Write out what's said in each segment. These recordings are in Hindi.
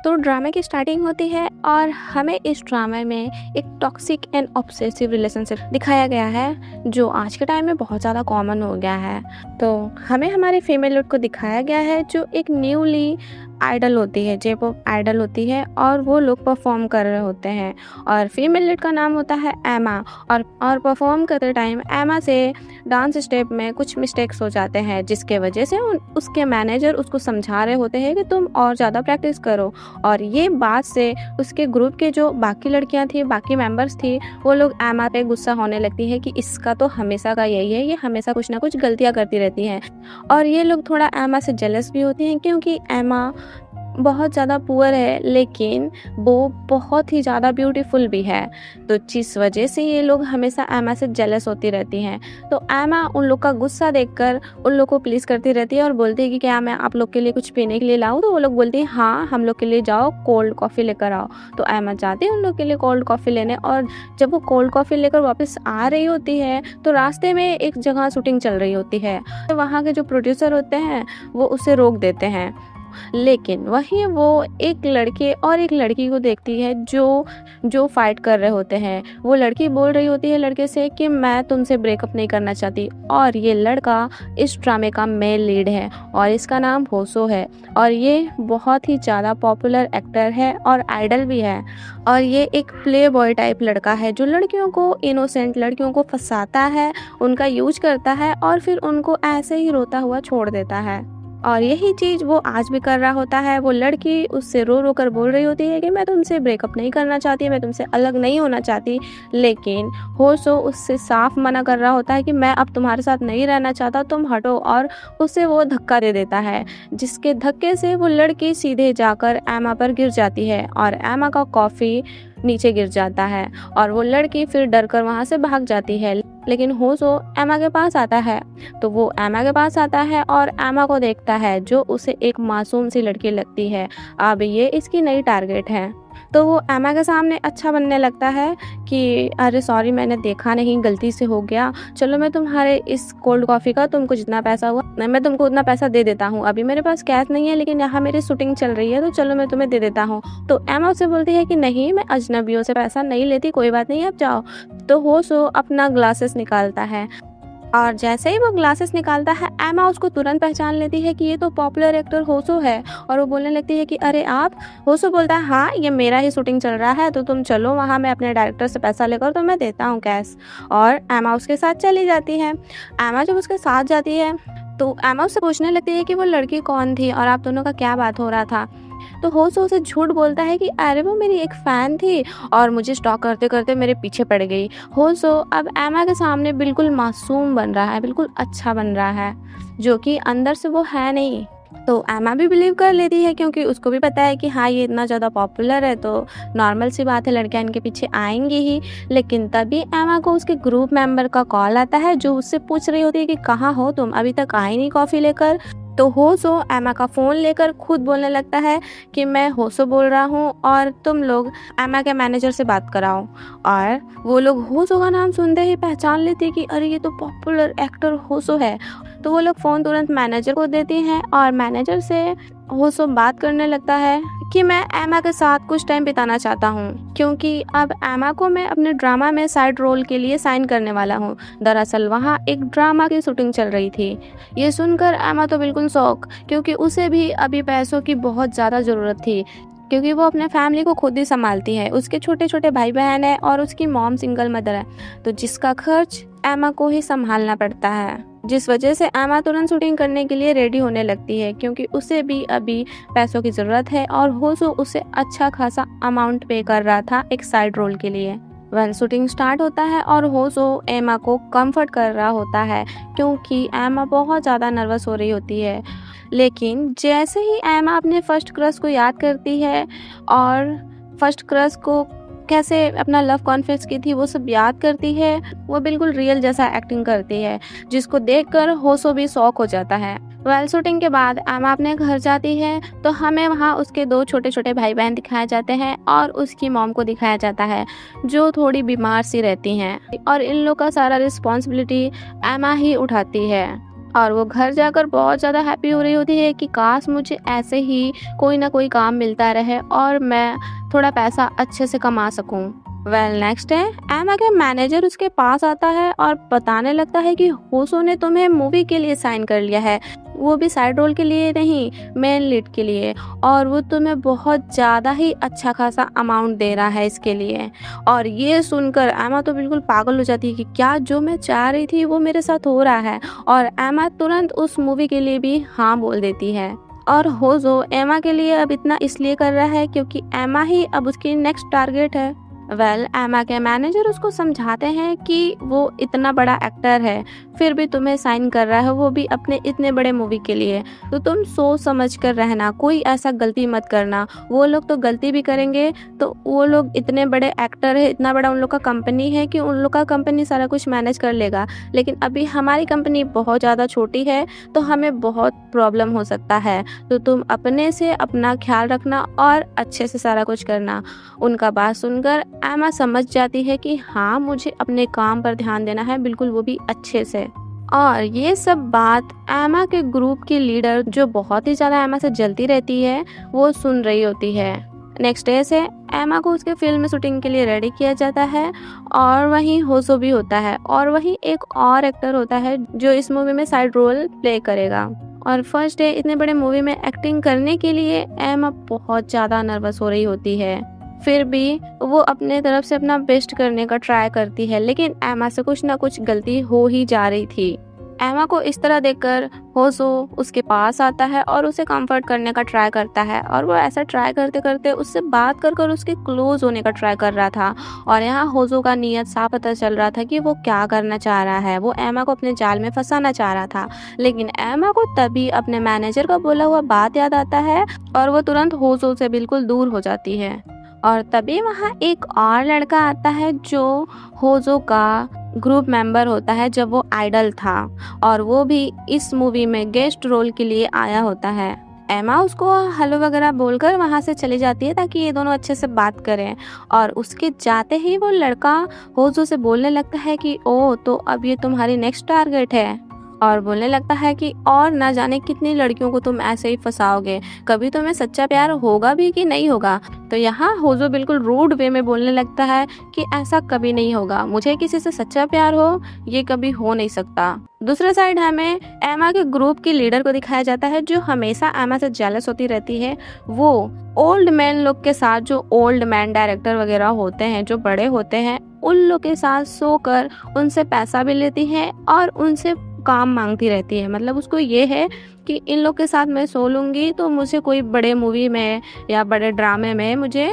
तो ड्रामे की स्टार्टिंग होती है और हमें इस ड्रामे में एक टॉक्सिक एंड ऑब्सेसिव रिलेशनशिप दिखाया गया है जो आज के टाइम में बहुत ज़्यादा कॉमन हो गया है। तो हमें हमारे फीमेल लीड को दिखाया गया है जो एक न्यूली आइडल होती है, जे पॉप आइडल होती है और वो लोग परफॉर्म कर रहे होते हैं और फीमेल लीड का नाम होता है एमा। और परफॉर्म करते टाइम एमा से डांस स्टेप में कुछ मिस्टेक्स हो जाते हैं जिसके वजह से उसके मैनेजर उसको समझा रहे होते हैं कि तुम और ज़्यादा प्रैक्टिस करो। और ये बात से उसके ग्रुप के जो बाकी लड़कियां थी, बाकी मेंबर्स थी, वो लोग एमा पे गुस्सा होने लगती है कि इसका तो हमेशा का यही है, ये हमेशा कुछ ना कुछ गलतियां करती रहती है। और ये लोग थोड़ा एमा से जेलस भी होती हैं क्योंकि एमा बहुत ज़्यादा पुअर है लेकिन वो बहुत ही ज़्यादा ब्यूटीफुल भी है। तो जिस वजह से ये लोग हमेशा एमा से जेलस होती रहती हैं। तो एमा उन लोग का गुस्सा देखकर उन लोग को प्लीज़ करती रहती है और बोलती है कि क्या मैं आप लोग के लिए कुछ पीने के लिए लाऊं। तो वो लोग बोलती हैं हाँ, हम लोग के लिए जाओ, कोल्ड कॉफ़ी लेकर आओ। तो एमा जाती है उन लोग के लिए कोल्ड कॉफ़ी लेने और जब वो कोल्ड कॉफ़ी लेकर वापस आ रही होती है तो रास्ते में एक जगह शूटिंग चल रही होती है। तो वहाँ के जो प्रोड्यूसर होते हैं वो उसे रोक देते हैं। लेकिन वहीं वो एक लड़के और एक लड़की को देखती है जो फाइट कर रहे होते हैं। वो लड़की बोल रही होती है लड़के से कि मैं तुमसे ब्रेकअप नहीं करना चाहती। और ये लड़का इस ड्रामे का मेल लीड है और इसका नाम होसो है और ये बहुत ही ज़्यादा पॉपुलर एक्टर है और आइडल भी है। और ये एक प्ले बॉय टाइप लड़का है जो लड़कियों को, इनोसेंट लड़कियों को फंसाता है, उनका यूज करता है और फिर उनको ऐसे ही रोता हुआ छोड़ देता है। और यही चीज़ वो आज भी कर रहा होता है। वो लड़की उससे रो रो कर बोल रही होती है कि मैं तुमसे ब्रेकअप नहीं करना चाहती, मैं तुमसे अलग नहीं होना चाहती। लेकिन होसो उससे साफ मना कर रहा होता है कि मैं अब तुम्हारे साथ नहीं रहना चाहता, तुम हटो। और उसे वो धक्का दे देता है जिसके धक्के से वो लड़की सीधे जाकर एमा पर गिर जाती है और एमा का कॉफ़ी नीचे गिर जाता है और वो लड़की फिर डर कर वहाँ से भाग जाती है। लेकिन होसो एमा के पास आता है। तो वो एमा के पास आता है और एमा को देखता है जो उसे एक मासूम सी लड़की लगती है। अब ये इसकी नई टारगेट है। तो वो एमा के सामने अच्छा बनने लगता है कि अरे सॉरी, मैंने देखा नहीं, गलती से हो गया, चलो मैं तुम्हारे इस कोल्ड कॉफ़ी का तुमको जितना पैसा हुआ मैं तुमको उतना पैसा दे देता हूँ। अभी मेरे पास कैश नहीं है लेकिन यहाँ मेरी शूटिंग चल रही है तो चलो मैं तुम्हें दे देता हूँ। तो एमा उससे बोलती है कि नहीं, मैं अजनबियों से पैसा नहीं लेती, कोई बात नहीं, अब जाओ। तो होसो अपना ग्लासेस निकालता है और जैसे ही वो ग्लासेस निकालता है एमा उसको तुरंत पहचान लेती है कि ये तो पॉपुलर एक्टर होसो है और वो बोलने लगती है कि अरे आप। होसो बोलता है हाँ, ये मेरा ही शूटिंग चल रहा है तो तुम चलो वहाँ, मैं अपने डायरेक्टर से पैसा लेकर तो मैं देता हूँ कैश। और एमा उसके साथ चली जाती है। एमा जब उसके साथ जाती है तो एमा उससे पूछने लगती है कि वो लड़की कौन थी और आप दोनों का क्या बात हो रहा था। तो होसो उसे झूठ बोलता है कि अरे वो मेरी एक फ़ैन थी और मुझे स्टॉक करते करते मेरे पीछे पड़ गई। होसो अब एमा के सामने बिल्कुल मासूम बन रहा है, बिल्कुल अच्छा बन रहा है, जो कि अंदर से वो है नहीं। तो एमा भी बिलीव कर लेती है क्योंकि उसको भी पता है कि हाँ, ये इतना ज़्यादा पॉपुलर है तो नॉर्मल सी बात है, लड़कियां इनके पीछे आएंगी ही। लेकिन तभी एमा को उसके ग्रुप मेंबर का कॉल आता है जो उससे पूछ रही होती है कि कहाँ हो तुम, अभी तक आई नहीं कॉफ़ी लेकर। तो होसो एमा का फ़ोन लेकर खुद बोलने लगता है कि मैं होसो बोल रहा हूँ और तुम लोग एमा के मैनेजर से बात कराओ। और वो लोग होसो का नाम सुनते ही पहचान लेते हैं कि अरे ये तो पॉपुलर एक्टर होसो है। तो वो लोग फ़ोन तुरंत मैनेजर को देते हैं और मैनेजर से होसो बात करने लगता है कि मैं एमा के साथ कुछ टाइम बिताना चाहता हूँ क्योंकि अब एमा को मैं अपने ड्रामा में साइड रोल के लिए साइन करने वाला हूँ। दरअसल वहाँ एक ड्रामा की शूटिंग चल रही थी। ये सुनकर एमा तो बिल्कुल शौक, क्योंकि उसे भी अभी पैसों की बहुत ज़्यादा ज़रूरत थी क्योंकि वो अपने फैमिली को खुद ही संभालती है। उसके छोटे छोटे भाई बहन है और उसकी मॉम सिंगल मदर है तो जिसका खर्च एमा को ही संभालना पड़ता है। जिस वजह से एमा तुरंत शूटिंग करने के लिए रेडी होने लगती है क्योंकि उसे भी अभी पैसों की ज़रूरत है और होसो उसे अच्छा खासा अमाउंट पे कर रहा था एक साइड रोल के लिए। वह शूटिंग स्टार्ट होता है और होसो एमा को कंफर्ट कर रहा होता है क्योंकि एमा बहुत ज़्यादा नर्वस हो रही होती है। लेकिन जैसे ही एमा अपने फर्स्ट क्रश को याद करती है और फर्स्ट क्रश को कैसे अपना लव कॉन्फेस की थी वो सब याद करती है, वो बिल्कुल रियल जैसा एक्टिंग करती है जिसको देखकर होसो भी शॉक हो जाता है। वेल शूटिंग के बाद एमा अपने घर जाती है तो हमें वहाँ उसके 2 छोटे छोटे भाई बहन दिखाए जाते हैं और उसकी मॉम को दिखाया जाता है जो थोड़ी बीमार सी रहती हैं और इन लोग का सारा रिस्पॉन्सिबिलिटी एमा ही उठाती है। और वो घर जाकर बहुत ज़्यादा हैप्पी हो रही होती है कि काश मुझे ऐसे ही कोई ना कोई काम मिलता रहे और मैं थोड़ा पैसा अच्छे से कमा सकूं। नेक्स्ट डे एमा के मैनेजर उसके पास आता है और बताने लगता है कि होसो ने तुम्हें मूवी के लिए साइन कर लिया है, वो भी साइड रोल के लिए नहीं, मेन लीड के लिए, और वो तुम्हें बहुत ज़्यादा ही अच्छा खासा अमाउंट दे रहा है इसके लिए। और ये सुनकर एमा तो बिल्कुल पागल हो जाती है कि क्या जो मैं चाह रही थी वो मेरे साथ हो रहा है, और एमा तुरंत उस मूवी के लिए भी हाँ बोल देती है। और होजो एमा के लिए अब इतना इसलिए कर रहा है क्योंकि एमा ही अब उसकी नेक्स्ट टारगेट है। एमा के मैनेजर उसको समझाते हैं कि वो इतना बड़ा एक्टर है, फिर भी तुम्हें साइन कर रहा है, वो भी अपने इतने बड़े मूवी के लिए, तो तुम सोच समझ कर रहना, कोई ऐसा गलती मत करना। वो लोग तो गलती भी करेंगे, तो वो लोग इतने बड़े एक्टर है, इतना बड़ा उन लोग का कंपनी है कि उन लोग का कंपनी सारा कुछ मैनेज कर लेगा, लेकिन अभी हमारी कंपनी बहुत ज़्यादा छोटी है, तो हमें बहुत प्रॉब्लम हो सकता है, तो तुम अपने से अपना ख्याल रखना और अच्छे से सारा कुछ करना। उनका बात सुनकर एमा समझ जाती है कि हाँ, मुझे अपने काम पर ध्यान देना है, बिल्कुल वो भी अच्छे से। और ये सब बात एमा के ग्रुप की लीडर, जो बहुत ही ज़्यादा एमा से जलती रहती है, वो सुन रही होती है। नेक्स्ट डे से एमा को उसके फिल्म शूटिंग के लिए रेडी किया जाता है, और वहीं होसो भी होता है, और वहीं एक और एक्टर होता है जो इस मूवी में साइड रोल प्ले करेगा। और फर्स्ट डे इतने बड़े मूवी में एक्टिंग करने के लिए एमा बहुत ज़्यादा नर्वस हो रही होती है, फिर भी वो अपने तरफ से अपना बेस्ट करने का ट्राई करती है, लेकिन एमा से कुछ ना कुछ गलती हो ही जा रही थी। एमा को इस तरह देखकर होसो उसके पास आता है और उसे कंफर्ट करने का ट्राई करता है, और वो ऐसा ट्राई करते करते उससे बात कर कर उसके क्लोज होने का ट्राई कर रहा था। और यहाँ होसो का नीयत साफ पता चल रहा था कि वो क्या करना चाह रहा है, वो एमा को अपने जाल में फंसाना चाह रहा था। लेकिन एमा को तभी अपने मैनेजर का बोला हुआ बात याद आता है, और वो तुरंत होसो से बिल्कुल दूर हो जाती है। और तभी वहाँ एक और लड़का आता है जो होजो का ग्रुप मेंबर होता है जब वो आइडल था, और वो भी इस मूवी में गेस्ट रोल के लिए आया होता है। एमा उसको हेलो वगैरह बोलकर वहाँ से चली जाती है ताकि ये दोनों अच्छे से बात करें, और उसके जाते ही वो लड़का होजो से बोलने लगता है कि ओ, तो अब ये तुम्हारी नेक्स्ट टारगेट है, और बोलने लगता है कि और ना जाने कितनी लड़कियों को तुम ऐसे ही फंसाओगे, कभी तुम्हें सच्चा प्यार होगा भी कि नहीं होगा। तो यहाँ होजो बिल्कुल रूड वे में बोलने लगता है कि ऐसा कभी नहीं होगा, मुझे किसी से सच्चा प्यार हो ये कभी हो नहीं सकता। दूसरे साइड हमें एमा के ग्रुप की लीडर को दिखाया जाता है जो हमेशा एमा से जेलस होती रहती है। वो ओल्ड मैन लोग के साथ, जो ओल्ड मैन डायरेक्टर वगैरह होते हैं, जो बड़े होते हैं, उन लोग के साथ सोकर उनसे पैसा भी लेती है और उनसे काम मांगती रहती है। मतलब उसको ये है कि इन लोग के साथ मैं सो लूँगी तो मुझे कोई बड़े मूवी में या बड़े ड्रामे में मुझे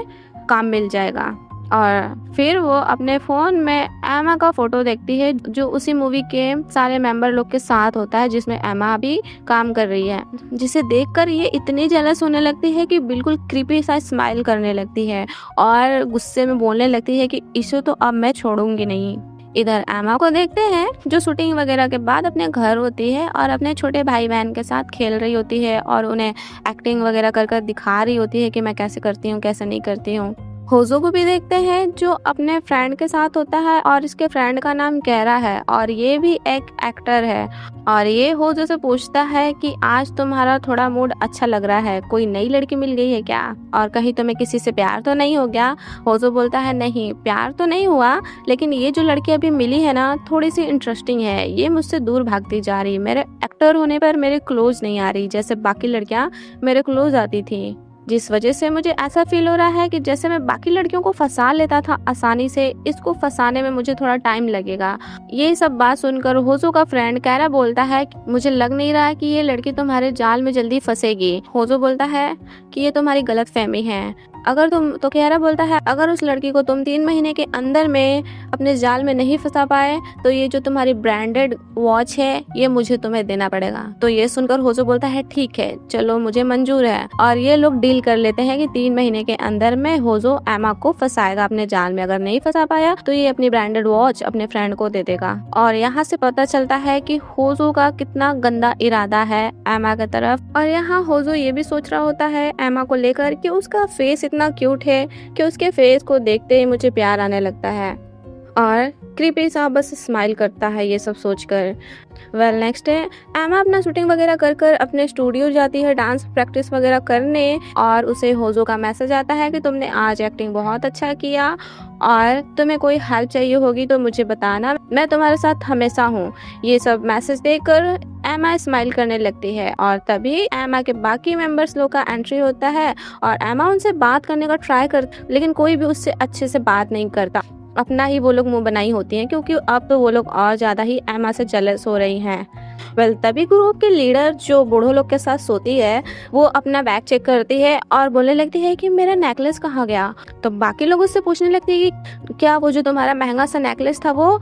काम मिल जाएगा। और फिर वो अपने फ़ोन में एमा का फ़ोटो देखती है जो उसी मूवी के सारे मेंबर लोग के साथ होता है जिसमें एमा भी काम कर रही है, जिसे देखकर ये इतनी जेलस होने लगती है कि बिल्कुल क्रीपी सा स्माइल करने लगती है और गुस्से में बोलने लगती है कि इसे तो अब मैं छोड़ूंगी नहीं। इधर एमा को देखते हैं जो शूटिंग वगैरह के बाद अपने घर होती है और अपने छोटे भाई बहन के साथ खेल रही होती है और उन्हें एक्टिंग वगैरह कर कर दिखा रही होती है कि मैं कैसे करती हूँ, कैसे नहीं करती हूँ। होजो को भी देखते हैं जो अपने फ्रेंड के साथ होता है और इसके फ्रेंड का नाम कैरा है और ये भी एक एक्टर है। और ये होजो से पूछता है कि आज तुम्हारा थोड़ा मूड अच्छा लग रहा है, कोई नई लड़की मिल गई है क्या, और कहीं तुम्हें किसी से प्यार तो नहीं हो गया। होजो बोलता है नहीं, प्यार तो नहीं हुआ, लेकिन ये जो लड़की अभी मिली है ना, थोड़ी सी इंटरेस्टिंग है, ये मुझसे दूर भागती जा रही, मेरे एक्टर होने पर मेरे क्लोज नहीं आ रही जैसे बाकी लड़कियां मेरे क्लोज आती थी, जिस वजह से मुझे ऐसा फील हो रहा है कि जैसे मैं बाकी लड़कियों को फंसा लेता था आसानी से, इसको फंसाने में मुझे थोड़ा टाइम लगेगा। ये सब बात सुनकर होजो का फ्रेंड कैरा बोलता है कि मुझे लग नहीं रहा कि ये लड़की तुम्हारे जाल में जल्दी फंसेगी। होजो बोलता है कि ये तुम्हारी गलत फहमी है, अगर तुम, तो कैरा बोलता है अगर उस लड़की को तुम 3 महीने के अंदर में अपने जाल में नहीं फंसा पाए तो ये जो तुम्हारी ब्रांडेड वॉच है ये मुझे तुम्हें देना पड़ेगा। तो ये सुनकर होजो बोलता है ठीक है, चलो मुझे मंजूर है, और ये लोग डील कर लेते हैं कि 3 महीने के अंदर में होजो एमा को फंसाएगा अपने जाल में, अगर नहीं फंसा पाया तो ये अपनी ब्रांडेड वॉच अपने फ्रेंड को दे देगा। और यहाँ से पता चलता है कि होजो का कितना गंदा इरादा है एमा की तरफ। और यहाँ होजो ये भी सोच रहा होता है एमा को लेकर कि उसका फेस इतना क्यूट है कि उसके फेस को देखते ही मुझे प्यार आने लगता है। और क्रीपी सा बस स्माइल करता है ये सब सोचकर। नेक्स्ट डे एमा अपना शूटिंग वगैरह कर कर अपने स्टूडियो जाती है डांस प्रैक्टिस वगैरह करने, और उसे होजो का मैसेज आता है कि तुमने आज एक्टिंग बहुत अच्छा किया और तुम्हें कोई हेल्प चाहिए होगी तो मुझे बताना, मैं तुम्हारे साथ हमेशा हूँ। ये सब मैसेज देकर एमा स्माइल करने लगती है और तभी एमा के बाकी मेंबर्स लोग का एंट्री होता है और एमा उनसे बात करने का ट्राई कर, लेकिन कोई भी उससे अच्छे से बात नहीं करता। अपना ही वो लोग मुंह बनाई होती हैं क्योंकि अब तो वो लोग और ज़्यादा ही एमा से जेलस हो रही हैं। तभी ग्रुप के लीडर जो बूढ़ों लोग के साथ सोती है वो अपना बैग चेक करती है और बोलने लगती है कि मेरा नेकलेस कहाँ गया। तो बाकी लोग उससे पूछने लगती है कि क्या वो जो तुम्हारा महंगा सा नेकलेस था वो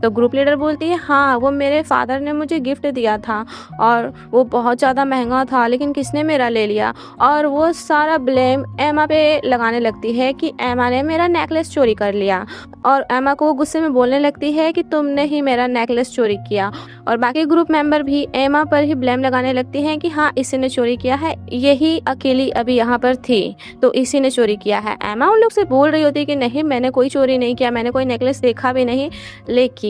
तो ग्रुप लीडर बोलती है हाँ, वो मेरे फादर ने मुझे गिफ्ट दिया था और वो बहुत ज़्यादा महंगा था, लेकिन किसने मेरा ले लिया। और वो सारा ब्लेम एमा पे लगाने लगती है कि एमा ने मेरा नेकलेस चोरी कर लिया और एमा को गुस्से में बोलने लगती है कि तुमने ही मेरा नेकलेस चोरी किया। और बाकी ग्रुप मेंबर भी एमा पर ही ब्लेम लगाने लगती हैं कि हाँ, इसी ने चोरी किया है, यही अकेली अभी यहाँ पर थी तो इसी ने चोरी किया है। एमा उन लोग से बोल रही होती है कि नहीं, मैंने कोई चोरी नहीं किया, मैंने कोई नेकलेस देखा भी नहीं, लेकिन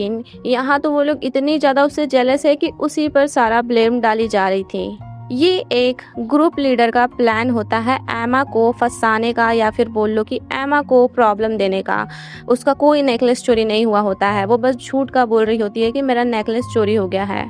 यहाँ तो वो लोग इतनी ज़्यादा उससे जेलस है कि उसी पर सारा ब्लेम डाली जा रही थी। ये एक ग्रुप लीडर का प्लान होता है एमा को फंसाने का, या फिर बोल लो कि एमा को प्रॉब्लम देने का। उसका कोई नेकलेस चोरी नहीं हुआ होता है, वो बस झूठ का बोल रही होती है कि मेरा नेकलेस चोरी हो गया है।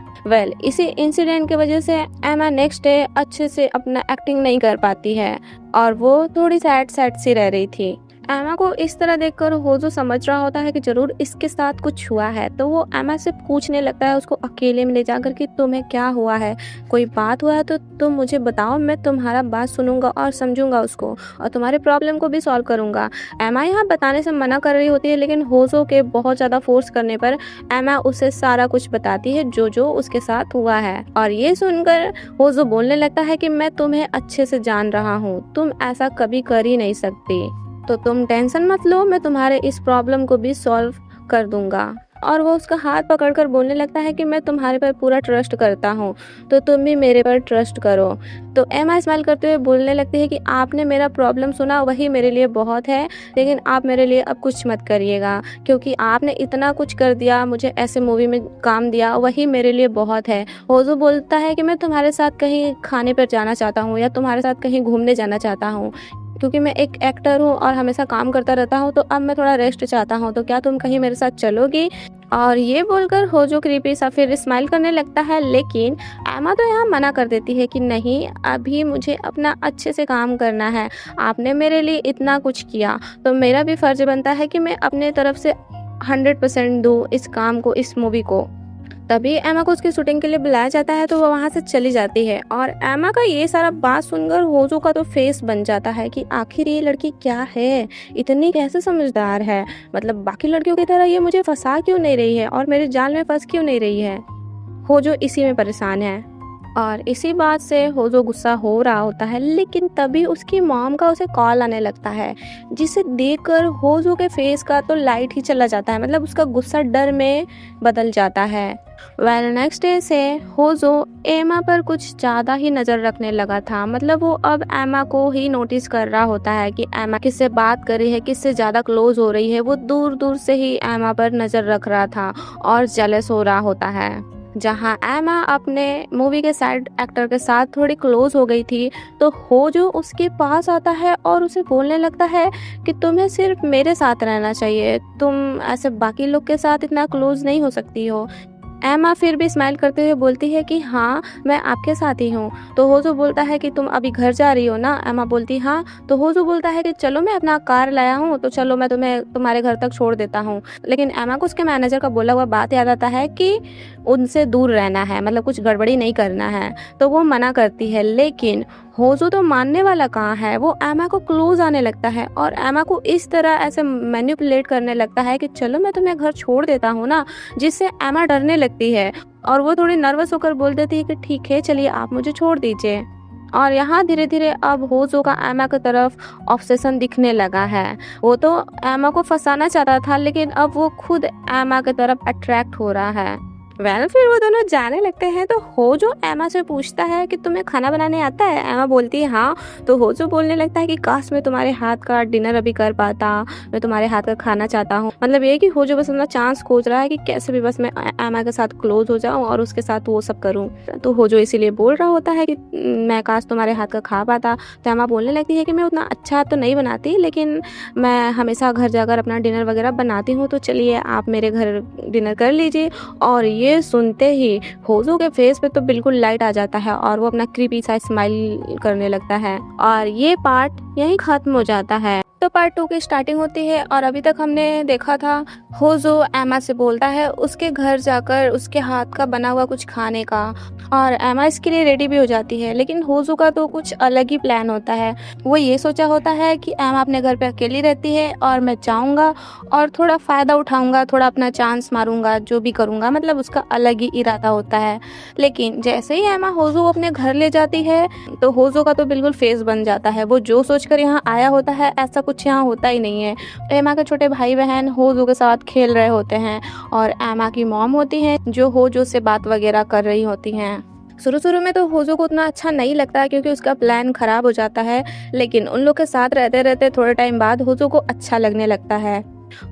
इसी इंसिडेंट की वजह से एमा नेक्स्ट डे अच्छे से अपना एक्टिंग नहीं कर पाती है और वो थोड़ी सैड सी रह रही थी। एमा को इस तरह देखकर होजो समझ रहा होता है कि जरूर इसके साथ कुछ हुआ है, तो वो एमा से पूछने लगता है उसको अकेले में ले जाकर कि तुम्हें क्या हुआ है, कोई बात हुआ है तो तुम मुझे बताओ, मैं तुम्हारा बात सुनूंगा और समझूंगा उसको और तुम्हारे प्रॉब्लम को भी सॉल्व करूंगा। एमा यहाँ बताने से मना कर रही होती है, लेकिन होजो के बहुत ज़्यादा फोर्स करने पर एमा उसे सारा कुछ बताती है जो जो उसके साथ हुआ है। और ये सुनकर होजो बोलने लगता है कि मैं तुम्हें अच्छे से जान रहा हूँ, तुम ऐसा कभी कर ही नहीं सकती, तो तुम टेंशन मत लो, मैं तुम्हारे इस प्रॉब्लम को भी सॉल्व कर दूंगा। और वो उसका हाथ पकड़कर बोलने लगता है कि मैं तुम्हारे पर पूरा ट्रस्ट करता हूँ, तो तुम भी मेरे पर ट्रस्ट करो। तो एमा स्माइल करते हुए बोलने लगती है कि आपने मेरा प्रॉब्लम सुना, वही मेरे लिए बहुत है, लेकिन आप मेरे लिए अब कुछ मत करिएगा, क्योंकि आपने इतना कुछ कर दिया, मुझे ऐसे मूवी में काम दिया, वही मेरे लिए बहुत है। होजो बोलता है कि मैं तुम्हारे साथ कहीं खाने पर जाना चाहता हूँ या तुम्हारे साथ कहीं घूमने जाना चाहता हूँ, क्योंकि मैं एक एक्टर हूँ और हमेशा काम करता रहता हूँ, तो अब मैं थोड़ा रेस्ट चाहता हूँ, तो क्या तुम कहीं मेरे साथ चलोगी। और ये बोलकर होजो क्रीपी सा फिर स्माइल करने लगता है, लेकिन एमा तो यहाँ मना कर देती है कि नहीं, अभी मुझे अपना अच्छे से काम करना है, आपने मेरे लिए इतना कुछ किया तो मेरा भी फर्ज बनता है कि मैं अपने तरफ से 100% दूँ इस काम को, इस मूवी को। तभी एमा को उसकी शूटिंग के लिए बुलाया जाता है, तो वो वहाँ से चली जाती है। और एमा का ये सारा बात सुनकर होजो का तो फेस बन जाता है कि आखिर ये लड़की क्या है, इतनी कैसे समझदार है, मतलब बाकी लड़कियों की तरह ये मुझे फंसा क्यों नहीं रही है और मेरे जाल में फंस क्यों नहीं रही है। होजो इसी में परेशान है और इसी बात से होजो गुस्सा हो रहा होता है, लेकिन तभी उसकी मॉम का उसे कॉल आने लगता है, जिसे देखकर होजो के फेस का तो लाइट ही चला जाता है, मतलब उसका गुस्सा डर में बदल जाता है। नेक्स्ट डे से होजो एमा पर कुछ ज़्यादा ही नज़र रखने लगा था, मतलब वो अब एमा को ही नोटिस कर रहा होता है कि एमा किससे बात कर रही है, किससे ज़्यादा क्लोज हो रही है। वो दूर दूर से ही एमा पर नज़र रख रहा था और जेलस हो रहा होता है। जहाँ एमा अपने मूवी के साइड एक्टर के साथ थोड़ी क्लोज हो गई थी, तो होजो उसके पास आता है और उसे बोलने लगता है कि तुम्हें सिर्फ मेरे साथ रहना चाहिए, तुम ऐसे बाकी लोग के साथ इतना क्लोज नहीं हो सकती हो। एमा फिर भी स्माइल करते हुए बोलती है कि हाँ, मैं आपके साथ ही हूँ। तो होजो बोलता है कि तुम अभी घर जा रही हो ना। एमा बोलती हाँ। तो होजो बोलता है कि चलो, मैं अपना कार लाया हूँ, तो चलो मैं तुम्हें तुम्हारे घर तक छोड़ देता हूँ। लेकिन एमा को उसके मैनेजर का बोला हुआ बात याद आता है कि उनसे दूर रहना है, मतलब कुछ गड़बड़ी नहीं करना है, तो वो मना करती है। लेकिन होजो तो मानने वाला कहाँ है, वो एमा को क्लोज आने लगता है और एमा को इस तरह ऐसे मैनिपुलेट करने लगता है कि चलो मैं तुम्हें घर छोड़ देता हूँ ना, जिससे एमा डरने लगती है और वो थोड़ी नर्वस होकर बोल देती है कि ठीक है, चलिए आप मुझे छोड़ दीजिए। और यहाँ धीरे धीरे अब होजो का एमा की तरफ ऑब्सेशन दिखने लगा है। वो तो एमा को फंसाना चाहता था, लेकिन अब वो खुद एमा की तरफ अट्रैक्ट हो रहा है। फिर वो दोनों जाने लगते हैं तो होजो एमा से पूछता है कि तुम्हें खाना बनाने आता है? एमा बोलती है हाँ। तो होजो बोलने लगता है कि काश मैं तुम्हारे हाथ का डिनर अभी कर पाता, मैं तुम्हारे हाथ का खाना चाहता हूँ। मतलब ये है कि होजो बस अपना चांस खोज रहा है कि कैसे भी बस मैं एमा के साथ क्लोज हो जाऊँ और उसके साथ वो सब करूँ। तो होजो इसीलिए बोल रहा होता है कि मैं काश तुम्हारे हाथ का खा पाता। तो एमा बोलने लगती है कि मैं उतना अच्छा तो नहीं बनाती, लेकिन मैं हमेशा घर जाकर अपना डिनर वगैरह बनाती हूँ, तो चलिए आप मेरे घर डिनर कर लीजिए। और ये सुनते ही होजो के फेस पे तो बिल्कुल लाइट आ जाता है और वो अपना क्रीपी सा स्माइल करने लगता है। और ये पार्ट यहीं खत्म हो जाता है। तो पार्ट 2 की स्टार्टिंग होती है और अभी तक हमने देखा था होजो एमा से बोलता है उसके घर जाकर उसके हाथ का बना हुआ कुछ खाने का, और एमा इसके लिए रेडी भी हो जाती है। लेकिन होजो का तो कुछ अलग ही प्लान होता है। वो ये सोचा होता है कि एमा अपने घर पे अकेली रहती है और मैं जाऊंगा और थोड़ा फ़ायदा उठाऊंगा, थोड़ा अपना चांस मारूंगा, जो भी करूंगा, मतलब उसका अलग ही इरादा होता है। लेकिन जैसे ही एमा होजो को अपने घर ले जाती है तो होजो का तो बिल्कुल फेस बन जाता है। वो जो सोचकर यहाँ आया होता है ऐसा कुछ यहाँ होता ही नहीं है। एमा के छोटे भाई बहन होजो के साथ खेल रहे होते हैं और एमा की मॉम होती हैं जो होजो से बात वगैरह कर रही होती हैं। शुरू में तो होजो को उतना अच्छा नहीं लगता क्योंकि उसका प्लान खराब हो जाता है, लेकिन उन लोग के साथ रहते रहते थोड़े टाइम बाद होजो को अच्छा लगने लगता है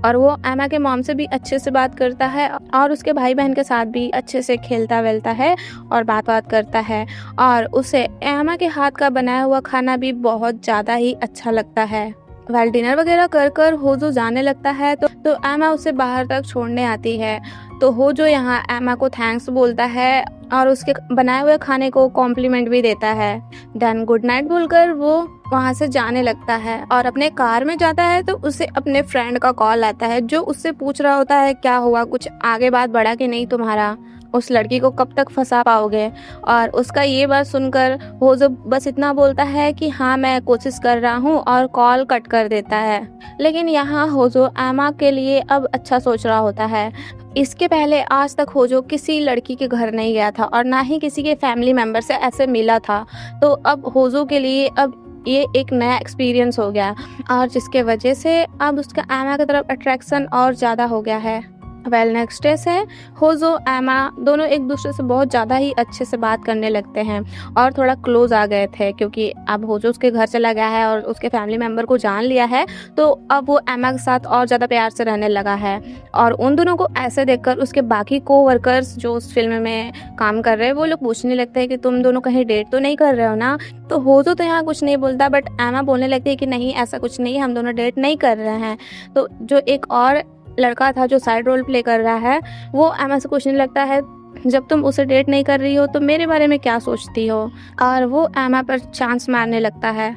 और वो एमा के मॉम से भी अच्छे से बात करता है और उसके भाई बहन के साथ भी अच्छे से खेलता वेलता है और बात करता है। और उसे एमा के हाथ का बनाया हुआ खाना भी बहुत ज़्यादा ही अच्छा लगता है। डिनर वगैरह कर होजो जाने लगता है तो एमा उसे बाहर तक छोड़ने आती है। तो होजो यहाँ एमा को थैंक्स बोलता है और उसके बनाए हुए खाने को कॉम्प्लीमेंट भी देता है। देन गुड नाइट बोलकर वो वहाँ से जाने लगता है और अपने कार में जाता है तो उसे अपने फ्रेंड का कॉल आता है जो उससे पूछ रहा होता है क्या हुआ, कुछ आगे बात बढ़ा कि नहीं तुम्हारा, उस लड़की को कब तक फंसा पाओगे। और उसका ये बात सुनकर होजो बस इतना बोलता है कि हाँ मैं कोशिश कर रहा हूँ और कॉल कट कर देता है। लेकिन यहाँ होजो एमा के लिए अब अच्छा सोच रहा होता है। इसके पहले आज तक होजो किसी लड़की के घर नहीं गया था और ना ही किसी के फैमिली मेम्बर से ऐसे मिला था। तो अब होजो के लिए अब ये एक नया एक्सपीरियंस हो गया और जिसके वजह से अब उसका एमा की तरफ अट्रैक्शन और ज़्यादा हो गया है। नेक्स्ट डे से होजो एमा दोनों एक दूसरे से बहुत ज़्यादा ही अच्छे से बात करने लगते हैं और थोड़ा क्लोज आ गए थे क्योंकि अब होजो उसके घर चला गया है और उसके फैमिली मेम्बर को जान लिया है। तो अब वो एमा के साथ और ज़्यादा प्यार से रहने लगा है। और उन दोनों को ऐसे देखकर उसके बाकी कोवर्कर्स जो उस फिल्म में काम कर रहे हैं वो लोग पूछने लगते हैं कि तुम दोनों कहीं डेट तो नहीं कर रहे हो ना। तो होजो तो यहाँ कुछ नहीं बोलता बट एमा बोलने लगती है कि नहीं ऐसा कुछ नहीं, हम दोनों डेट नहीं कर रहे हैं। तो जो एक और लड़का था जो साइड रोल प्ले कर रहा है वो एमा से पूछने लगता है जब तुम उसे डेट नहीं कर रही हो तो मेरे बारे में क्या सोचती हो। और वो एमा पर चांस मारने लगता है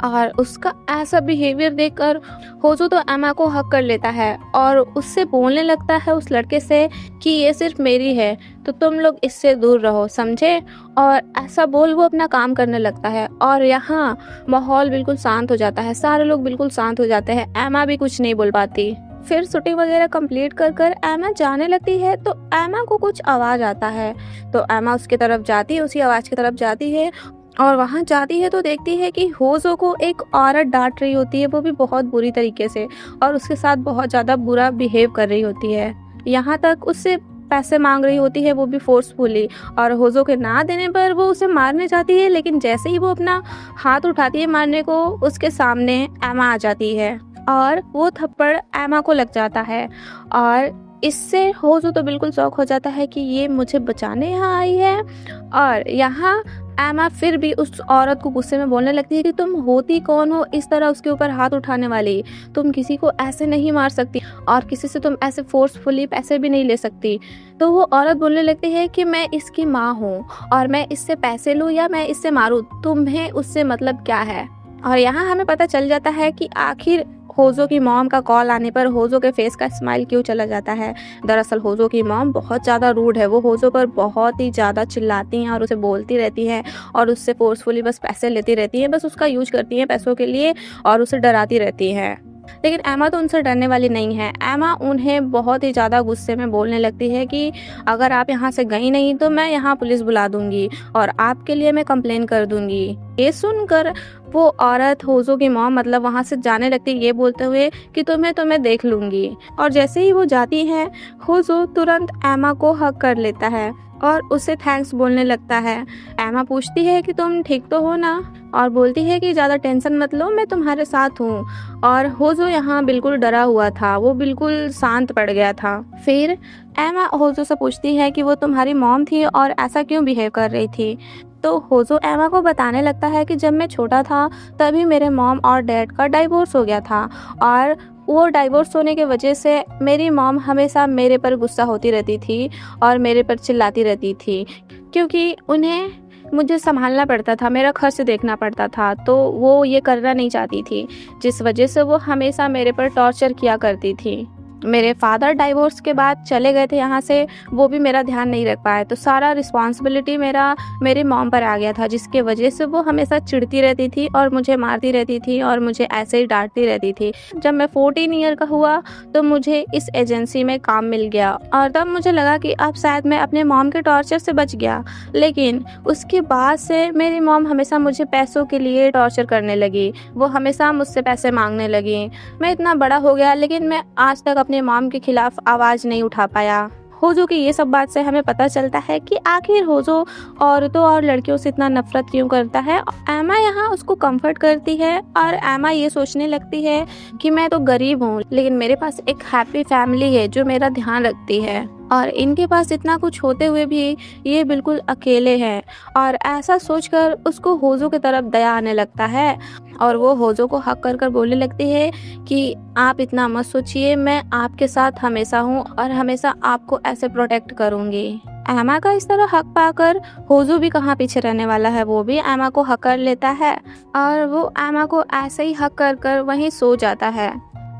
और उसका ऐसा बिहेवियर देखकर होजो तो एमा को हक कर लेता है और उससे बोलने लगता है उस लड़के से कि ये सिर्फ मेरी है तो तुम लोग इससे दूर रहो, समझे। और ऐसा बोल वो अपना काम करने लगता है और यहाँ माहौल बिल्कुल शांत हो जाता है, सारे लोग बिल्कुल शांत हो जाते हैं, एमा भी कुछ नहीं बोल पाती। फिर शूटिंग वगैरह कंप्लीट कर एमा जाने लगती है तो एमा को कुछ आवाज़ आता है। तो एमा उसकी तरफ जाती है, उसी आवाज़ की तरफ जाती है और वहाँ जाती है तो देखती है कि होजो को एक औरत डांट रही होती है, वो भी बहुत बुरी तरीके से, और उसके साथ बहुत ज़्यादा बुरा बिहेव कर रही होती है। यहाँ तक उससे पैसे मांग रही होती है, वो भी फोर्सफुली, और होजो के ना देने पर वो उसे मारने जाती है। लेकिन जैसे ही वो अपना हाथ उठाती है मारने को, उसके सामने एमा आ जाती है और वो थप्पड़ एमा को लग जाता है। और इससे होजो तो बिल्कुल शौक हो जाता है कि ये मुझे बचाने यहाँ आई है। और यहाँ एमा फिर भी उस औरत को गुस्से में बोलने लगती है कि तुम होती कौन हो इस तरह उसके ऊपर हाथ उठाने वाली, तुम किसी को ऐसे नहीं मार सकती और किसी से तुम ऐसे फोर्सफुली पैसे भी नहीं ले सकती। तो वो औरत बोलने लगती है कि मैं इसकी माँ हूँ और मैं इससे पैसे लूँ या मैं इससे मारूँ, तुम्हें उससे मतलब क्या है। और यहाँ हमें पता चल जाता है कि आखिर होजो की मॉम का कॉल आने पर होजो के फेस का स्माइल क्यों चला जाता है। दरअसल होजो की मॉम बहुत ज़्यादा रूड है, वो होजो पर बहुत ही ज़्यादा चिल्लाती हैं और उसे बोलती रहती हैं और उससे फोर्सफुली बस पैसे लेती रहती हैं, बस उसका यूज करती हैं पैसों के लिए और उसे डराती रहती हैं। लेकिन एमा तो उनसे डरने वाली नहीं है। एमा उन्हें बहुत ही ज़्यादा गुस्से में बोलने लगती है कि अगर आप यहाँ से गई नहीं तो मैं यहाँ पुलिस बुला दूँगी और आपके लिए मैं कंप्लेन कर दूँगी। ये सुनकर वो औरत होज़ो की मॉम मतलब वहाँ से जाने लगती है ये बोलते हुए कि तुम्हें देख लूँगी। और जैसे ही वो जाती है, होज़ो तुरंत एमा को हग कर लेता है और उसे थैंक्स बोलने लगता है। एमा पूछती है कि तुम ठीक तो हो ना? और बोलती है कि ज़्यादा टेंशन मत लो, मैं तुम्हारे साथ हूँ। और होज़ो यहाँ बिल्कुल डरा हुआ था, वो बिल्कुल शांत पड़ गया था। फिर एमा होज़ो से पूछती है कि वो तुम्हारी मॉम थी और ऐसा क्यों बिहेव कर रही थी? तो होज़ो एमा को बताने लगता है कि जब मैं छोटा था तभी मेरे मॉम और डैड का डाइवोर्स हो गया था और वो डाइवोर्स होने की वजह से मेरी मॉम हमेशा मेरे पर गुस्सा होती रहती थी और मेरे पर चिल्लाती रहती थी, क्योंकि उन्हें मुझे संभालना पड़ता था, मेरा खर्च देखना पड़ता था, तो वो ये करना नहीं चाहती थी, जिस वजह से वो हमेशा मेरे पर टॉर्चर किया करती थी। मेरे फादर डाइवोर्स के बाद चले गए थे यहाँ से, वो भी मेरा ध्यान नहीं रख पाए, तो सारा रिस्पॉन्सिबिलिटी मेरे मॉम पर आ गया था, जिसके वजह से वो हमेशा चिढ़ती रहती थी और मुझे मारती रहती थी और मुझे ऐसे ही डांटती रहती थी। जब मैं 14 ईयर का हुआ तो मुझे इस एजेंसी में काम मिल गया और तब मुझे लगा कि अब शायद मैं अपने मॉम के टॉर्चर से बच गया, लेकिन उसके बाद से मेरी मॉम हमेशा मुझे पैसों के लिए टॉर्चर करने लगी। वो हमेशा मुझसे पैसे मांगने लगी। मैं इतना बड़ा हो गया लेकिन मैं आज तक अपने मॉम के खिलाफ आवाज़ नहीं उठा पाया। होज़ो की ये सब बात से हमें पता चलता है कि आखिर होज़ो औरतों और लड़कियों से इतना नफरत क्यों करता है। एमा यहाँ उसको कंफर्ट करती है और एमा ये सोचने लगती है कि मैं तो गरीब हूँ लेकिन मेरे पास एक हैप्पी फैमिली है जो मेरा ध्यान रखती है और इनके पास इतना कुछ होते हुए भी ये बिल्कुल अकेले हैं। और ऐसा सोचकर उसको होज़ो की तरफ दया आने लगता है और वो होज़ो को हक कर बोलने लगती है कि आप इतना मत सोचिए, मैं आपके साथ हमेशा हूँ और हमेशा आपको ऐसे प्रोटेक्ट करूँगी। एमा का इस तरह हक पाकर होज़ो भी कहाँ पीछे रहने वाला है, वो भी एमा को हक कर लेता है और वो एमा को ऐसे ही हक कर वहीं सो जाता है।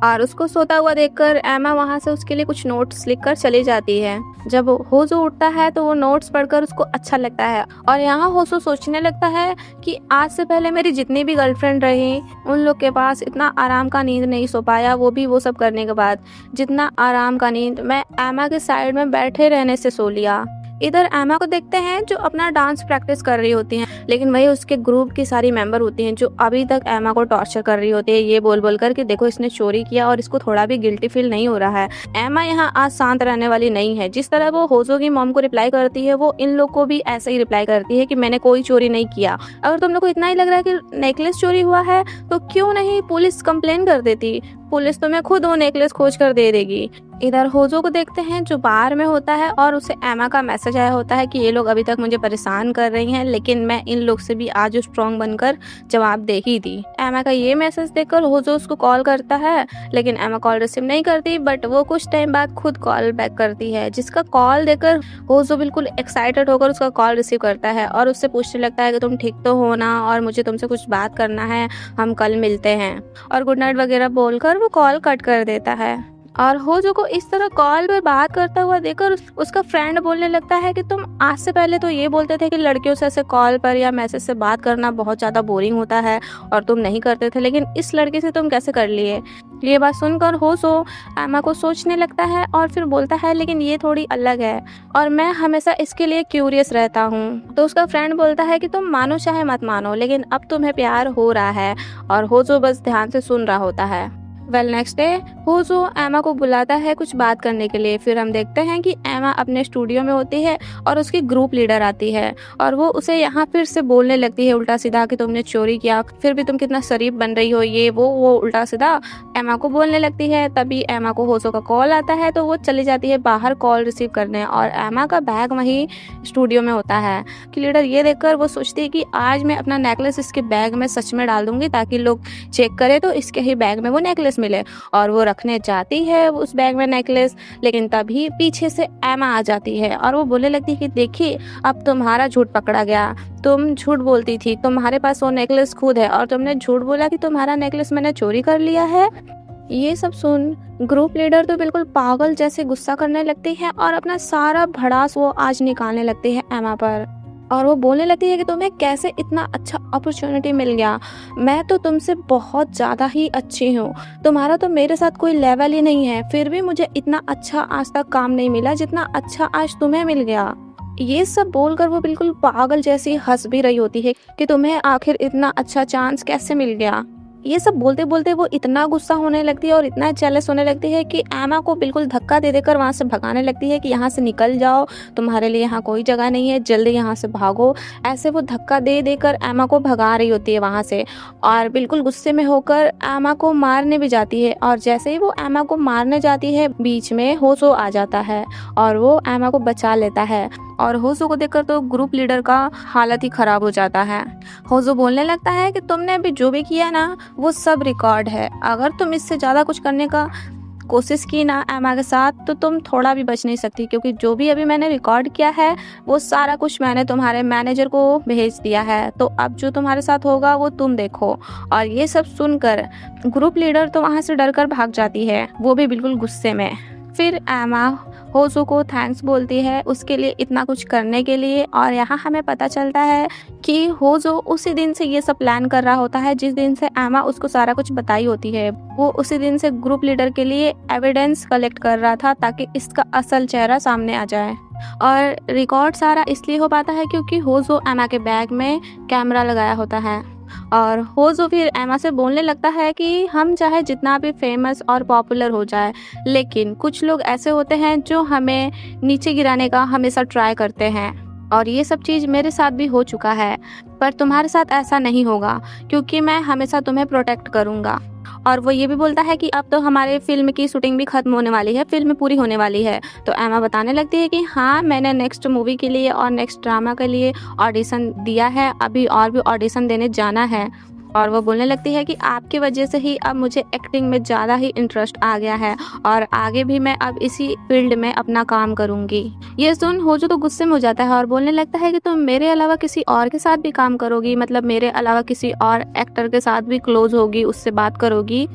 और उसको सोता हुआ देखकर एमा वहाँ से उसके लिए कुछ नोट्स लिखकर चली जाती है। जब होज़ो उठता है तो वो नोट्स पढ़कर उसको अच्छा लगता है और यहाँ होज़ो सोचने लगता है कि आज से पहले मेरी जितनी भी गर्लफ्रेंड रही उन लोग के पास इतना आराम का नींद नहीं सो पाया, वो भी वो सब करने के बाद जितना आराम का नींद मैं एमा के साइड में बैठे रहने से सो लिया। इधर एमा को देखते हैं जो अपना डांस प्रैक्टिस कर रही होती हैं, लेकिन वही उसके ग्रुप की सारी मेंबर होती हैं जो अभी तक एमा को टॉर्चर कर रही होती है ये बोल कर कि देखो इसने चोरी किया और इसको थोड़ा भी गिल्टी फील नहीं हो रहा है। एमा यहाँ आज शांत रहने वाली नहीं है। जिस तरह वो होज़ो की मॉम को रिप्लाई करती है वो इन लोग को भी ऐसे ही रिप्लाई करती है कि मैंने कोई चोरी नहीं किया। अगर तुम लोग को इतना ही लग रहा है कि नेकलेस चोरी हुआ है तो क्यों नहीं पुलिस कंप्लेन कर देती, पुलिस तुम्हें खुद वो नेकलेस खोज कर दे देगी। इधर होज़ो को देखते हैं जो बाहर में होता है और उसे एमा का मैसेज आया होता है कि ये लोग अभी तक मुझे परेशान कर रही हैं लेकिन मैं इन लोग से भी आज स्ट्रॉन्ग बनकर जवाब दे ही दी। एमा का ये मैसेज देखकर होज़ो उसको कॉल करता है लेकिन एमा कॉल रिसीव नहीं करती, बट वो कुछ टाइम बाद खुद कॉल बैक करती है, जिसका कॉल देकर होज़ो बिल्कुल एक्साइटेड होकर उसका कॉल रिसीव करता है और उससे पूछने लगता है कि तुम ठीक तो हो ना और मुझे तुमसे कुछ बात करना है, हम कल मिलते हैं। और गुड नाइट वगैरह बोलकर वो कॉल कट कर देता है। और होज़ो को इस तरह कॉल पर बात करता हुआ देखकर उसका फ्रेंड बोलने लगता है कि तुम आज से पहले तो ये बोलते थे कि लड़कियों से ऐसे कॉल पर या मैसेज से बात करना बहुत ज़्यादा बोरिंग होता है और तुम नहीं करते थे, लेकिन इस लड़के से तुम कैसे कर लिए। ये बात सुनकर होज़ो एमा को सोचने लगता है और फिर बोलता है लेकिन ये थोड़ी अलग है और मैं हमेशा इसके लिए क्यूरियस रहता हूँ। तो उसका फ्रेंड बोलता है कि तुम मानो चाहे मत मानो लेकिन अब तुम्हें प्यार हो रहा है और होज़ो बस ध्यान से सुन रहा होता है। नेक्स्ट डे होज़ो एमा को बुलाता है कुछ बात करने के लिए। फिर हम देखते हैं कि एमा अपने स्टूडियो में होती है और उसकी ग्रुप लीडर आती है और वो उसे यहाँ फिर से बोलने लगती है उल्टा सीधा कि तुमने चोरी किया, फिर भी तुम कितना शरीफ बन रही हो, ये वो उल्टा सीधा एमा को बोलने लगती है। तभी एमा को होज़ो का कॉल आता है तो वो चली जाती है बाहर कॉल रिसीव करने और एमा का बैग वहीं स्टूडियो में होता है। कि लीडर ये देखकर वो सोचती है कि आज मैं अपना नेकलेस इसके बैग में सच में डाल दूंगी ताकि लोग चेक करें तो इसके ही बैग में वो नेकलेस मिले। और वो रखने जाती है उस बैग में नेकलेस, लेकिन तभी पीछे से एमा आ जाती है और वो बोलने लगती है कि देखिए अब तुम्हारा झूठ पकड़ा गया, तुम झूठ बोलती थी, तुम्हारे पास वो नेकलेस खुद है और तुमने झूठ बोला कि तुम्हारा नेकलेस मैंने चोरी कर लिया है। ये सब सुन ग्रुप लीडर तो बिल्कुल पागल जैसे गुस्सा करने लगती है और अपना सारा भड़ास वो आज निकालने लगती है एमा पर। और वो बोलने लगती है कि तुम्हें कैसे इतना अच्छा अपॉर्चुनिटी मिल गया। मैं तो तुमसे बहुत ज़्यादा ही अच्छी हूँ, तुम्हारा तो मेरे साथ कोई लेवल ही नहीं है, फिर भी मुझे इतना अच्छा आज तक काम नहीं मिला जितना अच्छा आज तुम्हें मिल गया। ये सब बोलकर वो बिल्कुल पागल जैसी हंस भी रही होती है कि तुम्हें आखिर इतना अच्छा चांस कैसे मिल गया। ये सब बोलते बोलते वो इतना गुस्सा होने लगती है और इतना जेलस होने लगती है कि एमा को बिल्कुल धक्का दे देकर वहाँ से भगाने लगती है कि यहाँ से निकल जाओ, तुम्हारे लिए यहाँ कोई जगह नहीं है, जल्दी यहाँ से भागो। ऐसे वो धक्का दे देकर एमा को भगा रही होती है वहाँ से, और बिल्कुल गुस्से में होकर एमा को मारने भी जाती है। और जैसे ही वो एमा को मारने जाती है, बीच में होसो आ जाता है और वो एमा को बचा लेता है। और होसो को देखकर तो ग्रुप लीडर का हालत ही खराब हो जाता है। होसो बोलने लगता है कि तुमने अभी जो भी किया ना वो सब रिकॉर्ड है, अगर तुम इससे ज़्यादा कुछ करने का कोशिश की ना एमा के साथ तो तुम थोड़ा भी बच नहीं सकती, क्योंकि जो भी अभी मैंने रिकॉर्ड किया है वो सारा कुछ मैंने तुम्हारे मैनेजर को भेज दिया है, तो अब जो तुम्हारे साथ होगा वो तुम देखो। और ये सब सुनकर ग्रुप लीडर तो वहाँ से डर कर भाग जाती है, वो भी बिल्कुल गुस्से में। फिर एमा होसो को थैंक्स बोलती है उसके लिए इतना कुछ करने के लिए। और यहाँ हमें पता चलता है कि होसो उसी दिन से ये सब प्लान कर रहा होता है जिस दिन से एमा उसको सारा कुछ बताई होती है। वो उसी दिन से ग्रुप लीडर के लिए एविडेंस कलेक्ट कर रहा था ताकि इसका असल चेहरा सामने आ जाए। और रिकॉर्ड सारा इसलिए हो पाता है क्योंकि होसो एमा के बैग में कैमरा लगाया होता है। और होसो फिर एमा से बोलने लगता है कि हम चाहे जितना भी फेमस और पॉपुलर हो जाए, लेकिन कुछ लोग ऐसे होते हैं जो हमें नीचे गिराने का हमेशा ट्राई करते हैं, और ये सब चीज़ मेरे साथ भी हो चुका है, पर तुम्हारे साथ ऐसा नहीं होगा क्योंकि मैं हमेशा तुम्हें प्रोटेक्ट करूँगा। और वो ये भी बोलता है कि अब तो हमारे फिल्म की शूटिंग भी खत्म होने वाली है, फिल्म पूरी होने वाली है। तो एमा बताने लगती है कि हाँ, मैंने नेक्स्ट मूवी के लिए और नेक्स्ट ड्रामा के लिए ऑडिशन दिया है, अभी और भी ऑडिशन देने जाना है। और वो बोलने लगती है कि आपकी वजह से ही अब मुझे एक्टिंग में ज़्यादा ही इंटरेस्ट आ गया है और आगे भी मैं अब इसी फील्ड में अपना काम करूँगी। ये सुन होजो तो गुस्से में हो जाता है और बोलने लगता है कि तुम मेरे अलावा किसी और के साथ भी काम करोगी, मतलब मेरे अलावा किसी और एक्टर के साथ भी क्लोज होगी, उससे बात करोगी,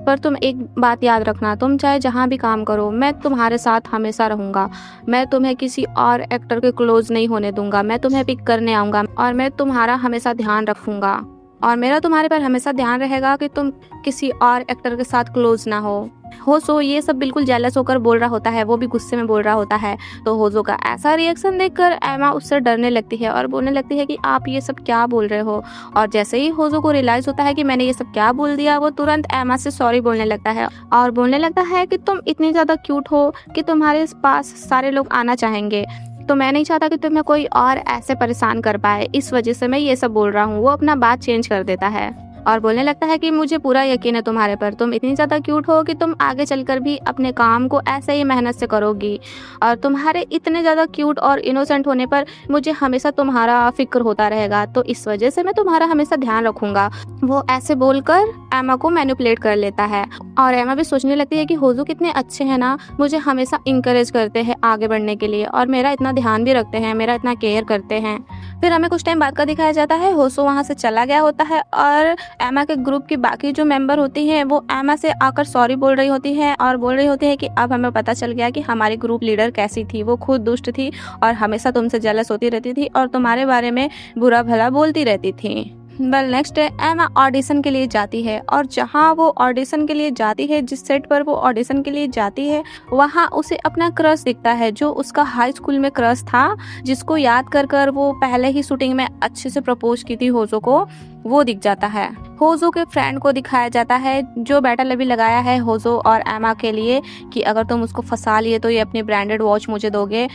पर तुम एक बात याद रखना, तुम चाहे जहाँ भी काम करो मैं तुम्हारे साथ हमेशा रहूँगा। मैं तुम्हें किसी और एक्टर के क्लोज नहीं होने दूंगा, मैं तुम्हें पिक करने आऊँगा और मैं तुम्हारा हमेशा ध्यान रखूँगा, और मेरा तुम्हारे पर हमेशा ध्यान रहेगा कि तुम किसी और एक्टर के साथ क्लोज ना हो सो ये सब बिल्कुल जेलस होकर बोल रहा होता है, वो भी गुस्से में बोल रहा होता है। तो होजो का ऐसा रिएक्शन देखकर एमा उससे डरने लगती है और बोलने लगती है कि आप ये सब क्या बोल रहे हो। और जैसे ही होजो को रियलाइज होता है कि मैंने ये सब क्या बोल दिया, वो तुरंत एमा से सॉरी बोलने लगता है और बोलने लगता है कि तुम इतनी ज़्यादा क्यूट हो कि तुम्हारे पास सारे लोग आना चाहेंगे, तो मैं नहीं चाहता कि तुम्हें कोई और ऐसे परेशान कर पाए, इस वजह से मैं ये सब बोल रहा हूँ। वो अपना बात चेंज कर देता है और बोलने लगता है कि मुझे पूरा यकीन है तुम्हारे पर, तुम इतनी ज़्यादा क्यूट हो कि तुम आगे चलकर भी अपने काम को ऐसे ही मेहनत से करोगी, और तुम्हारे इतने ज़्यादा क्यूट और इनोसेंट होने पर मुझे हमेशा तुम्हारा फिक्र होता रहेगा, तो इस वजह से मैं तुम्हारा हमेशा ध्यान रखूँगा। वो ऐसे बोलकर एमा को मैनिपुलेट कर लेता है और एमा भी सोचने लगती है कि होजो कितने अच्छे हैं ना, मुझे हमेशा इंकरेज करते हैं आगे बढ़ने के लिए और मेरा इतना ध्यान भी रखते हैं, मेरा इतना केयर करते हैं। फिर हमें कुछ टाइम बाद का दिखाया जाता है, होसो वहाँ से चला गया होता है और एमा के ग्रुप की बाकी जो मेंबर होती हैं वो एमा से आकर सॉरी बोल रही होती है और बोल रही होती है कि अब हमें पता चल गया कि हमारी ग्रुप लीडर कैसी थी, वो खुद दुष्ट थी और हमेशा तुमसे जेलस होती रहती थी और तुम्हारे बारे में बुरा भला बोलती रहती थी। वेल नेक्स्ट डे एमा ऑडिशन के लिए जाती है और जहाँ वो ऑडिशन के लिए जाती है, जिस सेट पर वो ऑडिशन के लिए जाती है, वहाँ उसे अपना क्रश दिखता है जो उसका हाई स्कूल में क्रश था, जिसको याद कर कर वो पहले ही शूटिंग में अच्छे से प्रपोज की थी होजो को, वो दिख जाता है। होजो के फ्रेंड को दिखाया जाता है जो बैटल अभी लगाया है होजो और एमा के लिए कि अगर तुम उसको फंसा लिए तो ये अपनी ब्रांडेड वॉच मुझे दोगे,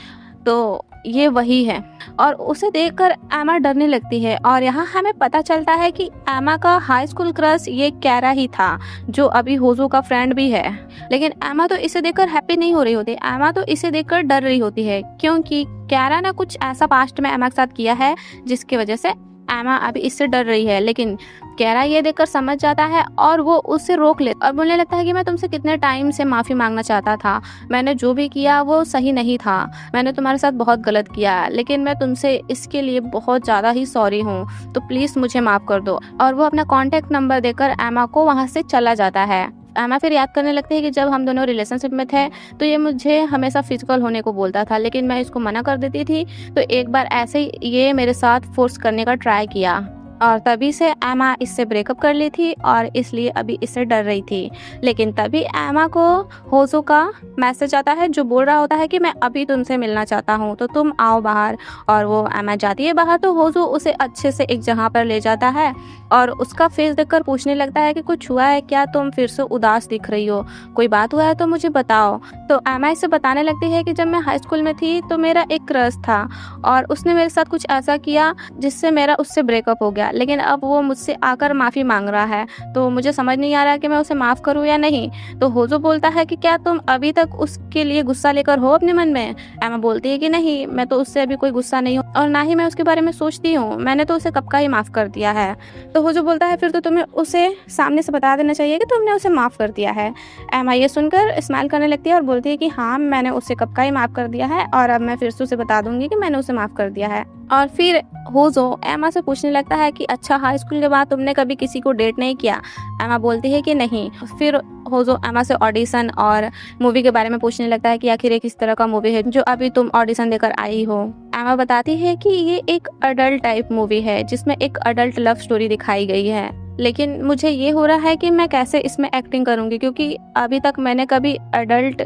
तो ये वही है। और उसे देखकर एमा डरने लगती है और यहाँ हमें पता चलता है कि एमा का हाई स्कूल क्रश ये कैरा ही था जो अभी होजो का फ्रेंड भी है। लेकिन एमा तो इसे देखकर हैप्पी नहीं हो रही होती, एमा तो इसे देखकर डर रही होती है क्योंकि कैरा ने कुछ ऐसा पास्ट में एमा के साथ किया है जिसकी वजह से एमा अभी इससे डर रही है। लेकिन कैरा ये देखकर समझ जाता है और वो उससे रोक लेता और बोलने लगता है कि मैं तुमसे कितने टाइम से माफ़ी मांगना चाहता था, मैंने जो भी किया वो सही नहीं था, मैंने तुम्हारे साथ बहुत गलत किया, लेकिन मैं तुमसे इसके लिए बहुत ज़्यादा ही सॉरी हूँ, तो प्लीज़ मुझे माफ़ कर दो। और वो अपना कॉन्टैक्ट नंबर देकर एमा को वहाँ से चला जाता है। एमा फिर याद करने लगती है कि जब हम दोनों रिलेशनशिप में थे तो ये मुझे हमेशा फिजिकल होने को बोलता था, लेकिन मैं इसको मना कर देती थी। तो एक बार ऐसे ही ये मेरे साथ फोर्स करने का ट्राई किया और तभी से एमा इससे ब्रेकअप कर ली थी और इसलिए अभी इससे डर रही थी। लेकिन तभी एमा को होजो का मैसेज आता है जो बोल रहा होता है कि मैं अभी तुमसे मिलना चाहता हूँ, तो तुम आओ बाहर। और वो एमा जाती है बाहर तो होजो उसे अच्छे से एक जगह पर ले जाता है और उसका फेस देखकर पूछने लगता है कि कुछ हुआ है क्या, तुम फिर से उदास दिख रही हो, कोई बात हुआ है तो मुझे बताओ। तो एमा इसे बताने लगती है कि जब मैं हाई स्कूल में थी तो मेरा एक क्रश था और उसने मेरे साथ कुछ ऐसा किया जिससे मेरा उससे ब्रेकअप हो गया, लेकिन अब वो मुझसे आकर माफ़ी मांग रहा है, तो मुझे समझ नहीं आ रहा कि मैं उसे माफ़ करूँ या नहीं। तो होजो बोलता है कि क्या तुम अभी तक उसके लिए गुस्सा लेकर हो अपने मन में। एमा बोलती है कि नहीं, मैं तो उससे अभी कोई गुस्सा नहीं हूँ और ना ही मैं उसके बारे में सोचती हूँ, मैंने तो उसे कब का ही माफ़ कर दिया है। तो होजो बोलता है फिर तो तुम्हें उसे सामने से बता देना चाहिए कि तुमने उसे माफ़ कर दिया है। एमा ये सुनकर स्माइल करने लगती है और बोलती है कि हाँ, मैंने उसे कब का ही माफ़ कर दिया है और अब मैं फिर से उसे बता दूंगी कि मैंने उसे माफ़ कर दिया है। और फिर होजो एमा से पूछने लगता है कि अच्छा, हाई स्कूल के बाद तुमने कभी किसी को डेट नहीं किया। एमा बोलती है कि नहीं। फिर होजो एमा से ऑडिशन और मूवी के बारे में पूछने लगता है कि आखिर ये किस तरह का मूवी है जो अभी तुम ऑडिशन देकर आई हो। एमा बताती है कि ये एक अडल्ट टाइप मूवी है जिसमें एक अडल्ट लव स्टोरी दिखाई गई है, लेकिन मुझे ये हो रहा है कि मैं कैसे इसमें एक्टिंग करूँगी क्योंकि अभी तक मैंने कभी अडल्ट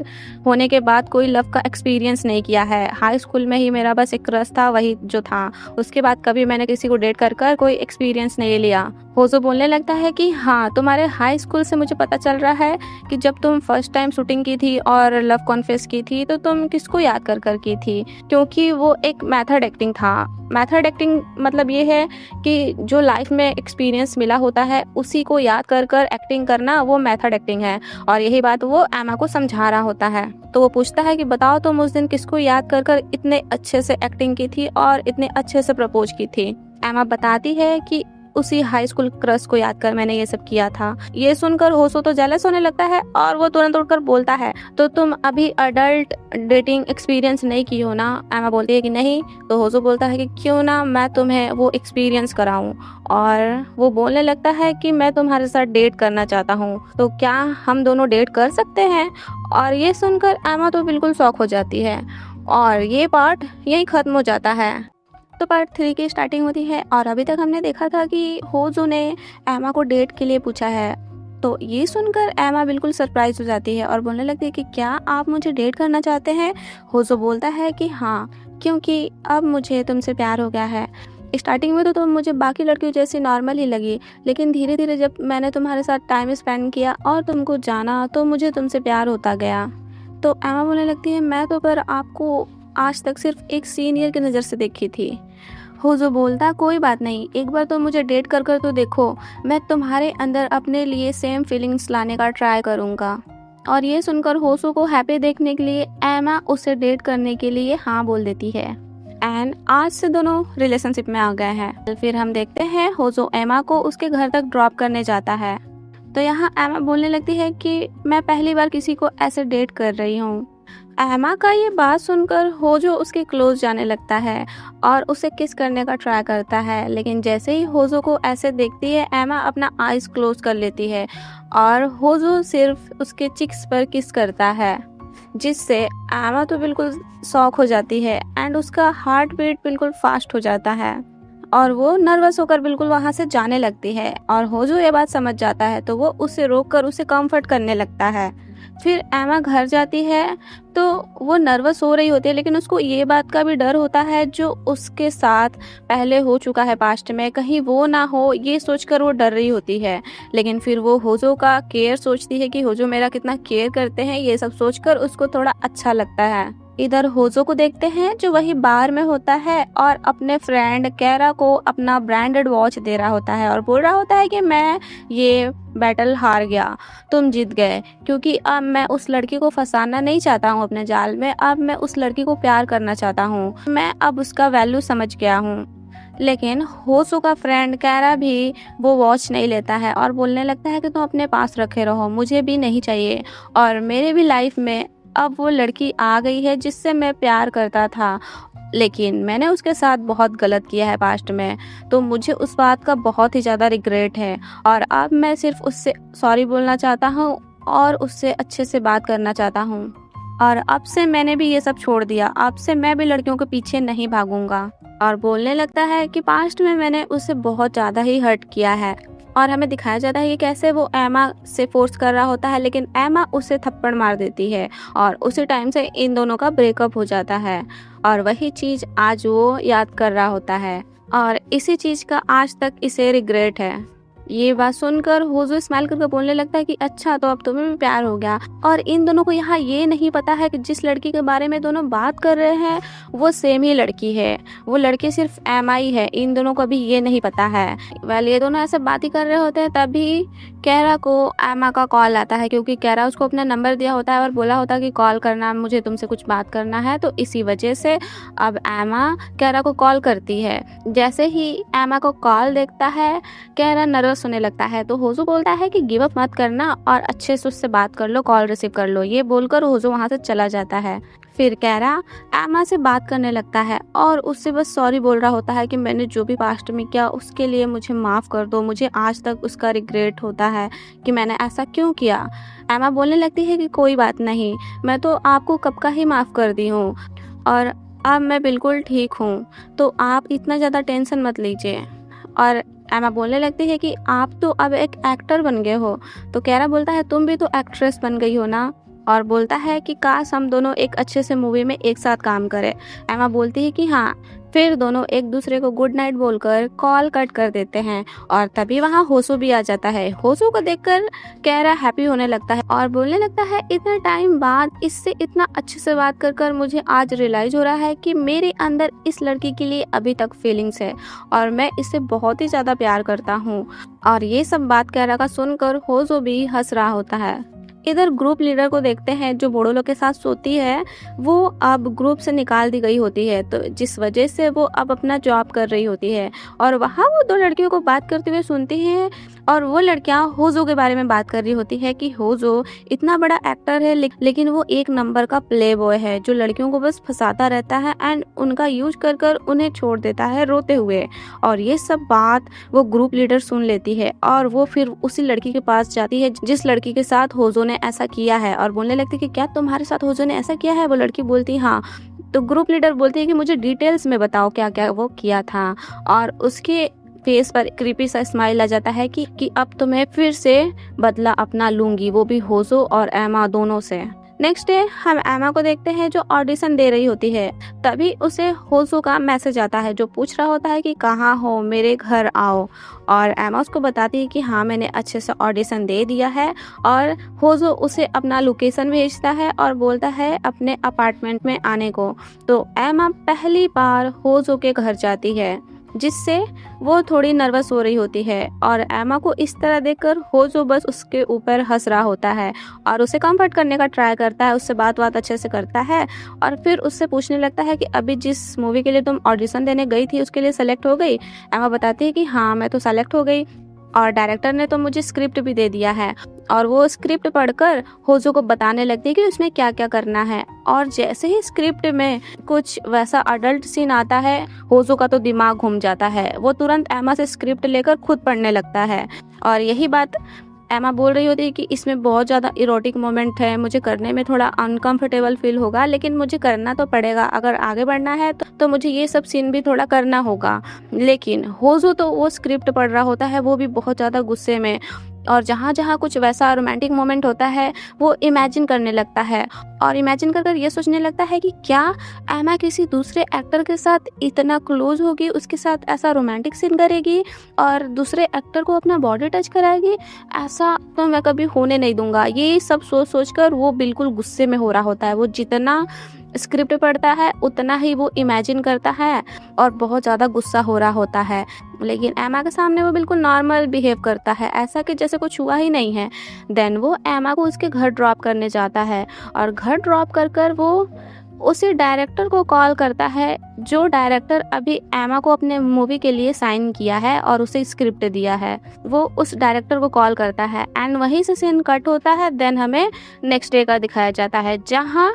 होने के बाद कोई लव का एक्सपीरियंस नहीं किया है। हाई स्कूल में ही मेरा बस एक क्रश था, वही जो था, उसके बाद कभी मैंने किसी को डेट कर कोई एक्सपीरियंस नहीं लिया। होजो बोलने लगता है कि हाँ, तुम्हारे हाई स्कूल से मुझे पता चल रहा है कि जब तुम फर्स्ट टाइम शूटिंग की थी और लव कॉन्फेस की थी तो तुम किसको याद कर की थी, क्योंकि वो एक मेथड एक्टिंग था। मेथड एक्टिंग मतलब ये है कि जो लाइफ में एक्सपीरियंस मिला होता है उसी को याद कर एक्टिंग करना, वो मेथड एक्टिंग है। और यही बात वो एमा को समझा रहा होता है। तो वो पूछता है कि बताओ तुम उस दिन किसको याद कर इतने अच्छे से एक्टिंग की थी और इतने अच्छे से प्रपोज की थी। एमा बताती है कि उसी हाई स्कूल क्रश को याद कर मैंने ये सब किया था। ये सुनकर होसो तो जेलस होने लगता है और वो तुरंत उठकर बोलता है तो तुम अभी अडल्ट डेटिंग एक्सपीरियंस नहीं की हो ना। एमा बोलती है कि नहीं। तो होसो बोलता है कि क्यों ना मैं तुम्हें वो एक्सपीरियंस कराऊं, और वो बोलने लगता है कि मैं तुम्हारे साथ डेट करना चाहता हूँ, तो क्या हम दोनों डेट कर सकते हैं। और ये सुनकर एमा तो बिल्कुल शॉक हो जाती है और ये पार्ट यहीं ख़त्म हो जाता है। तो पार्ट 3 की स्टार्टिंग होती है और अभी तक हमने देखा था कि होजो ने एमा को डेट के लिए पूछा है। तो ये सुनकर एमा बिल्कुल सरप्राइज हो जाती है और बोलने लगती है कि क्या आप मुझे डेट करना चाहते हैं। होजो बोलता है कि हाँ, क्योंकि अब मुझे तुमसे प्यार हो गया है। स्टार्टिंग में तो तुम मुझे बाकी लड़कियों जैसी नॉर्मल ही लगी, लेकिन धीरे धीरे जब मैंने तुम्हारे साथ टाइम स्पेंड किया और तुमको जाना तो मुझे तुमसे प्यार होता गया। तो एमा बोलने लगती है मैं तो पर आपको आज तक सिर्फ एक सीनियर की नज़र से देखी थी। होजो बोलता कोई बात नहीं, एक बार तो मुझे डेट कर तो देखो, मैं तुम्हारे अंदर अपने लिए सेम फीलिंग्स लाने का ट्राई करूँगा। और ये सुनकर होजो को हैप्पी देखने के लिए एमा उसे डेट करने के लिए हाँ बोल देती है एंड आज से दोनों रिलेशनशिप में आ गए हैं। फिर हम देखते हैं होजो एमा को उसके घर तक ड्रॉप करने जाता है। तो यहाँ एमा बोलने लगती है कि मैं पहली बार किसी को ऐसे डेट कर रही हूँ। एमा का ये बात सुनकर होजो उसके क्लोज जाने लगता है और उसे किस करने का ट्राई करता है, लेकिन जैसे ही होजो को ऐसे देखती है एमा अपना आइज क्लोज कर लेती है और होजो सिर्फ उसके चिक्स पर किस करता है, जिससे एमा तो बिल्कुल शॉक हो जाती है एंड उसका हार्ट बीट बिल्कुल फास्ट हो जाता है और वो नर्वस होकर बिल्कुल वहाँ से जाने लगती है। और होजो ये बात समझ जाता है तो वो उसे रोककर उसे कंफर्ट करने लगता है। फिर एमा घर जाती है तो वो नर्वस हो रही होती है, लेकिन उसको ये बात का भी डर होता है जो उसके साथ पहले हो चुका है पास्ट में, कहीं वो ना हो, ये सोचकर वो डर रही होती है। लेकिन फिर वो होजो का केयर सोचती है कि होजो मेरा कितना केयर करते हैं, ये सब सोचकर उसको थोड़ा अच्छा लगता है। इधर होजो को देखते हैं जो वही बार में होता है और अपने फ्रेंड कैरा को अपना ब्रांडेड वॉच दे रहा होता है और बोल रहा होता है कि मैं ये बैटल हार गया, तुम जीत गए, क्योंकि अब मैं उस लड़की को फंसाना नहीं चाहता हूँ अपने जाल में, अब मैं उस लड़की को प्यार करना चाहता हूँ, मैं अब उसका वैल्यू समझ गया हूँ। लेकिन होजो का फ्रेंड कैरा भी वो वॉच नहीं लेता है और बोलने लगता है कि तुम अपने पास रखे रहो, मुझे भी नहीं चाहिए और मेरे भी लाइफ में अब वो लड़की आ गई है जिससे मैं प्यार करता था, लेकिन मैंने उसके साथ बहुत गलत किया है पास्ट में, तो मुझे उस बात का बहुत ही ज़्यादा रिग्रेट है और अब मैं सिर्फ उससे सॉरी बोलना चाहता हूँ और उससे अच्छे से बात करना चाहता हूँ और अब से मैंने भी ये सब छोड़ दिया। अब से मैं भी लड़कियों के पीछे नहीं भागूंगा। और बोलने लगता है कि पास्ट में मैंने उसे बहुत ज़्यादा ही हर्ट किया है। और हमें दिखाया जाता है कि कैसे वो एमा से फोर्स कर रहा होता है, लेकिन एमा उसे थप्पड़ मार देती है और उसी टाइम से इन दोनों का ब्रेकअप हो जाता है। और वही चीज़ आज वो याद कर रहा होता है और इसी चीज़ का आज तक इसे रिग्रेट है। ये बात सुनकर होजो स्माइल करके बोलने लगता है कि अच्छा, तो अब तुम्हें भी प्यार हो गया। और इन दोनों को यहाँ ये नहीं पता है कि जिस लड़की के बारे में दोनों बात कर रहे हैं वो सेम ही लड़की है। वो लड़की सिर्फ एमआई है। इन दोनों को अभी ये नहीं पता है। ये दोनों ऐसे बात ही कर रहे होते हैं, तभी कैरा को एमा का कॉल आता है, क्योंकि कैरा उसको अपना नंबर दिया होता है और बोला होता है कि कॉल करना, मुझे तुमसे कुछ बात करना है। तो इसी वजह से अब एमा कैरा को कॉल करती है। जैसे ही एमा को कॉल देखता है, कैरा नर्वस होने लगता है। तो होजो बोलता है कि गिव अप मत करना और अच्छे से उससे बात कर लो, कॉल रिसीव कर लो। ये बोलकर होजो वहाँ से चला जाता है। फिर कैरा एमा से बात करने लगता है और उससे बस सॉरी बोल रहा होता है कि मैंने जो भी पास्ट में किया उसके लिए मुझे माफ़ कर दो। मुझे आज तक उसका रिग्रेट होता है कि मैंने ऐसा क्यों किया। एमा बोलने लगती है कि कोई बात नहीं, मैं तो आपको कब का ही माफ़ कर दी हूँ और अब मैं बिल्कुल ठीक हूँ, तो आप इतना ज़्यादा टेंशन मत लीजिए। और एमा बोलने लगती है कि आप तो अब एक एक्टर बन गए हो। तो कैरा बोलता है तुम भी तो एक्ट्रेस बन गई हो ना। और बोलता है कि काश हम दोनों एक अच्छे से मूवी में एक साथ काम करें। एमा बोलती है कि हाँ। फिर दोनों एक दूसरे को गुड नाइट बोलकर कॉल कट कर देते हैं और तभी वहाँ होसो भी आ जाता है। होसो को देखकर कैरा हैप्पी होने लगता है और बोलने लगता है इतने टाइम बाद इससे इतना अच्छे से बात कर मुझे आज रियलाइज हो रहा है कि मेरे अंदर इस लड़की के लिए अभी तक फीलिंग्स है और मैं इससे बहुत ही ज़्यादा प्यार करता हूँ। और ये सब बात कैरा का सुनकर होसो भी हंस रहा होता है। इधर ग्रुप लीडर को देखते हैं जो बूढ़ों लोग के साथ सोती है, वो अब ग्रुप से निकाल दी गई होती है, तो जिस वजह से वो अब अपना जॉब कर रही होती है। और वहाँ वो दो लड़कियों को बात करते हुए सुनती हैं और वो लड़कियाँ होजो के बारे में बात कर रही होती है कि होजो इतना बड़ा एक्टर है लेकिन वो एक नंबर का प्ले बॉय है जो लड़कियों को बस फंसाता रहता है एंड उनका यूज कर उन्हें छोड़ देता है रोते हुए। और ये सब बात वो ग्रुप लीडर सुन लेती है और वो फिर उसी लड़की के पास जाती है जिस लड़की के साथ होजो ने ऐसा किया है और बोलने लगती है कि क्या तुम्हारे साथ होजो ने ऐसा किया है। वो लड़की बोलती हाँ। तो ग्रुप लीडर बोलती है कि मुझे डिटेल्स में बताओ क्या क्या वो किया था। और उसके फेस पर क्रीपी सा स्माइल आ जाता है कि अब तो मैं फिर से बदला अपना लूंगी, वो भी होजो और एमा दोनों से। नेक्स्ट डे हम एमा को देखते हैं जो ऑडिशन दे रही होती है। तभी उसे होजो का मैसेज आता है जो पूछ रहा होता है कि कहाँ हो, मेरे घर आओ। और एमा उसको बताती है कि हाँ मैंने अच्छे से ऑडिशन दे दिया है। और होजो उसे अपना लोकेशन भेजता है और बोलता है अपने अपार्टमेंट में आने को। तो एमा पहली बार होजो के घर जाती है जिससे वो थोड़ी नर्वस हो रही होती है। और एमा को इस तरह देखकर होजो बस उसके ऊपर हंस रहा होता है और उसे कंफर्ट करने का ट्राई करता है, उससे बात अच्छे से करता है। और फिर उससे पूछने लगता है कि अभी जिस मूवी के लिए तुम ऑडिशन देने गई थी उसके लिए सेलेक्ट हो गई। एमा बताती है कि हाँ मैं तो सेलेक्ट हो गई और डायरेक्टर ने तो मुझे स्क्रिप्ट भी दे दिया है। और वो स्क्रिप्ट पढ़कर होजो को बताने लगती है कि उसमें क्या क्या करना है। और जैसे ही स्क्रिप्ट में कुछ वैसा अडल्ट सीन आता है, होजो का तो दिमाग घूम जाता है। वो तुरंत एमा से स्क्रिप्ट लेकर खुद पढ़ने लगता है। और यही बात एमा बोल रही होती है कि इसमें बहुत ज़्यादा इरोटिक मोमेंट है, मुझे करने में थोड़ा अनकंफर्टेबल फील होगा, लेकिन मुझे करना तो पड़ेगा। अगर आगे बढ़ना है तो मुझे ये सब सीन भी थोड़ा करना होगा। लेकिन होजो तो वो स्क्रिप्ट पढ़ रहा होता है, वो भी बहुत ज़्यादा गुस्से में। और जहाँ जहाँ कुछ वैसा रोमांटिक मोमेंट होता है वो इमेजिन करने लगता है और इमेजिन कर ये सोचने लगता है कि क्या एमा किसी दूसरे एक्टर के साथ इतना क्लोज होगी, उसके साथ ऐसा रोमांटिक सीन करेगी और दूसरे एक्टर को अपना बॉडी टच कराएगी। ऐसा तो मैं कभी होने नहीं दूंगा। ये सब सोच कर वो बिल्कुल गुस्से में हो रहा होता है। वो जितना स्क्रिप्ट पढ़ता है उतना ही वो इमेजिन करता है और बहुत ज़्यादा गुस्सा हो रहा होता है। लेकिन एमा के सामने वो बिल्कुल नॉर्मल बिहेव करता है, ऐसा कि जैसे कुछ हुआ ही नहीं है। देन वो एमा को उसके घर ड्रॉप करने जाता है और घर ड्रॉप कर वो उसी डायरेक्टर को कॉल करता है जो डायरेक्टर अभी एमा को अपने मूवी के लिए साइन किया है और उसे स्क्रिप्ट दिया है। वो उस डायरेक्टर को कॉल करता है एंड वहीं से सीन कट होता है। देन हमें नेक्स्ट डे का दिखाया जाता है जहाँ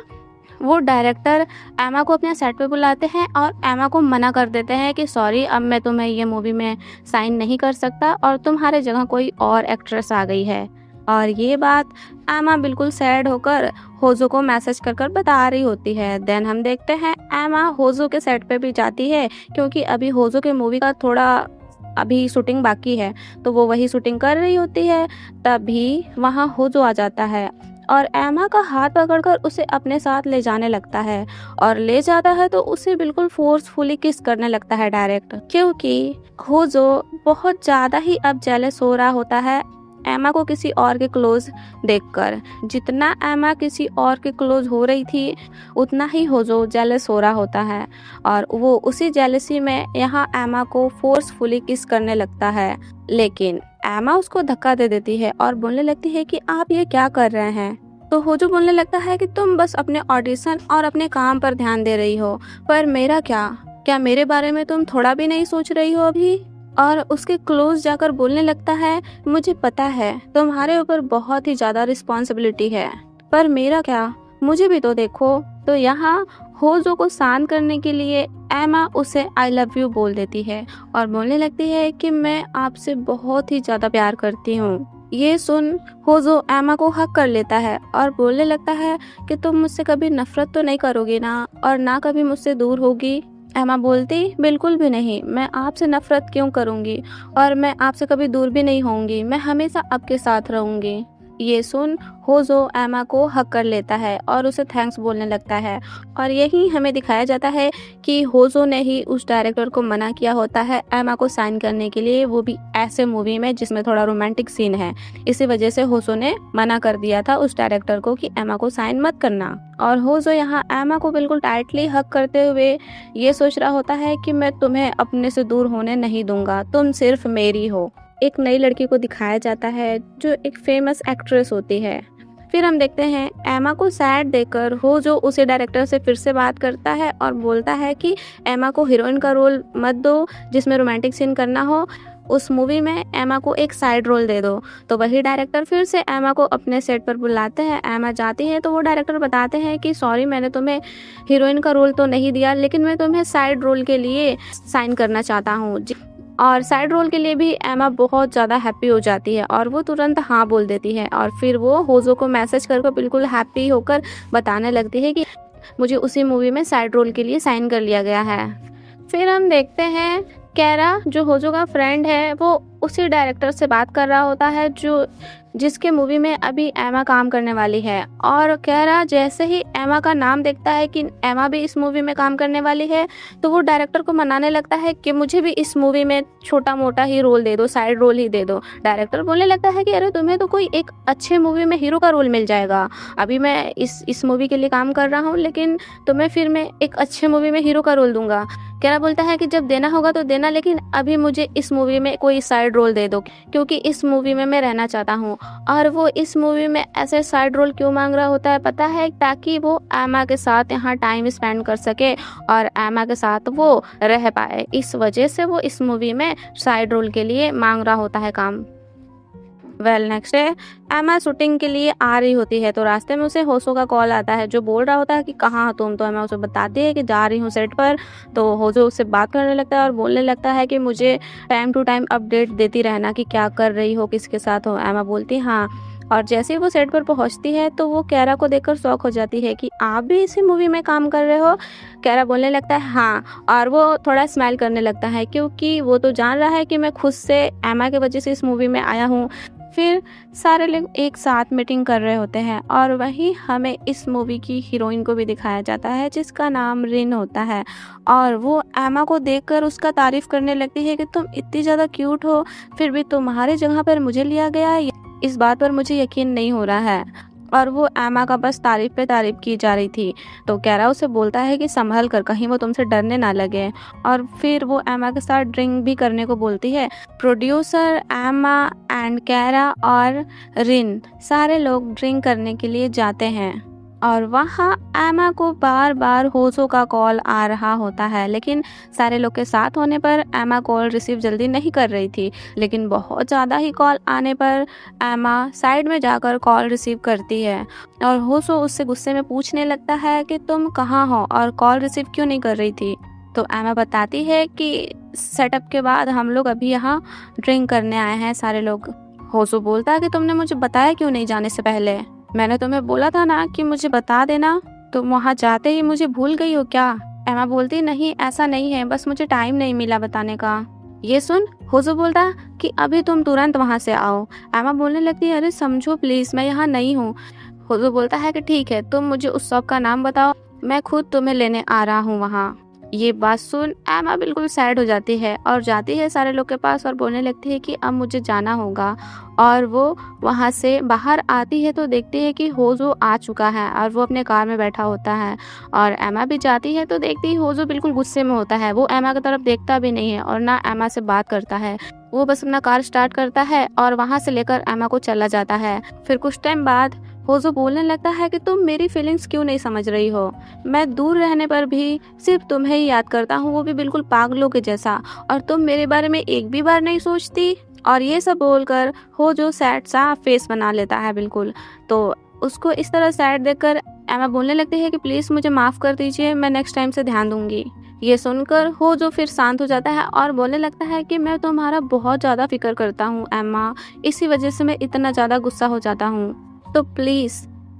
वो डायरेक्टर एमा को अपने सेट पे बुलाते हैं और एमा को मना कर देते हैं कि सॉरी अब मैं तुम्हें ये मूवी में साइन नहीं कर सकता और तुम्हारे जगह कोई और एक्ट्रेस आ गई है। और ये बात एमा बिल्कुल सैड होकर होजो को मैसेज कर कर बता रही होती है। देन हम देखते हैं एमा होजो के सेट पे भी जाती है, क्योंकि अभी होजो के मूवी का थोड़ा अभी शूटिंग बाकी है, तो वो वही शूटिंग कर रही होती है। तभी वहाँ होजो आ जाता है और एमा का हाथ पकड़कर उसे अपने साथ ले जाने लगता है, और ले जाता है तो उसे बिल्कुल फोर्सफुली किस करने लगता है डायरेक्ट, क्योंकि होजो बहुत ज़्यादा ही अब जेलस हो रहा होता है एमा को किसी और के क्लोज देखकर। जितना एमा किसी और के क्लोज हो रही थी, उतना ही होजो जेलस हो रहा होता है, और वो उसी जेलसी में यहाँ एमा को फोर्सफुली किस करने लगता है। लेकिन एमा उसको धक्का दे देती है और बोलने लगती है कि आप ये क्या कर रहे हैं। तो होजो बोलने लगता है कि तुम बस अपने ऑडिशन और अपने काम पर ध्यान दे रही हो, पर मेरा क्या मेरे बारे में तुम थोड़ा भी नहीं सोच रही हो अभी। और उसके क्लोज जाकर बोलने लगता है, मुझे पता है तुम्हारे ऊपर बहुत ही ज्यादा रिस्पॉन्सिबिलिटी है, पर मेरा क्या, मुझे भी तो देखो। तो यहाँ होजो को शांत करने के लिए एमा उसे आई लव यू बोल देती है और बोलने लगती है कि मैं आपसे बहुत ही ज्यादा प्यार करती हूँ। ये सुन होजो एमा को हक कर लेता है और बोलने लगता है कि तुम मुझसे कभी नफरत तो नहीं करोगी ना, और ना कभी मुझसे दूर होगी। एमा बोलती, बिल्कुल भी नहीं, मैं आपसे नफरत क्यों करूंगी, और मैं आपसे कभी दूर भी नहीं होंगी, मैं हमेशा आपके साथ रहूंगी। ये सुन होजो एमा को हक कर लेता है और उसे थैंक्स बोलने लगता है, और यही हमें दिखाया जाता है कि होजो ने ही उस डायरेक्टर को मना किया होता है एमा को साइन करने के लिए, वो भी ऐसे मूवी में जिसमें थोड़ा रोमांटिक सीन है। इसी वजह से होजो ने मना कर दिया था उस डायरेक्टर को कि एमा को साइन मत करना। और होजो यहाँ एमा को बिल्कुल टाइटली हक करते हुए ये सोच रहा होता है कि मैं तुम्हें अपने से दूर होने नहीं दूंगा, तुम सिर्फ मेरी हो। एक नई लड़की को दिखाया जाता है जो एक फेमस एक्ट्रेस होती है। फिर हम देखते हैं एमा को सैड देखकर होजो उसे डायरेक्टर से फिर से बात करता है और बोलता है कि एमा को हीरोइन का रोल मत दो जिसमें रोमांटिक सीन करना हो, उस मूवी में एमा को एक साइड रोल दे दो। तो वही डायरेक्टर फिर से एमा को अपने सेट पर बुलाते हैं। एमा जाती है तो वो डायरेक्टर बताते हैं कि सॉरी, मैंने तुम्हें हीरोइन का रोल तो नहीं दिया, लेकिन मैं तुम्हें साइड रोल के लिए साइन करना चाहता हूँ। और साइड रोल के लिए भी एमा बहुत ज़्यादा हैप्पी हो जाती है और वो तुरंत हाँ बोल देती है, और फिर वो होजो को मैसेज करके बिल्कुल हैप्पी होकर बताने लगती है कि मुझे उसी मूवी में साइड रोल के लिए साइन कर लिया गया है। फिर हम देखते हैं कैरा जो होजो का फ्रेंड है, वो उसी डायरेक्टर से बात कर रहा होता है जिसके मूवी में अभी एमा काम करने वाली है। और कैरा जैसे ही एमा का नाम देखता है कि एमा भी इस मूवी में काम करने वाली है, तो वो डायरेक्टर को मनाने लगता है कि मुझे भी इस मूवी में छोटा मोटा ही रोल दे दो, साइड रोल ही दे दो। डायरेक्टर बोलने लगता है कि अरे तुम्हें तो कोई एक अच्छे मूवी में हीरो का रोल मिल जाएगा, अभी मैं इस मूवी के लिए काम कर रहा हूँ, लेकिन तुम्हें फिर मैं एक अच्छे मूवी में हीरो का रोल दूंगा। कैरा बोलता है कि जब देना होगा तो देना, लेकिन अभी मुझे इस मूवी में कोई साइड रोल दे दो, क्योंकि इस मूवी में मैं रहना चाहता हूँ। और वो इस मूवी में ऐसे साइड रोल क्यों मांग रहा होता है पता है, ताकि वो एमा के साथ यहाँ टाइम स्पेंड कर सके और एमा के साथ वो रह पाए। इस वजह से वो इस मूवी में साइड रोल के लिए मांग रहा होता है काम। नेक्स्ट डे एमा शूटिंग के लिए आ रही होती है, तो रास्ते में उसे होजो का कॉल आता है जो बोल रहा होता है कि कहाँ हो तुम। तो एमा उसे बताती है कि जा रही हूँ सेट पर। तो होजो उससे बात करने लगता है और बोलने लगता है कि मुझे टाइम टू टाइम अपडेट देती रहना कि क्या कर रही हो, किसके साथ हो। एमा बोलती हाँ, और जैसे ही वो सेट पर पहुंचती है तो वो कैरा को देखकर शॉक हो जाती है कि आप भी इसी मूवी में काम कर रहे हो। कैरा बोलने लगता है हाँ, और वो थोड़ा स्माइल करने लगता है क्योंकि वो तो जान रहा है कि मैं खुद से एमा की वजह से इस मूवी में आया हूँ। फिर सारे लोग एक साथ मीटिंग कर रहे होते हैं, और वहीं हमें इस मूवी की हीरोइन को भी दिखाया जाता है जिसका नाम रिन होता है। और वो एमा को देखकर उसका तारीफ करने लगती है कि तुम इतनी ज़्यादा क्यूट हो, फिर भी तुम्हारी जगह पर मुझे लिया गया है, इस बात पर मुझे यकीन नहीं हो रहा है। और वो एमा का बस तारीफ पे तारीफ की जा रही थी। तो कैरा उसे बोलता है कि संभल कर, कहीं वो तुमसे डरने ना लगे। और फिर वो एमा के साथ ड्रिंक भी करने को बोलती है। प्रोड्यूसर, एमा एंड कैरा और रिन सारे लोग ड्रिंक करने के लिए जाते हैं, और वहाँ एमा को बार बार होजो का कॉल आ रहा होता है, लेकिन सारे लोग के साथ होने पर एमा कॉल रिसीव जल्दी नहीं कर रही थी। लेकिन बहुत ज़्यादा ही कॉल आने पर एमा साइड में जाकर कॉल रिसीव करती है, और होजो उससे गुस्से में पूछने लगता है कि तुम कहाँ हो और कॉल रिसीव क्यों नहीं कर रही थी। तो एमा बताती है कि सेटअप के बाद हम लोग अभी यहाँ ड्रिंक करने आए हैं सारे लोग। होजो बोलता है कि तुमने मुझे बताया क्यों नहीं जाने से पहले? मैंने तुम्हें बोला था ना कि मुझे बता देना। तुम वहाँ जाते ही मुझे भूल गई हो क्या? एमा बोलती नहीं, ऐसा नहीं है, बस मुझे टाइम नहीं मिला बताने का। ये सुन होजो बोलता कि अभी तुम तुरंत वहाँ से आओ। एमा बोलने लगती है, अरे समझो प्लीज, मैं यहाँ नहीं हूँ। होजो बोलता है कि ठीक है, तुम मुझे उस शॉप का नाम बताओ, मैं खुद तुम्हें लेने आ रहा हूँ वहाँ। ये बात सुन एमा बिल्कुल सैड हो जाती है और जाती है सारे लोग के पास और बोलने लगती है कि अब मुझे जाना होगा। और वो वहाँ से बाहर आती है तो देखती है कि होजो आ चुका है और वो अपने कार में बैठा होता है। और एमा भी जाती है तो देखती है होजो बिल्कुल गुस्से में होता है। वो एमा की तरफ देखता भी नहीं है और ना एमा से बात करता है। वो बस अपना कार स्टार्ट करता है और वहाँ से लेकर एमा को चला जाता है। फिर कुछ टाइम बाद होजो बोलने लगता है कि तुम मेरी फीलिंग्स क्यों नहीं समझ रही हो? मैं दूर रहने पर भी सिर्फ तुम्हें ही याद करता हूँ, वो भी बिल्कुल पागलों के जैसा, और तुम मेरे बारे में एक भी बार नहीं सोचती। और ये सब बोलकर होजो सैड सा फेस बना लेता है बिल्कुल। तो उसको इस तरह सैड देखकर एमा बोलने लगती है कि प्लीज़ मुझे माफ़ कर दीजिए, मैं नेक्स्ट टाइम से ध्यान दूंगी। ये सुनकर होजो फिर शांत हो जाता है और बोलने लगता है कि मैं तुम्हारा बहुत ज़्यादा फिक्र करता हूँ एमा, इसी वजह से मैं इतना ज़्यादा गुस्सा हो जाता हूँ, तो प्लीज़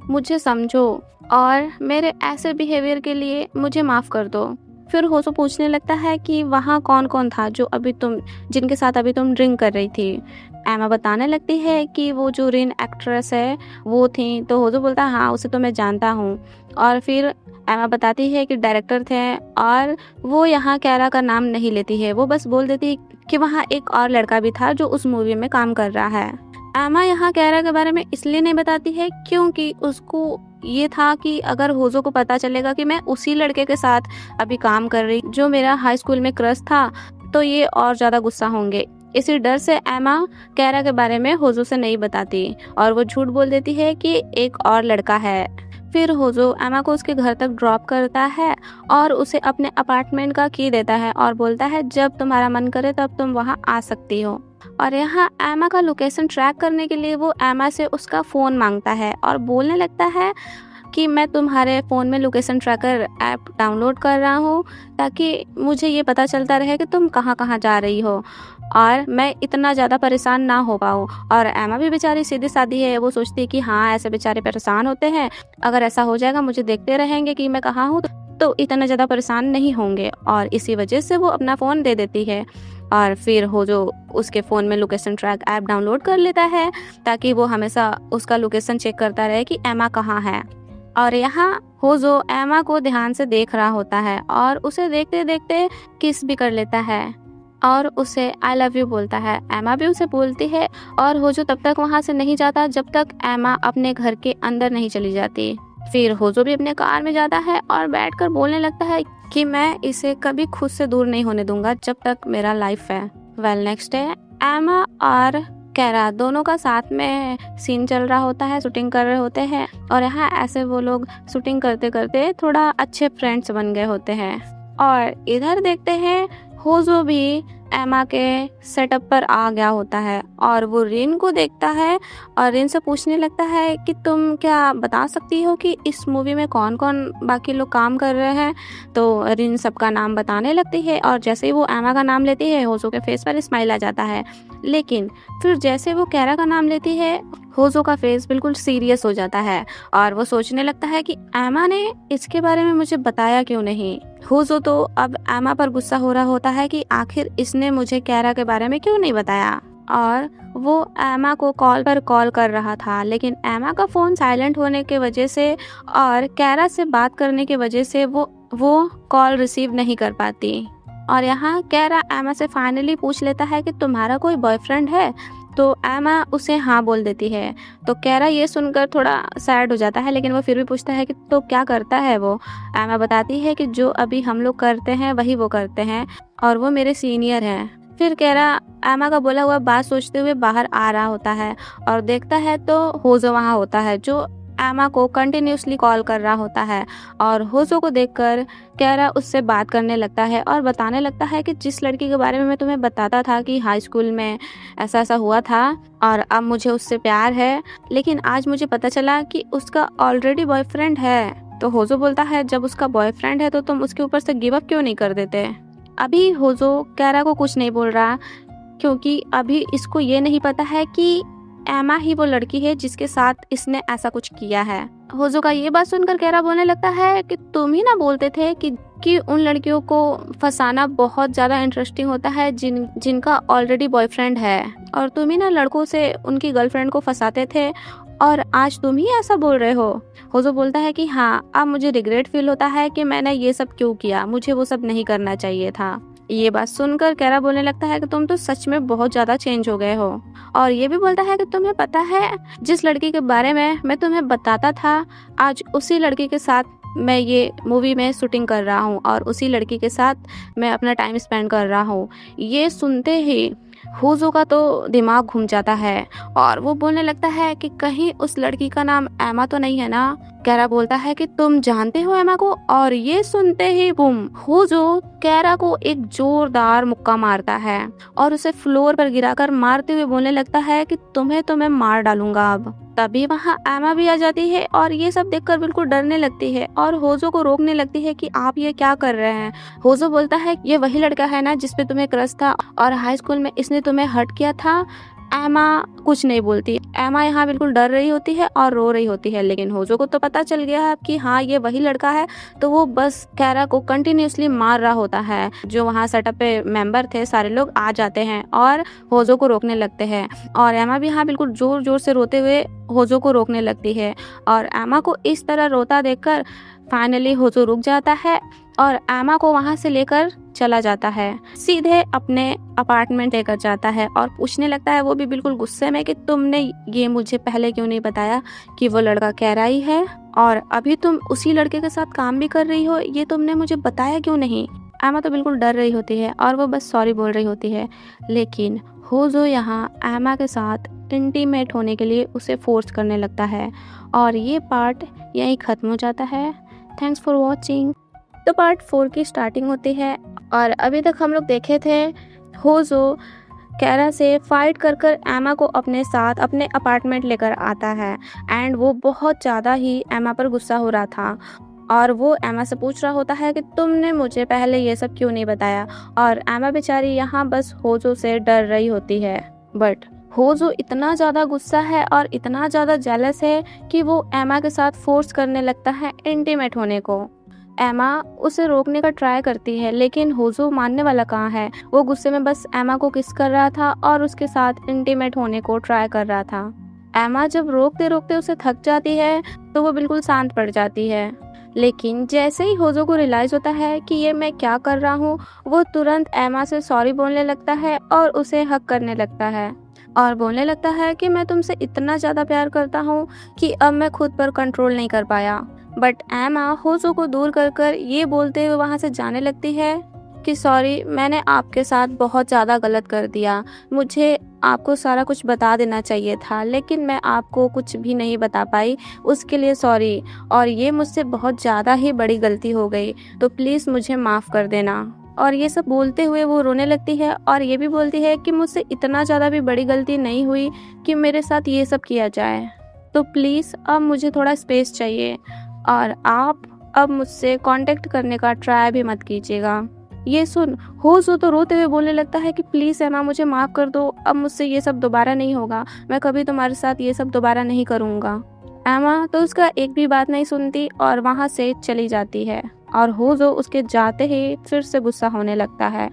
मुझे समझो और मेरे ऐसे बिहेवियर के लिए मुझे माफ़ कर दो। फिर होजो पूछने लगता है कि वहाँ कौन कौन था जिनके साथ अभी तुम ड्रिंक कर रही थी? एमा बताने लगती है कि वो जो रिन एक्ट्रेस है वो थी। तो होजो बोलता है हाँ, उसे तो मैं जानता हूँ। और फिर एमा बताती है कि डायरेक्टर थे और वो यहाँ कैरा का नाम नहीं लेती है, वो बस बोल देती है कि वहाँ एक और लड़का भी था जो उस मूवी में काम कर रहा है। एमा यहाँ कैरा के बारे में इसलिए नहीं बताती है क्योंकि उसको ये था कि अगर होजो को पता चलेगा कि मैं उसी लड़के के साथ अभी काम कर रही जो मेरा हाई स्कूल में क्रश था, तो ये और ज़्यादा गुस्सा होंगे। इसी डर से एमा कैरा के बारे में होजो से नहीं बताती और वो झूठ बोल देती है कि एक और लड़का है। फिर होजो एमा को उसके घर तक ड्रॉप करता है और उसे अपने अपार्टमेंट का की देता है और बोलता है जब तुम्हारा मन करे तब तुम वहाँ आ सकती हो। और यहाँ एमा का लोकेशन ट्रैक करने के लिए वो एमा से उसका फ़ोन मांगता है और बोलने लगता है कि मैं तुम्हारे फ़ोन में लोकेशन ट्रैकर ऐप डाउनलोड कर रहा हूँ ताकि मुझे ये पता चलता रहे कि तुम कहाँ कहाँ जा रही हो और मैं इतना ज़्यादा परेशान ना हो पाऊँ। और एमा भी बेचारी सीधी सादी है, वो सोचती है कि हाँ ऐसे बेचारे परेशान होते हैं, अगर ऐसा हो जाएगा मुझे देखते रहेंगे कि मैं कहाँ हूँ तो इतना ज़्यादा परेशान नहीं होंगे, और इसी वजह से वो अपना फ़ोन दे देती है। और फिर होजो उसके फ़ोन में लोकेशन ट्रैक ऐप डाउनलोड कर लेता है ताकि वो हमेशा उसका लोकेशन चेक करता रहे कि एमा कहाँ है। और यहाँ होजो एमा को ध्यान से देख रहा होता है और उसे देखते देखते किस भी कर लेता है और उसे आई लव यू बोलता है। एमा भी उसे बोलती है और होजो तब तक वहाँ से नहीं जाता जब तक एमा अपने घर के अंदर नहीं चली जाती। फिर होजो भी अपने कार में जाता है और बैठकर बोलने लगता है कि मैं इसे कभी खुद से दूर नहीं होने दूंगा जब तक मेरा लाइफ है। वेल नेक्स्ट डे एमा और कैरा दोनों का साथ में सीन चल रहा होता है, शूटिंग कर रहे होते हैं और यहाँ ऐसे वो लोग शूटिंग करते करते थोड़ा अच्छे फ्रेंड्स बन गए होते हैं। और इधर देखते हैं होजो भी एमा के सेटअप पर आ गया होता है और वो रिन को देखता है और रिन से पूछने लगता है कि तुम क्या बता सकती हो कि इस मूवी में कौन कौन बाकी लोग काम कर रहे हैं? तो रिन सबका नाम बताने लगती है और जैसे ही वो एमा का नाम लेती है होजो के फेस पर स्माइल आ जाता है। लेकिन फिर जैसे वो कैरा का नाम लेती है होजो का फेस बिल्कुल सीरियस हो जाता है और वो सोचने लगता है कि एमा ने इसके बारे में मुझे बताया क्यों नहीं। होजो तो अब एमा पर गुस्सा हो रहा होता है कि आखिर इसने मुझे कैरा के बारे में क्यों नहीं बताया, और वो एमा को कॉल पर कॉल कर रहा था लेकिन एमा का फ़ोन साइलेंट होने की वजह से और कैरा से बात करने की वजह से वो कॉल रिसीव नहीं कर पाती। और यहाँ कैरा एमा से फाइनली पूछ लेता है कि तुम्हारा कोई बॉयफ्रेंड है? तो एमा उसे हाँ बोल देती है। तो कैरा ये सुनकर थोड़ा सैड हो जाता है लेकिन वो फिर भी पूछता है कि तो क्या करता है वो? एमा बताती है कि जो अभी हम लोग करते हैं वही वो करते हैं और वो मेरे सीनियर हैं। फिर कैरा एमा का बोला हुआ बात सोचते हुए बाहर आ रहा होता है और देखता है तो होजो वहाँ होता है जो एमा को कंटिन्यूसली कॉल कर रहा होता है। और होजो को देखकर कैरा उससे बात करने लगता है और बताने लगता है कि जिस लड़की के बारे में मैं तुम्हें बताता था कि हाई स्कूल में ऐसा ऐसा हुआ था और अब मुझे उससे प्यार है, लेकिन आज मुझे पता चला कि उसका ऑलरेडी बॉयफ्रेंड है। तो होजो बोलता है जब उसका बॉयफ्रेंड है तो तुम उसके ऊपर से गिव अप क्यों नहीं कर देते? अभी होजो कैरा को कुछ नहीं बोल रहा क्योंकि अभी इसको ये नहीं पता है कि एमा ही वो लड़की है जिसके साथ इसने ऐसा कुछ किया है। होजो का ये बात सुनकर कैरा बोलने लगता है कि तुम ही ना बोलते थे कि उन लड़कियों को फंसाना बहुत ज़्यादा इंटरेस्टिंग होता है जिनका ऑलरेडी बॉयफ्रेंड है, और तुम ही ना लड़कों से उनकी गर्लफ्रेंड को फंसाते थे, और आज तुम ही ऐसा बोल रहे हो। होजो बोलता है कि हाँ, अब मुझे रिग्रेट फील होता है कि मैंने ये सब क्यों किया, मुझे वो सब नहीं करना चाहिए था। ये बात सुनकर कैरा बोलने लगता है कि तुम तो सच में बहुत ज़्यादा चेंज हो गए हो, और ये भी बोलता है कि तुम्हें पता है जिस लड़की के बारे में मैं तुम्हें बताता था, आज उसी लड़की के साथ मैं ये मूवी में शूटिंग कर रहा हूँ और उसी लड़की के साथ मैं अपना टाइम स्पेंड कर रहा हूँ। ये सुनते ही होजो का तो दिमाग घूम जाता है और वो बोलने लगता है कि कहीं उस लड़की का नाम एमा तो नहीं है ना। कैरा बोलता है कि तुम जानते हो एमा को, और ये सुनते ही बूम, होजो कैरा को एक जोरदार मुक्का मारता है और उसे फ्लोर पर गिराकर मारते हुए बोलने लगता है कि तुम्हें तो मैं मार डालूंगा अब। तभी वहाँ एमा भी आ जाती है और ये सब देखकर बिल्कुल डरने लगती है और होजो को रोकने लगती है कि आप ये क्या कर रहे हैं। होजो बोलता है ये वही लड़का है ना जिसपे तुम्हें क्रश था और हाई स्कूल में इसने तुम्हें हर्ट किया था। एमा कुछ नहीं बोलती। एमा यहाँ बिल्कुल डर रही होती है और रो रही होती है, लेकिन होजो को तो पता चल गया है कि हाँ ये वही लड़का है, तो वो बस कैरा को कंटिन्यूअसली मार रहा होता है। जो वहाँ सेटअप पे मेंबर थे सारे लोग आ जाते हैं और होजो को रोकने लगते हैं, और एमा भी यहाँ बिल्कुल जोर जोर से रोते हुए होजो को रोकने लगती है। और एमा को इस तरह रोता देखकर फाइनली होजो रुक जाता है और एमा को वहाँ से लेकर चला जाता है, सीधे अपने अपार्टमेंट लेकर जाता है और पूछने लगता है, वो भी बिल्कुल गुस्से में, कि तुमने ये मुझे पहले क्यों नहीं बताया कि वो लड़का कैरा ही है और अभी तुम उसी लड़के के साथ काम भी कर रही हो, ये तुमने मुझे बताया क्यों नहीं। एमा तो बिल्कुल डर रही होती है और वो बस सॉरी बोल रही होती है, लेकिन होजो यहाँ एमा के साथ इंटीमेट होने के लिए उसे फोर्स करने लगता है। और ये पार्ट यहीं ख़त्म हो जाता है। Thanks for watching. तो पार्ट 4 की स्टार्टिंग होती है और अभी तक हम लोग देखे थे होजो कैरा से फाइट कर कर एमा को अपने साथ अपने अपार्टमेंट लेकर आता है, एंड वो बहुत ज़्यादा ही एमा पर गुस्सा हो रहा था और वो एमा से पूछ रहा होता है कि तुमने मुझे पहले ये सब क्यों नहीं बताया। और एमा बेचारी यहाँ बस होजो से डर रही होती है, बट होजो इतना ज़्यादा गुस्सा है और इतना ज़्यादा जेलस है कि वो एमा के साथ फोर्स करने लगता है इंटीमेट होने को। एमा उसे रोकने का ट्राई करती है, लेकिन होजो मानने वाला कहाँ है। वो गुस्से में बस एमा को किस कर रहा था और उसके साथ इंटीमेट होने को ट्राई कर रहा था। एमा जब रोकते रोकते उसे थक जाती है तो वो बिल्कुल शांत पड़ जाती है, लेकिन जैसे ही होजो को रियलाइज होता है कि ये मैं क्या कर रहा हूँ, वो तुरंत एमा से सॉरी बोलने लगता है और उसे हक करने लगता है और बोलने लगता है कि मैं तुमसे इतना ज़्यादा प्यार करता हूँ कि अब मैं खुद पर कंट्रोल नहीं कर पाया। बट एमा होजो को दूर कर कर ये बोलते हुए वहाँ से जाने लगती है कि सॉरी, मैंने आपके साथ बहुत ज़्यादा गलत कर दिया, मुझे आपको सारा कुछ बता देना चाहिए था, लेकिन मैं आपको कुछ भी नहीं बता पाई, उसके लिए सॉरी, और ये मुझसे बहुत ज़्यादा ही बड़ी गलती हो गई, तो प्लीज़ मुझे माफ़ कर देना। और ये सब बोलते हुए वो रोने लगती है और ये भी बोलती है कि मुझसे इतना ज़्यादा भी बड़ी गलती नहीं हुई कि मेरे साथ ये सब किया जाए, तो प्लीज़ अब मुझे थोड़ा स्पेस चाहिए और आप अब मुझसे कांटेक्ट करने का ट्राई भी मत कीजिएगा। ये सुन होजो तो रोते हुए बोलने लगता है कि प्लीज़ एमा मुझे माफ़ कर दो, अब मुझसे ये सब दोबारा नहीं होगा, मैं कभी तुम्हारे साथ ये सब दोबारा नहीं करूँगा। एमा तो उसका एक भी बात नहीं सुनती और वहाँ से चली जाती है और होजो उसके जाते ही फिर से गुस्सा होने लगता है।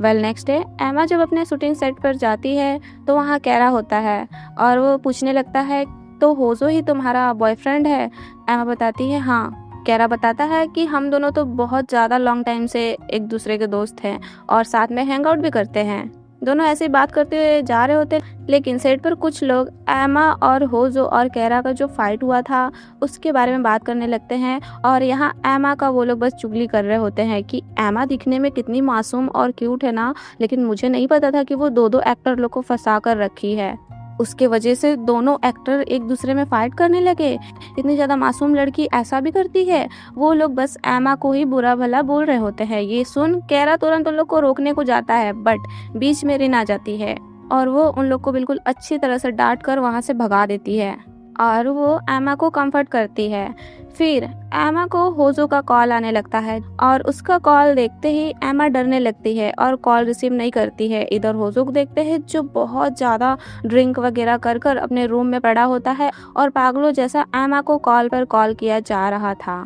नेक्स्ट डे एमा जब अपने शूटिंग सेट पर जाती है तो वहाँ कैरा होता है और वो पूछने लगता है, तो होजो ही तुम्हारा बॉयफ्रेंड है? एमा बताती है हाँ। कैरा बताता है कि हम दोनों तो बहुत ज़्यादा लॉन्ग टाइम से एक दूसरे के दोस्त हैं और साथ में हैंग आउट भी करते हैं। दोनों ऐसे ही बात करते हुए जा रहे होते, लेकिन सेट पर कुछ लोग एमा और होजो और कैरा का जो फाइट हुआ था उसके बारे में बात करने लगते हैं और यहाँ एमा का वो लोग बस चुगली कर रहे होते हैं कि एमा दिखने में कितनी मासूम और क्यूट है ना, लेकिन मुझे नहीं पता था कि वो दो एक्टर लोग को फंसा कर रखी है, उसके वजह से दोनों एक्टर एक दूसरे में फाइट करने लगे। इतनी ज़्यादा मासूम लड़की ऐसा भी करती है। वो लोग बस एमा को ही बुरा भला बोल रहे होते हैं। ये सुन कैरा तुरंत उन लोग को रोकने को जाता है, बट बीच में रिन आ जाती है और वो उन लोग को बिल्कुल अच्छी तरह से डांट कर वहाँ से भगा देती है। और वो एमा को कंफर्ट करती है। फिर एमा को होजो का कॉल आने लगता है और उसका कॉल देखते ही एमा डरने लगती है और कॉल रिसीव नहीं करती है। इधर होजो को देखते हैं जो बहुत ज़्यादा ड्रिंक वगैरह कर कर अपने रूम में पड़ा होता है और पागलों जैसा एमा को कॉल पर कॉल किया जा रहा था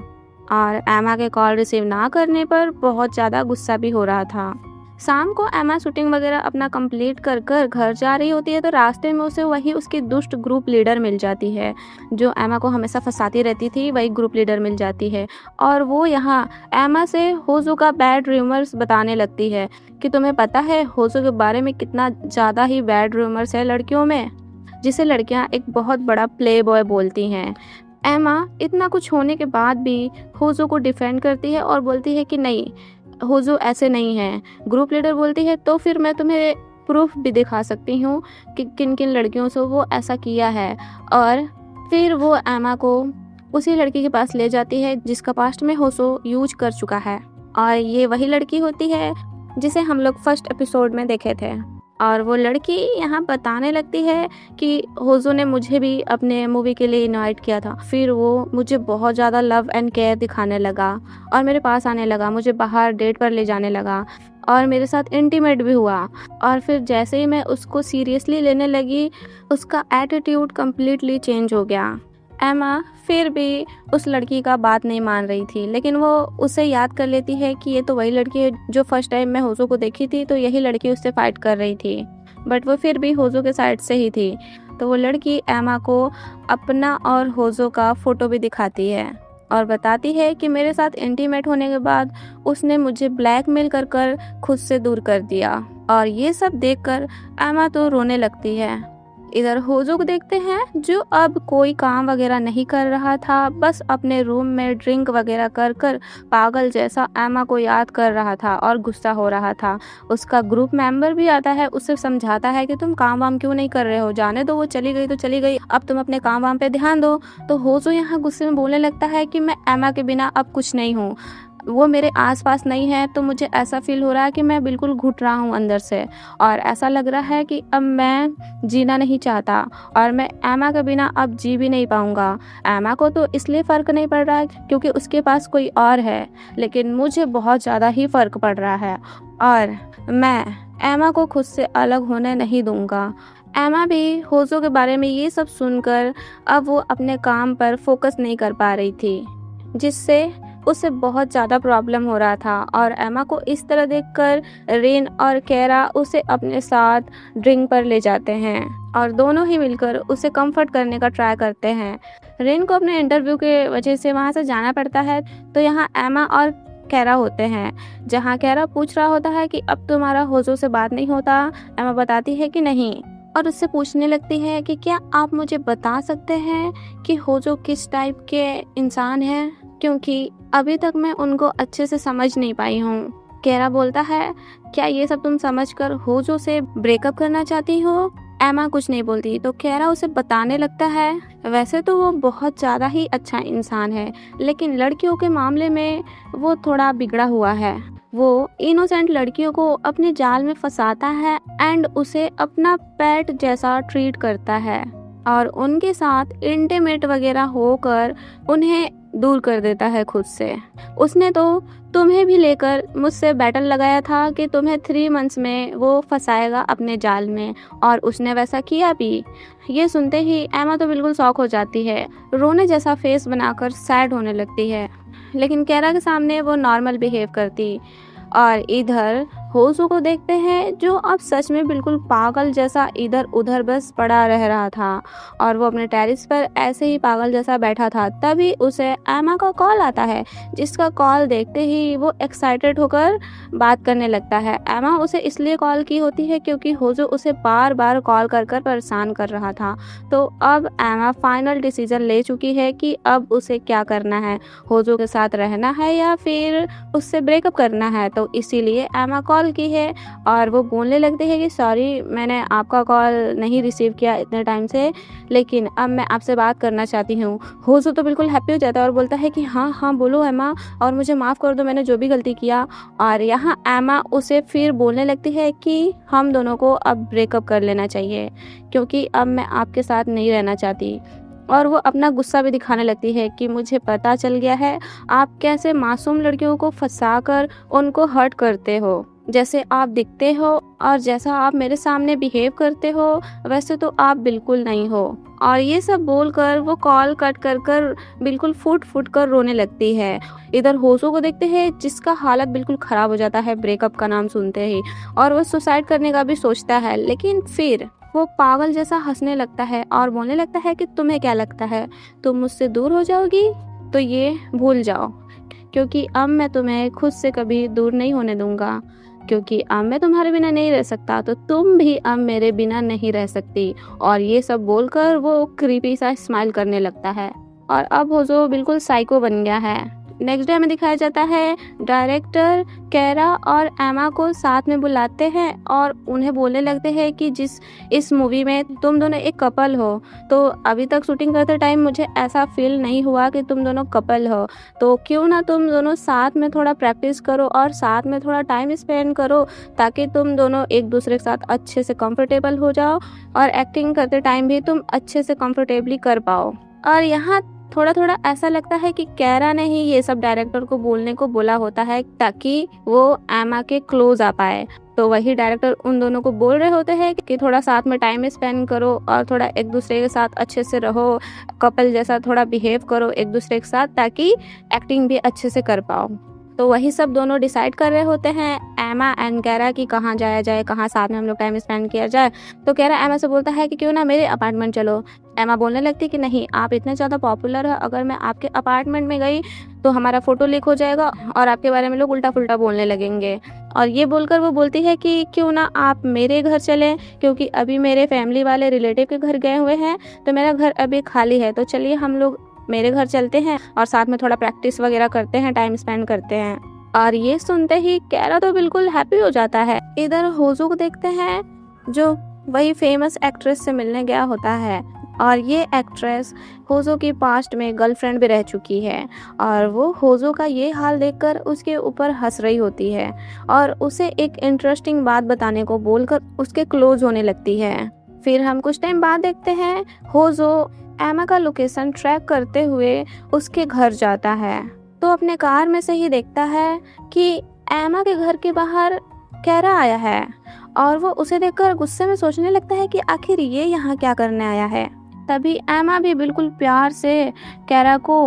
और एमा के कॉल रिसीव ना करने पर बहुत ज़्यादा गुस्सा भी हो रहा था। शाम को एमा शूटिंग वगैरह अपना कंप्लीट कर कर घर जा रही होती है तो रास्ते में उसे वही उसकी दुष्ट ग्रुप लीडर मिल जाती है जो एमा को हमेशा फंसाती रहती थी। वही ग्रुप लीडर मिल जाती है और वो यहाँ एमा से होजो का बैड रूमर्स बताने लगती है कि तुम्हें पता है होजो के बारे में कितना ज़्यादा ही बैड रूमर्स है लड़कियों में, जिसे लड़कियाँ एक बहुत बड़ा प्ले बॉय बोलती हैं। एमा इतना कुछ होने के बाद भी होजो को डिफेंड करती है और बोलती है कि नहीं, होजो ऐसे नहीं है। ग्रुप लीडर बोलती है तो फिर मैं तुम्हें प्रूफ भी दिखा सकती हूँ कि किन किन लड़कियों से वो ऐसा किया है। और फिर वो एमा को उसी लड़की के पास ले जाती है जिसका पास्ट में होजो यूज कर चुका है और ये वही लड़की होती है जिसे हम लोग फर्स्ट एपिसोड में देखे थे। और वो लड़की यहाँ बताने लगती है कि होजो ने मुझे भी अपने मूवी के लिए इनवाइट किया था, फिर वो मुझे बहुत ज़्यादा लव एंड केयर दिखाने लगा और मेरे पास आने लगा, मुझे बाहर डेट पर ले जाने लगा और मेरे साथ इंटीमेट भी हुआ। और फिर जैसे ही मैं उसको सीरियसली लेने लगी उसका एटीट्यूड कम्प्लीटली चेंज हो गया। एमा फिर भी उस लड़की का बात नहीं मान रही थी, लेकिन वो उसे याद कर लेती है कि ये तो वही लड़की है जो फर्स्ट टाइम मैं होजो को देखी थी, तो यही लड़की उससे फाइट कर रही थी। बट वो फिर भी होजो के साइड से ही थी। तो वो लड़की एमा को अपना और होजो का फ़ोटो भी दिखाती है और बताती है कि मेरे साथ इंटीमेट होने के बाद उसने मुझे ब्लैकमेल कर कर खुद से दूर कर दिया। और ये सब देखकर एमा तो रोने लगती है। इधर होजो को देखते हैं जो अब कोई काम वगैरह नहीं कर रहा था, बस अपने रूम में ड्रिंक वगैरह कर कर पागल जैसा एमा को याद कर रहा था और गुस्सा हो रहा था। उसका ग्रुप मेंबर भी आता है, उसे समझाता है कि तुम काम वाम क्यों नहीं कर रहे हो, जाने दो, वो चली गई तो चली गई, अब तुम अपने काम वाम पे ध्यान दो। तो होजो यहाँ गुस्से में बोलने लगता है कि मैं एमा के बिना अब कुछ नहीं हूँ, वो मेरे आसपास नहीं है, तो मुझे ऐसा फील हो रहा है कि मैं बिल्कुल घुट रहा हूँ अंदर से और ऐसा लग रहा है कि अब मैं जीना नहीं चाहता और मैं एमा के बिना अब जी भी नहीं पाऊँगा। एमा को तो इसलिए फ़र्क नहीं पड़ रहा है क्योंकि उसके पास कोई और है, लेकिन मुझे बहुत ज़्यादा ही फ़र्क पड़ रहा है और मैं एमा को खुद से अलग होने नहीं दूँगा। एमा भी होजो के बारे में ये सब सुनकर अब वो अपने काम पर फोकस नहीं कर पा रही थी, जिससे उसे बहुत ज़्यादा प्रॉब्लम हो रहा था। और एमा को इस तरह देखकर रेन और केरा उसे अपने साथ ड्रिंक पर ले जाते हैं और दोनों ही मिलकर उसे कंफर्ट करने का ट्राई करते हैं। रेन को अपने इंटरव्यू के वजह से वहाँ से जाना पड़ता है, तो यहाँ एमा और केरा होते हैं, जहाँ केरा पूछ रहा होता है कि अब तुम्हारा होजो से बात नहीं होता। एमा बताती है कि नहीं और उससे पूछने लगती है कि क्या आप मुझे बता सकते हैं कि होजो किस टाइप के इंसान हैं, क्योंकि अभी तक मैं उनको अच्छे से समझ नहीं पाई हूँ। केरा बोलता है क्या ये सब तुम समझकर होजो से ब्रेकअप करना चाहती हो? एमा कुछ नहीं बोलती तो केरा उसे बताने लगता है वैसे तो वो बहुत ज़्यादा ही अच्छा इंसान है, लेकिन लड़कियों के मामले में वो थोड़ा बिगड़ा हुआ है। वो इनोसेंट लड़कियों को अपने जाल में फंसाता है एंड उसे अपना पेट जैसा ट्रीट करता है और उनके साथ इंटीमेट वगैरह होकर उन्हें दूर कर देता है खुद से। उसने तो तुम्हें भी लेकर मुझसे बैटल लगाया था कि तुम्हें 3 मंथ्स में वो फंसाएगा अपने जाल में, और उसने वैसा किया भी। ये सुनते ही एमा तो बिल्कुल शॉक हो जाती है, रोने जैसा फेस बनाकर सैड होने लगती है, लेकिन केरा के सामने वो नॉर्मल बिहेव करती। और इधर होजो को देखते हैं जो अब सच में बिल्कुल पागल जैसा इधर उधर बस पड़ा रह रहा था और वो अपने टेरेस पर ऐसे ही पागल जैसा बैठा था। तभी उसे एमा का कॉल आता है, जिसका कॉल देखते ही वो एक्साइटेड होकर बात करने लगता है। एमा उसे इसलिए कॉल की होती है क्योंकि होजो उसे बार बार कॉल कर कर परेशान कर रहा था। तो अब एमा फाइनल डिसीजन ले चुकी है कि अब उसे क्या करना है, होजो के साथ रहना है या फिर उससे ब्रेकअप करना है। तो इसीलिए एमा कॉल की है और वो बोलने लगते हैं कि सॉरी मैंने आपका कॉल नहीं रिसीव किया इतने टाइम से, लेकिन अब मैं आपसे बात करना चाहती हूँ। होजो तो बिल्कुल हैप्पी हो जाता है और बोलता है कि हाँ हाँ बोलो एमा, और मुझे माफ़ कर दो, मैंने जो भी गलती किया। और यहाँ एमा उसे फिर बोलने लगती है कि हम दोनों को अब ब्रेकअप कर लेना चाहिए क्योंकि अब मैं आपके साथ नहीं रहना चाहती। और वो अपना गुस्सा भी दिखाने लगती है कि मुझे पता चल गया है आप कैसे मासूम लड़कियों को फंसाकर उनको हर्ट करते हो। जैसे आप दिखते हो और जैसा आप मेरे सामने बिहेव करते हो वैसे तो आप बिल्कुल नहीं हो। और ये सब बोलकर वो कॉल कट कर कर बिल्कुल फूट फूट कर रोने लगती है। इधर होसो को देखते हैं जिसका हालत बिल्कुल ख़राब हो जाता है ब्रेकअप का नाम सुनते ही, और वो सुसाइड करने का भी सोचता है, लेकिन फिर वो पागल जैसा हंसने लगता है और बोलने लगता है कि तुम्हें क्या लगता है तुम मुझसे दूर हो जाओगी, तो ये भूल जाओ, क्योंकि अब मैं तुम्हें खुद से कभी दूर नहीं होने दूंगा, क्योंकि अब मैं तुम्हारे बिना नहीं रह सकता तो तुम भी अब मेरे बिना नहीं रह सकती। और ये सब बोलकर वो क्रीपी सा स्माइल करने लगता है। और अब होजो बिल्कुल साइको बन गया है। नेक्स्ट डे हमें दिखाया जाता है डायरेक्टर कैरा और एमा को साथ में बुलाते हैं और उन्हें बोलने लगते हैं कि इस मूवी में तुम दोनों एक कपल हो, तो अभी तक शूटिंग करते टाइम मुझे ऐसा फील नहीं हुआ कि तुम दोनों कपल हो, तो क्यों ना तुम दोनों साथ में थोड़ा प्रैक्टिस करो और साथ में थोड़ा टाइम स्पेंड करो ताकि तुम दोनों एक दूसरे के साथ अच्छे से कंफर्टेबल हो जाओ और एक्टिंग करते टाइम भी तुम अच्छे से कंफर्टेबली कर पाओ। और यहाँ थोड़ा थोड़ा ऐसा लगता है कि कैरा ने ही ये सब डायरेक्टर को बोलने को बोला होता है ताकि वो एमा के क्लोज आ पाए। तो वही डायरेक्टर उन दोनों को बोल रहे होते हैं कि थोड़ा साथ में टाइम स्पेंड करो और थोड़ा एक दूसरे के साथ अच्छे से रहो, कपल जैसा थोड़ा बिहेव करो एक दूसरे के साथ ताकि एक्टिंग भी अच्छे से कर पाओ। तो वही सब दोनों डिसाइड कर रहे होते हैं एमा एंड कैरा कि कहाँ जाया जाए, कहाँ साथ में हम लोग टाइम स्पेंड किया जाए। तो कैरा एमा से बोलता है कि क्यों ना मेरे अपार्टमेंट चलो। एमा बोलने लगती है कि नहीं, आप इतने ज़्यादा पॉपुलर है, अगर मैं आपके अपार्टमेंट में गई तो हमारा फ़ोटो लीक हो जाएगा और आपके बारे में लोग उल्टा पुल्टा बोलने लगेंगे। और ये बोलकर वो बोलती है कि क्यों ना आप मेरे घर चलें, क्योंकि अभी मेरे फैमिली वाले रिलेटिव के घर गए हुए हैं तो मेरा घर अभी खाली है, तो चलिए हम लोग मेरे घर चलते हैं और साथ में थोड़ा प्रैक्टिस वगैरह करते हैं, टाइम स्पेंड करते हैं। और ये सुनते ही कैरा तो बिल्कुल हैप्पी हो जाता है। इधर होजो को देखते हैं जो वही फेमस एक्ट्रेस से मिलने गया होता है, और ये एक्ट्रेस होजो की पास्ट में गर्लफ्रेंड भी रह चुकी है और वो होजो का ये हाल देखकर उसके ऊपर हंस रही होती है और उसे एक इंटरेस्टिंग बात बताने को बोलकर उसके क्लोज होने लगती है। फिर हम कुछ टाइम बाद देखते हैं होजो एमा का लोकेशन ट्रैक करते हुए उसके घर जाता है, तो अपने कार में से ही देखता है कि एमा के घर के बाहर कैरा आया है और वो उसे देखकर गुस्से में सोचने लगता है कि आखिर ये यहाँ क्या करने आया है। तभी एमा भी बिल्कुल प्यार से कैरा को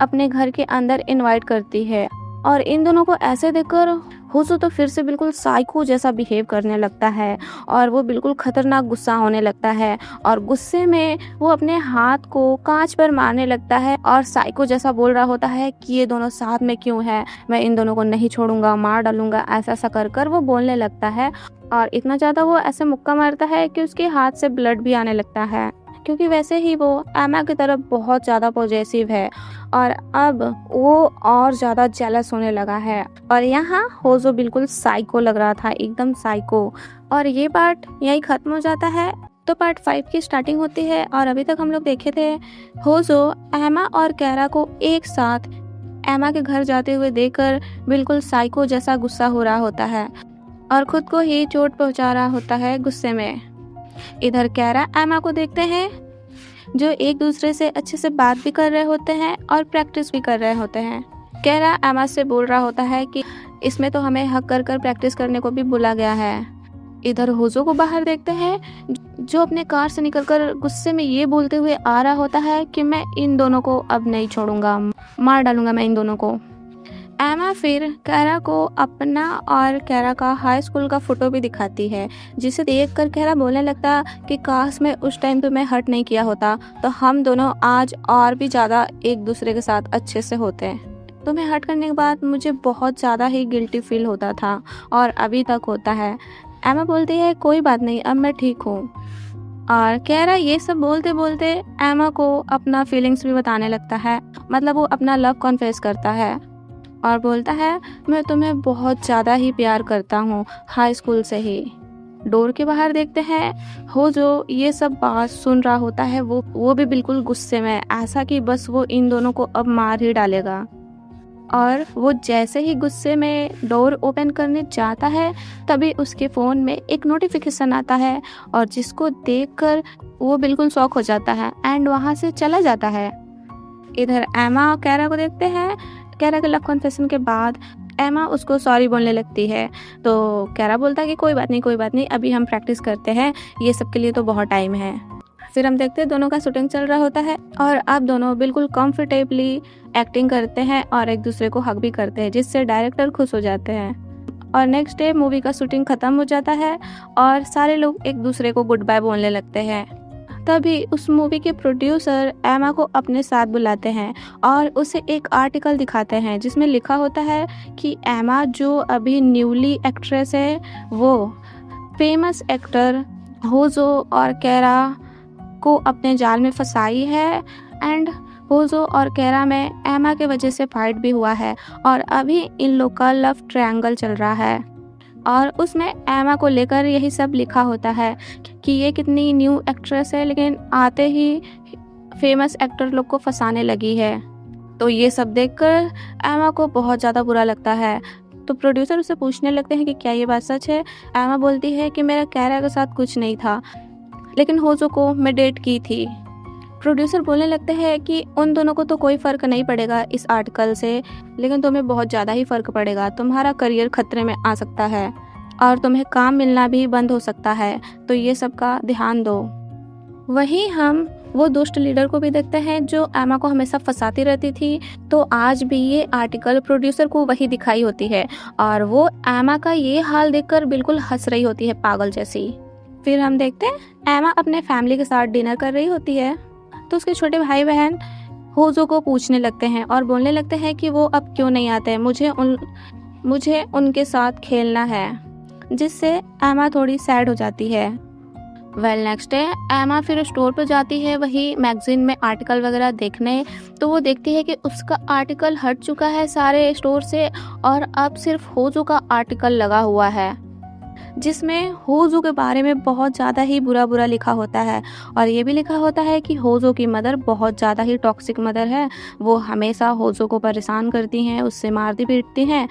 अपने घर के अंदर इनवाइट करती है और इन दोनों को ऐसे देखकर होजो तो फिर से बिल्कुल साइको जैसा बिहेव करने लगता है और वो बिल्कुल खतरनाक गुस्सा होने लगता है और गुस्से में वो अपने हाथ को कांच पर मारने लगता है और साइको जैसा बोल रहा होता है कि ये दोनों साथ में क्यों है, मैं इन दोनों को नहीं छोड़ूंगा, मार डालूंगा, ऐसा ऐसा कर कर वो बोलने लगता है। और इतना ज़्यादा वो ऐसे मुक्का मारता है कि उसके हाथ से ब्लड भी आने लगता है, क्योंकि वैसे ही वो एमा की तरफ बहुत ज़्यादा पॉजेसिव है और अब वो और ज़्यादा जेलस होने लगा है। और यहाँ होजो बिल्कुल साइको लग रहा था, एकदम साइको। और ये पार्ट यहीं ख़त्म हो जाता है, तो पार्ट 5 की स्टार्टिंग होती है। और अभी तक हम लोग देखे थे होजो एमा और कैरा को एक साथ एमा के घर जाते हुए देखकर बिल्कुल साइको जैसा गुस्सा हो रहा होता है और ख़ुद को ही चोट पहुँचा रहा होता है गुस्से में। इधर कैरा एमा को देखते हैं जो एक दूसरे से अच्छे से बात भी कर रहे होते हैं और प्रैक्टिस भी कर रहे होते हैं। कैरा एमा से बोल रहा होता है कि इसमें तो हमें हक कर कर प्रैक्टिस करने को भी बोला गया है। इधर होजो को बाहर देखते हैं जो अपने कार से निकलकर गुस्से में ये बोलते हुए आ रहा होता है कि मैं इन दोनों को अब नहीं छोड़ूंगा, मार डालूंगा मैं इन दोनों को। एमा फिर कैरा को अपना और कैरा का हाई स्कूल का फ़ोटो भी दिखाती है, जिसे देखकर कैरा बोलने लगता कि काश मैं उस टाइम तुम्हें हर्ट नहीं किया होता तो हम दोनों आज और भी ज़्यादा एक दूसरे के साथ अच्छे से होते। तुम्हें हर्ट करने के बाद मुझे बहुत ज़्यादा ही गिल्टी फील होता था और अभी तक होता है। एमा बोलती है कोई बात नहीं, अब मैं ठीक हूँ। और कैरा ये सब बोलते बोलते एमा को अपना फीलिंग्स भी बताने लगता है, मतलब वो अपना लव कॉन्फेस करता है और बोलता है मैं तुम्हें बहुत ज़्यादा ही प्यार करता हूँ, हाई स्कूल से ही। डोर के बाहर देखते हैं हो जो ये सब बात सुन रहा होता है वो भी बिल्कुल गुस्से में, ऐसा कि बस वो इन दोनों को अब मार ही डालेगा। और वो जैसे ही गुस्से में डोर ओपन करने जाता है तभी उसके फ़ोन में एक नोटिफिकेशन आता है और जिसको देखकर वो बिल्कुल शॉक हो जाता है एंड वहाँ से चला जाता है। इधर एमा कैरा को देखते हैं। कैरा के लव कन्फेशन के बाद एमा उसको सॉरी बोलने लगती है, तो कैरा बोलता है कि कोई बात नहीं, अभी हम प्रैक्टिस करते हैं, ये सब के लिए तो बहुत टाइम है। फिर हम देखते हैं दोनों का शूटिंग चल रहा होता है और अब दोनों बिल्कुल कंफर्टेबली एक्टिंग करते हैं और एक दूसरे को हग भी करते हैं, जिससे डायरेक्टर खुश हो जाते हैं। और नेक्स्ट डे मूवी का शूटिंग ख़त्म हो जाता है और सारे लोग एक दूसरे को गुड बाय बोलने लगते हैं। तभी उस मूवी के प्रोड्यूसर एमा को अपने साथ बुलाते हैं और उसे एक आर्टिकल दिखाते हैं जिसमें लिखा होता है कि एमा जो अभी न्यूली एक्ट्रेस है वो फेमस एक्टर होजो और कैरा को अपने जाल में फंसाई है एंड होजो और कैरा में एमा के वजह से फाइट भी हुआ है और अभी इन लोग का लव ट्रायंगल चल रहा है। और उसमें एमा को लेकर यही सब लिखा होता है कि ये कितनी न्यू एक्ट्रेस है लेकिन आते ही फेमस एक्टर लोग को फंसाने लगी है। तो ये सब देखकर एमा को बहुत ज़्यादा बुरा लगता है। तो प्रोड्यूसर उससे पूछने लगते हैं कि क्या ये बात सच है। एमा बोलती है कि मेरा कैरा के साथ कुछ नहीं था, लेकिन होजो को मैं डेट की थी। प्रोड्यूसर बोलने लगते हैं कि उन दोनों को तो कोई फ़र्क नहीं पड़ेगा इस आर्टिकल से, लेकिन तुम्हें बहुत ज़्यादा ही फ़र्क पड़ेगा। तुम्हारा करियर खतरे में आ सकता है और तुम्हें काम मिलना भी बंद हो सकता है, तो ये सब का ध्यान दो। वहीं हम वो दुष्ट लीडर को भी देखते हैं जो एमा को हमेशा फंसाती रहती थी। तो आज भी ये आर्टिकल प्रोड्यूसर को वही दिखाई होती है और वो एमा का ये हाल देखकर बिल्कुल हंस रही होती है पागल जैसी। फिर हम देखते हैं एमा अपने फैमिली के साथ डिनर कर रही होती है, तो उसके छोटे भाई बहन होजो को पूछने लगते हैं और बोलने लगते हैं कि वो अब क्यों नहीं आते, मुझे उनके साथ खेलना है, जिससे एमा थोड़ी सैड हो जाती है। नेक्स्ट डे एमा फिर स्टोर पर जाती है वही मैगजीन में आर्टिकल वगैरह देखने। तो वो देखती है कि उसका आर्टिकल हट चुका है सारे स्टोर से और अब सिर्फ होजो का आर्टिकल लगा हुआ है, जिसमें होजो के बारे में बहुत ज़्यादा ही बुरा लिखा होता है और ये भी लिखा होता है कि होजो की मदर बहुत ज़्यादा ही टॉक्सिक मदर है। वो हमेशा होजो को परेशान करती हैं, उससे मारती पीटती हैं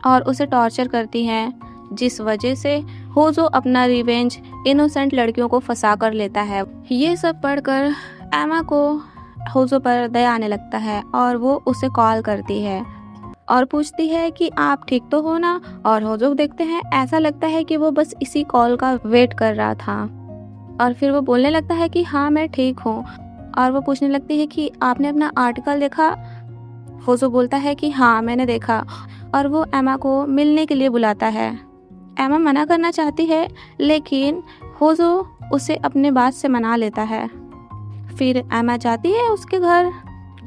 और उसे टॉर्चर करती हैं, जिस वजह से होजो अपना रिवेंज इनोसेंट लड़कियों को फंसा कर लेता है। ये सब पढ़कर एमा को होजो पर दया आने लगता है और वो उसे कॉल करती है और पूछती है कि आप ठीक तो हो ना। और होजो देखते हैं ऐसा लगता है कि वो बस इसी कॉल का वेट कर रहा था और फिर वो बोलने लगता है कि हाँ मैं ठीक हूँ। और वो पूछने लगती है कि आपने अपना आर्टिकल देखा। होजो बोलता है कि हाँ मैंने देखा और वो एमा को मिलने के लिए बुलाता है। एमा मना करना चाहती है लेकिन होजो उसे अपने बात से मना लेता है। फिर एमा जाती है उसके घर,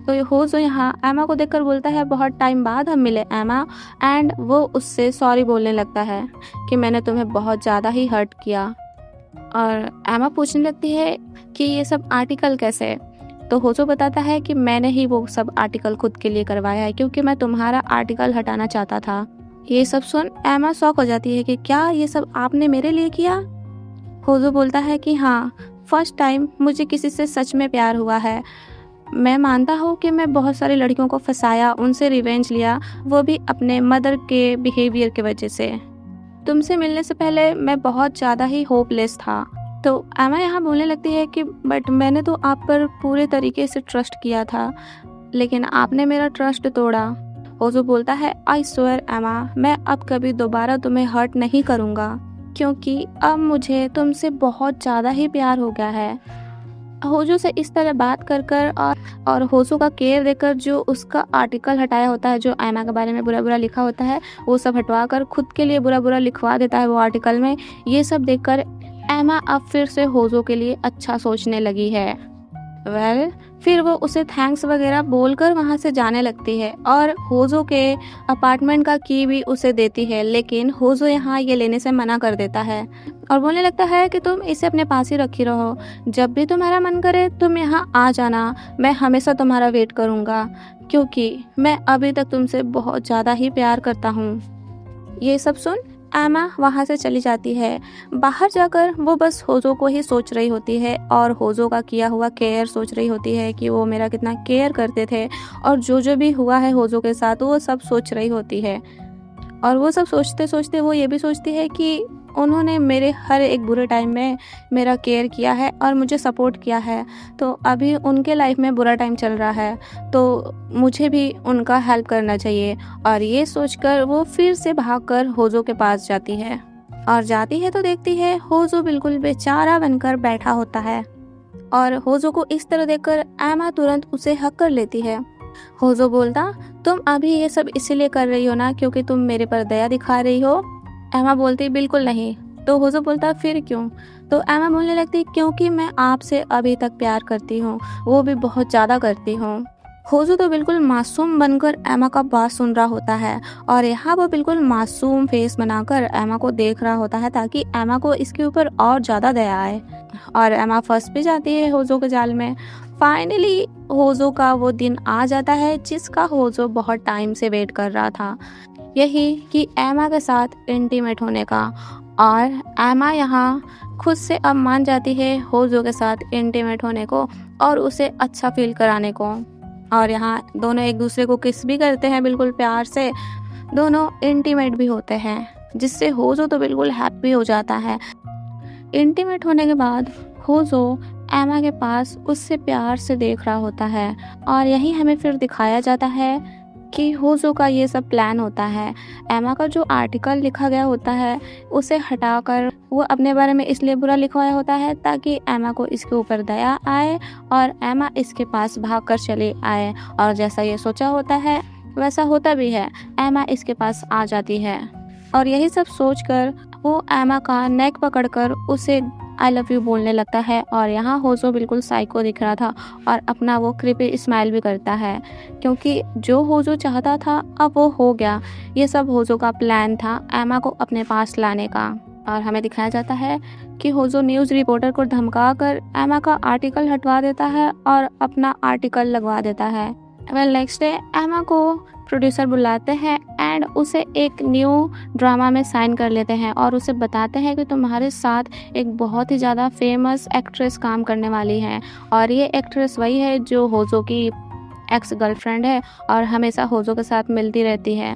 तो होजो यहाँ एमा को देखकर बोलता है बहुत टाइम बाद हम मिले एमा, एंड वो उससे सॉरी बोलने लगता है कि मैंने तुम्हें बहुत ज़्यादा ही हर्ट किया। और एमा पूछने लगती है कि ये सब आर्टिकल कैसे। तो होजो बताता है कि मैंने ही वो सब आर्टिकल खुद के लिए करवाया है क्योंकि मैं तुम्हारा आर्टिकल हटाना चाहता था। ये सब सुन एमा शॉक हो जाती है कि क्या ये सब आपने मेरे लिए किया। होजो बोलता है कि हाँ, फर्स्ट टाइम मुझे किसी से सच में प्यार हुआ है। मैं मानता हूँ कि मैं बहुत सारी लड़कियों को फंसाया, उनसे रिवेंज लिया, वो भी अपने मदर के बिहेवियर की वजह से। तुमसे मिलने से पहले मैं बहुत ज़्यादा ही होपलेस था। तो एमा यहाँ बोलने लगती है कि बट मैंने तो आप पर पूरे तरीके से ट्रस्ट किया था, लेकिन आपने मेरा ट्रस्ट तोड़ा। होजो बोलता है आई स्वेयर एमा, मैं अब कभी दोबारा तुम्हें हर्ट नहीं करूँगा क्योंकि अब मुझे तुमसे बहुत ज़्यादा ही प्यार हो गया है। होजो से इस तरह बात कर और होजो का केयर देकर जो उसका आर्टिकल हटाया होता है, जो एमा के बारे में बुरा लिखा होता है, वो सब हटवा कर खुद के लिए बुरा लिखवा देता है वो आर्टिकल में। ये सब देखकर एमा अब फिर से होजो के लिए अच्छा सोचने लगी है। फिर वो उसे थैंक्स वगैरह बोलकर वहाँ से जाने लगती है और होजो के अपार्टमेंट का की भी उसे देती है, लेकिन होजो यहाँ ये लेने से मना कर देता है और बोलने लगता है कि तुम इसे अपने पास ही रखी रहो, जब भी तुम्हारा मन करे तुम यहाँ आ जाना, मैं हमेशा तुम्हारा वेट करूँगा क्योंकि मैं अभी तक तुमसे बहुत ज़्यादा ही प्यार करता हूँ। ये सब सुन एमा वहाँ से चली जाती है। बाहर जाकर वो बस होजो को ही सोच रही होती है और होजो का किया हुआ केयर सोच रही होती है कि वो मेरा कितना केयर करते थे, और जो भी हुआ है होजो के साथ वो सब सोच रही होती है। और वो सब सोचते-सोचते वो ये भी सोचती है कि उन्होंने मेरे हर एक बुरे टाइम में मेरा केयर किया है और मुझे सपोर्ट किया है। तो अभी उनके लाइफ में बुरा टाइम चल रहा है, तो मुझे भी उनका हेल्प करना चाहिए। और ये सोचकर वो फिर से भागकर होजो के पास जाती है। और जाती है तो देखती है होजो बिल्कुल बेचारा बनकर बैठा होता है। और होजो को इस तरह देखकर एमा तुरंत उसे हक कर लेती है। होजो बोलता, तुम अभी ये सब इसीलिए कर रही हो ना क्योंकि तुम मेरे पर दया दिखा रही हो? एमा बोलती, बिल्कुल नहीं। तो होजो बोलता, फिर क्यों? तो एमा बोलने लगती, क्योंकि मैं आपसे अभी तक प्यार करती हूँ, वो भी बहुत ज़्यादा करती हूँ। होजो तो बिल्कुल मासूम बनकर एमा का बात सुन रहा होता है और यहाँ वो बिल्कुल मासूम फेस बनाकर एमा को देख रहा होता है ताकि एमा को इसके ऊपर और ज़्यादा दया आए। और एमा फंस भी जाती है होजो के जाल में। फाइनली होजो का वो दिन आ जाता है जिसका होजो बहुत टाइम से वेट कर रहा था, यही कि एमा के साथ इंटीमेट होने का। और एमा यहाँ खुद से अब मान जाती है होजो के साथ इंटीमेट होने को और उसे अच्छा फील कराने को। और यहाँ दोनों एक दूसरे को किस भी करते हैं बिल्कुल प्यार से, दोनों इंटीमेट भी होते हैं, जिससे होजो तो बिल्कुल हैप्पी हो जाता है। इंटीमेट होने के बाद होजो एमा के पास उससे प्यार से देख रहा होता है और यही हमें फिर दिखाया जाता है कि होजो का ये सब प्लान होता है। एमा का जो आर्टिकल लिखा गया होता है उसे हटाकर वो अपने बारे में इसलिए बुरा लिखवाया होता है ताकि एमा को इसके ऊपर दया आए और एमा इसके पास भागकर चली आए। और जैसा ये सोचा होता है वैसा होता भी है, एमा इसके पास आ जाती है। और यही सब सोचकर वो एमा का नेक पकड़कर उसे आई लव यू बोलने लगता है। और यहाँ होजो बिल्कुल साइको दिख रहा था और अपना वो क्रीपी स्माइल भी करता है, क्योंकि जो होजो चाहता था अब वो हो गया। ये सब होजो का प्लान था एमा को अपने पास लाने का। और हमें दिखाया जाता है कि होजो न्यूज़ रिपोर्टर को धमकाकर एमा का आर्टिकल हटवा देता है और अपना आर्टिकल लगवा देता है। नेक्स्ट डे एमा को प्रोड्यूसर बुलाते हैं एंड उसे एक न्यू ड्रामा में साइन कर लेते हैं और उसे बताते हैं कि तुम्हारे साथ एक बहुत ही ज़्यादा फेमस एक्ट्रेस काम करने वाली है। और ये एक्ट्रेस वही है जो होजो की एक्स गर्लफ्रेंड है और हमेशा होजो के साथ मिलती रहती है।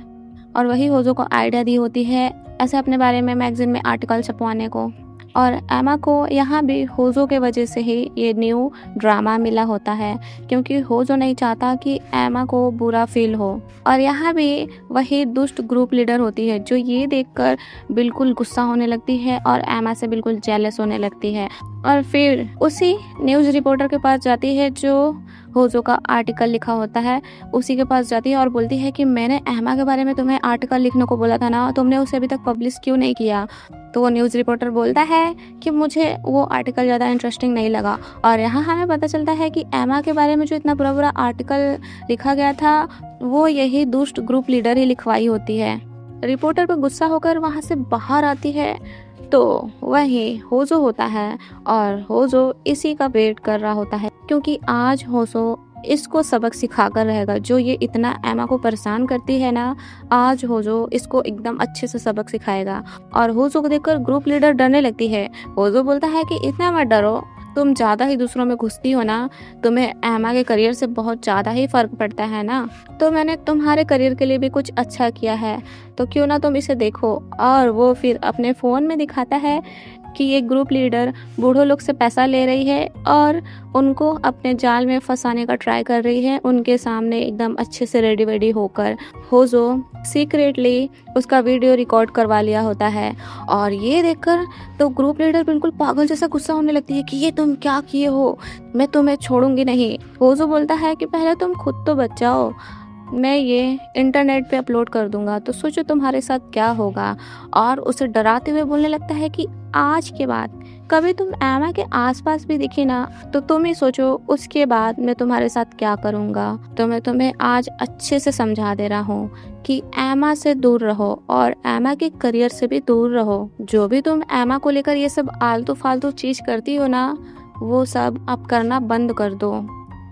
और वही होजो को आइडिया दी होती है ऐसे अपने बारे में मैगजीन में आर्टिकल छपवाने को। और एमा को यहाँ भी होजो के वजह से ही ये न्यू ड्रामा मिला होता है, क्योंकि होजो नहीं चाहता कि एमा को बुरा फील हो। और यहाँ भी वही दुष्ट ग्रुप लीडर होती है जो ये देखकर बिल्कुल गुस्सा होने लगती है और एमा से बिल्कुल जेलस होने लगती है। और फिर उसी न्यूज़ रिपोर्टर के पास जाती है जो होजो का आर्टिकल लिखा होता है, उसी के पास जाती है और बोलती है कि मैंने एमा के बारे में तुम्हें आर्टिकल लिखने को बोला था ना, तुमने उसे अभी तक पब्लिश क्यों नहीं किया? तो वो न्यूज़ रिपोर्टर बोलता है कि मुझे वो आर्टिकल ज़्यादा इंटरेस्टिंग नहीं लगा। और यहाँ हमें पता चलता है कि एमा के बारे में जो इतना बुरा बुरा आर्टिकल लिखा गया था वो यही दुष्ट ग्रुप लीडर ही लिखवाई होती है। रिपोर्टर पर गुस्सा होकर वहाँ से बाहर आती है तो वही होजो होता है और होजो इसी का वेट कर रहा होता है, क्योंकि आज होजो इसको सबक सिखा कर रहेगा। जो ये इतना एमा को परेशान करती है ना, आज होजो इसको एकदम अच्छे से सबक सिखाएगा। और होजो को देखकर ग्रुप लीडर डरने लगती है। होजो बोलता है कि इतना मत डरो, तुम ज़्यादा ही दूसरों में घुसती हो ना, तुम्हें एमा के करियर से बहुत ज़्यादा ही फ़र्क पड़ता है ना, तो मैंने तुम्हारे करियर के लिए भी कुछ अच्छा किया है, तो क्यों ना तुम इसे देखो। और वो फिर अपने फ़ोन में दिखाता है कि ये ग्रुप लीडर बूढ़ों लोग से पैसा ले रही है और उनको अपने जाल में फंसाने का ट्राई कर रही है, उनके सामने एकदम अच्छे से रेडी वेडी होकर। होजो सीक्रेटली उसका वीडियो रिकॉर्ड करवा लिया होता है। और ये देखकर तो ग्रुप लीडर बिल्कुल पागल जैसा गुस्सा होने लगती है कि ये तुम क्या किए हो, मैं तुम्हें छोड़ूंगी नहीं। होजो बोलता है कि पहले तुम खुद तो बच जाओ, मैं ये इंटरनेट पे अपलोड कर दूंगा तो सोचो तुम्हारे साथ क्या होगा। और उसे डराते हुए बोलने लगता है कि आज के बाद कभी तुम एमा के आसपास भी दिखी ना तो तुम ही सोचो उसके बाद मैं तुम्हारे साथ क्या करूँगा। तो मैं तुम्हें आज अच्छे से समझा दे रहा हूँ कि एमा से दूर रहो और एमा के करियर से भी दूर रहो। जो भी तुम एमा को लेकर ये सब आलतू फालतू चीज़ करती हो ना, वो सब अब करना बंद कर दो।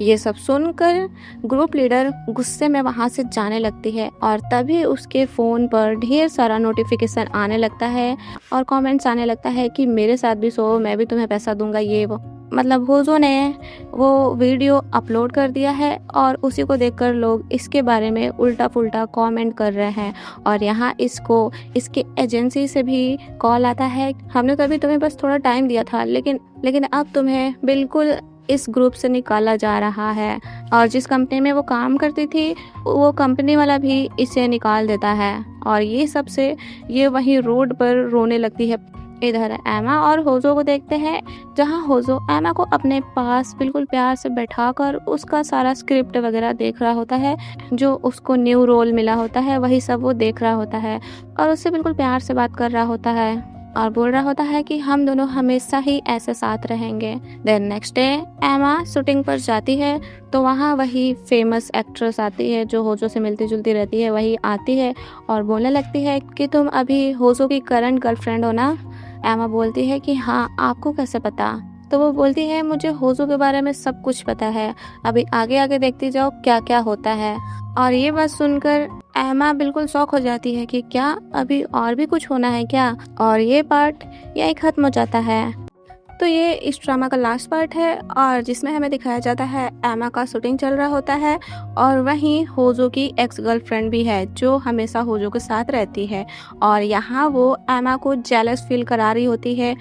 ये सब सुनकर ग्रुप लीडर गुस्से में वहाँ से जाने लगती है और तभी उसके फ़ोन पर ढेर सारा नोटिफिकेशन आने लगता है और कमेंट्स आने लगता है कि मेरे साथ भी सो, मैं भी तुम्हें पैसा दूंगा, ये वो। मतलब होजो ने वो वीडियो अपलोड कर दिया है और उसी को देखकर लोग इसके बारे में उल्टा पुल्टा कमेंट कर रहे हैं। और यहाँ इसके एजेंसी से भी कॉल आता है, हमने तो अभी तुम्हें बस थोड़ा टाइम दिया था, लेकिन अब तुम्हें बिल्कुल इस ग्रुप से निकाला जा रहा है। और जिस कंपनी में वो काम करती थी वो कंपनी वाला भी इसे निकाल देता है। और ये सबसे ये वहीं रोड पर रोने लगती है। इधर एमा और होजो को देखते हैं, जहाँ होजो एमा को अपने पास बिल्कुल प्यार से बैठाकर उसका सारा स्क्रिप्ट वगैरह देख रहा होता है, जो उसको न्यू रोल मिला होता है वही सब वो देख रहा होता है और उससे बिल्कुल प्यार से बात कर रहा होता है और बोल रहा होता है कि हम दोनों हमेशा ही ऐसे साथ रहेंगे। देन नेक्स्ट डे एमा शूटिंग पर जाती है तो वहाँ वही फेमस एक्ट्रेस आती है जो होजो से मिलती जुलती रहती है, वही आती है और बोलने लगती है कि तुम अभी होजो की करंट गर्लफ्रेंड हो ना। एमा बोलती है कि हाँ, आपको कैसे पता। तो वो बोलती है मुझे होजो के बारे में सब कुछ पता है, अभी आगे आगे देखती जाओ क्या क्या होता है। और ये बात सुनकर एमा बिल्कुल शॉक हो जाती है कि क्या अभी और भी कुछ होना है क्या। और ये पार्ट यही खत्म हो जाता है। तो ये इस ड्रामा का लास्ट पार्ट है और जिसमें हमें दिखाया जाता है एमा का शूटिंग चल रहा होता है और वहीं होजो की एक्स गर्लफ्रेंड भी है जो हमेशा होजो के साथ रहती है। और यहाँ वो एमा को जेलस फील करा रही होती है,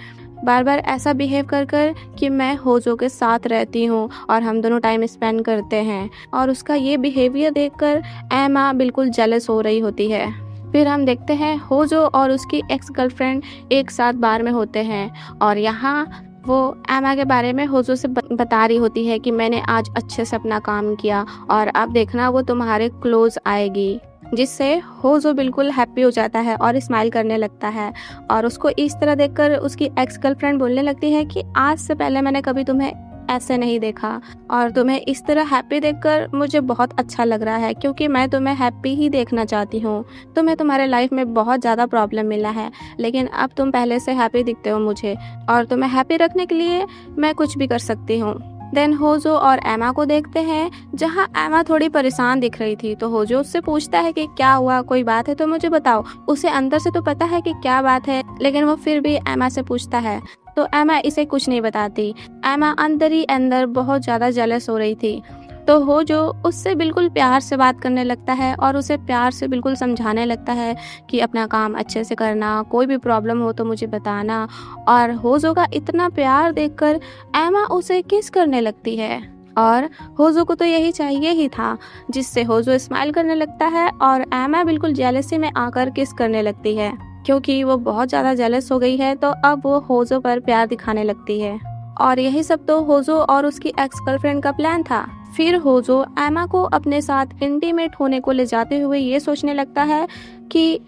बार बार ऐसा बिहेव कर कि मैं होजो के साथ रहती हूँ और हम दोनों टाइम स्पेंड करते हैं। और उसका ये बिहेवियर देखकर एमा बिल्कुल जेलस हो रही होती है। फिर हम देखते हैं होजो और उसकी एक्स गर्लफ्रेंड एक साथ बार में होते हैं और यहाँ वो एमा के बारे में होजो से बता रही होती है कि मैंने आज अच्छे से अपना काम किया और अब देखना वो तुम्हारे क्लोज आएगी, जिससे होजो बिल्कुल हैप्पी हो जाता है और स्माइल करने लगता है। और उसको इस तरह देखकर उसकी एक्स गर्लफ्रेंड बोलने लगती है कि आज से पहले मैंने कभी तुम्हें ऐसे नहीं देखा और तुम्हें इस तरह हैप्पी देखकर मुझे बहुत अच्छा लग रहा है, क्योंकि मैं तुम्हें हैप्पी ही देखना चाहती हूँ। तुम्हें तुम्हारे लाइफ में बहुत ज़्यादा प्रॉब्लम मिला है, लेकिन अब तुम पहले से हैप्पी दिखते हो मुझे और तुम्हें हैप्पी रखने के लिए मैं कुछ भी कर सकती हूँ। देन होजो और एमा को देखते हैं, जहाँ एमा थोड़ी परेशान दिख रही थी तो होजो उससे पूछता है कि क्या हुआ, कोई बात है तो मुझे बताओ। उसे अंदर से तो पता है कि क्या बात है, लेकिन वो फिर भी एमा से पूछता है तो एमा इसे कुछ नहीं बताती। एमा अंदर ही अंदर बहुत ज़्यादा जेलस हो रही थी। तो होजो उससे बिल्कुल प्यार से बात करने लगता है और उसे प्यार से बिल्कुल समझाने लगता है कि अपना काम अच्छे से करना, कोई भी प्रॉब्लम हो तो मुझे बताना। और होजो का इतना प्यार देखकर एमा उसे किस करने लगती है और होजो को तो यही चाहिए ही था, जिससे होजो स्माइल करने लगता है और एमा बिल्कुल जेलसी में आकर किस करने लगती है, क्योंकि वो बहुत ज़्यादा जेलस हो गई है। तो अब वो होजो पर प्यार दिखाने लगती है। और यही सब तो होजो और उसकी एक्स गर्लफ्रेंड का प्लान था। फिर होजो एमा को अपने साथ इंटीमेट होने को ले जाते हुए ये सोचने लगता है कि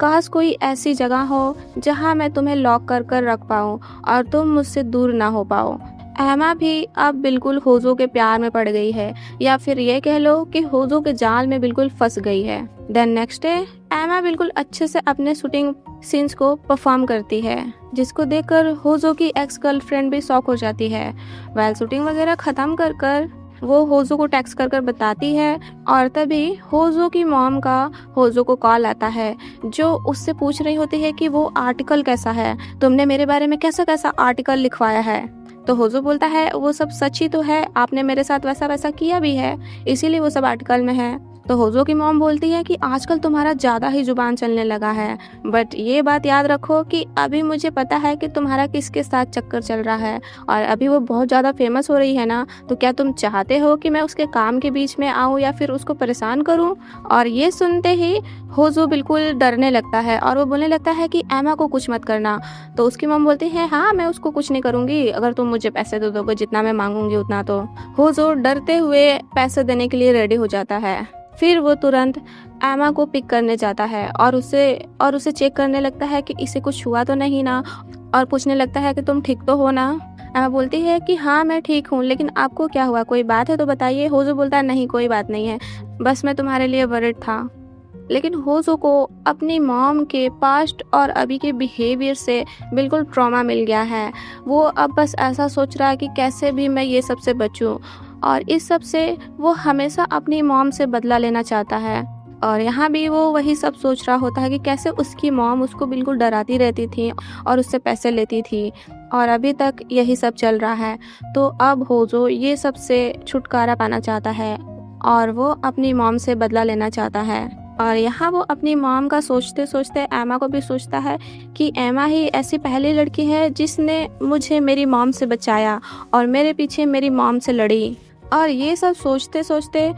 काश कोई ऐसी जगह हो जहां मैं तुम्हें लॉक कर रख पाऊँ और तुम मुझसे दूर ना हो पाओ। एमा भी अब बिल्कुल होजो के प्यार में पड़ गई है, या फिर ये कह लो कि होजो के जाल में बिल्कुल फंस गई है। देन नेक्स्ट डे एमा बिल्कुल अच्छे से अपने शूटिंग सीन्स को परफॉर्म करती है, जिसको देखकर होजो की एक्स गर्लफ्रेंड भी शॉक हो जाती है। वेल शूटिंग वगैरह खत्म कर वो होजो को टेक्स्ट कर बताती है और तभी होजो की मॉम का होजो को कॉल आता है, जो उससे पूछ रही होती है कि वो आर्टिकल कैसा है, तुमने मेरे बारे में कैसा कैसा आर्टिकल लिखवाया है। तो होजो बोलता है वो सब सच ही तो है, आपने मेरे साथ वैसा वैसा किया भी है, इसीलिए वो सब आर्टिकल में है। तो होजो की मॉम बोलती है कि आजकल तुम्हारा ज़्यादा ही जुबान चलने लगा है, बट ये बात याद रखो कि अभी मुझे पता है कि तुम्हारा किसके साथ चक्कर चल रहा है और अभी वो बहुत ज़्यादा फेमस हो रही है ना, तो क्या तुम चाहते हो कि मैं उसके काम के बीच में आऊँ या फिर उसको परेशान करूँ। और ये सुनते ही होजो बिल्कुल डरने लगता है और वो बोलने लगता है कि एमा को कुछ मत करना। तो उसकी मॉम बोलती है हाँ, मैं उसको कुछ नहीं करूँगी अगर तुम मुझे पैसे दे दोगे, जितना मैं मांगूंगी उतना। तो होजो डरते हुए पैसे देने के लिए रेडी हो जाता है। फिर वो तुरंत एमा को पिक करने जाता है और उसे चेक करने लगता है कि इसे कुछ हुआ तो नहीं ना, और पूछने लगता है कि तुम ठीक तो हो ना। एमा बोलती है कि हाँ मैं ठीक हूँ, लेकिन आपको क्या हुआ, कोई बात है तो बताइए। होजो बोलता है नहीं कोई बात नहीं है, बस मैं तुम्हारे लिए वरिड था। लेकिन होजो को अपनी मॉम के पास्ट और अभी के बिहेवियर से बिल्कुल ट्रॉमा मिल गया है। वो अब बस ऐसा सोच रहा है कि कैसे भी मैं ये सबसे बचूं। और इस सब से वो हमेशा अपनी मॉम से बदला लेना चाहता है। और यहाँ भी वो वही सब सोच रहा होता है कि कैसे उसकी मॉम उसको बिल्कुल डराती रहती थी और उससे पैसे लेती थी, और अभी तक यही सब चल रहा है। तो अब होजो ये सब से छुटकारा पाना चाहता है और वो अपनी मॉम से बदला लेना चाहता है। और यहाँ वो अपनी मॉम का सोचते सोचते एमा को भी सोचता है कि एमा ही ऐसी पहली लड़की है जिसने मुझे मेरी मॉम से बचाया और मेरे पीछे मेरी मॉम से लड़ी। और ये सब सोचते सोचते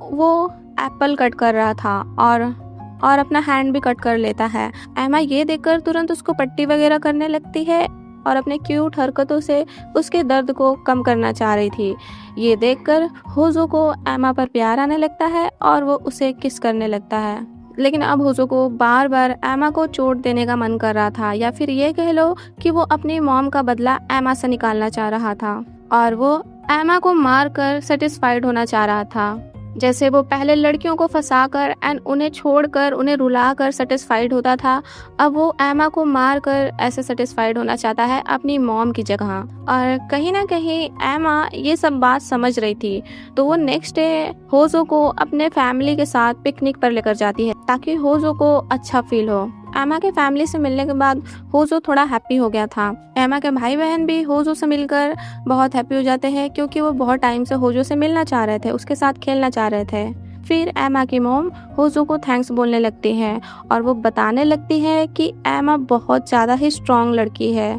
वो एप्पल कट कर रहा था और अपना हैंड भी कट कर लेता है। एमा ये देखकर तुरंत उसको पट्टी वगैरह करने लगती है और अपने क्यूट हरकतों से उसके दर्द को कम करना चाह रही थी। ये देखकर होजो को एमा पर प्यार आने लगता है और वो उसे किस करने लगता है। लेकिन अब होजो को बार बार एमा को चोट देने का मन कर रहा था, या फिर ये कह लो कि वो अपनी मॉम का बदला एमा से निकालना चाह रहा था और वो एमा को मार कर सेटिस्फाइड होना चाह रहा था। जैसे वो पहले लड़कियों को फंसाकर एंड उन्हें छोड़कर उन्हें रुलाकर सेटिस्फाइड होता था, अब वो एमा को मार कर ऐसे सेटिस्फाइड होना चाहता है अपनी मॉम की जगह। और कहीं ना कहीं एमा ये सब बात समझ रही थी, तो वो नेक्स्ट डे होजो को अपने फैमिली के साथ पिकनिक पर लेकर जाती है ताकि होजो को अच्छा फील हो। एमा के फैमिली से मिलने के बाद होजो थोड़ा हैप्पी हो गया था। एमा के भाई बहन भी होजो से मिलकर बहुत हैप्पी हो जाते हैं क्योंकि वो बहुत टाइम से होजो से मिलना चाह रहे थे, उसके साथ खेलना चाह रहे थे। फिर एमा की मॉम होजो को थैंक्स बोलने लगती है और वो बताने लगती है कि एमा बहुत ज़्यादा ही स्ट्रॉन्ग लड़की है,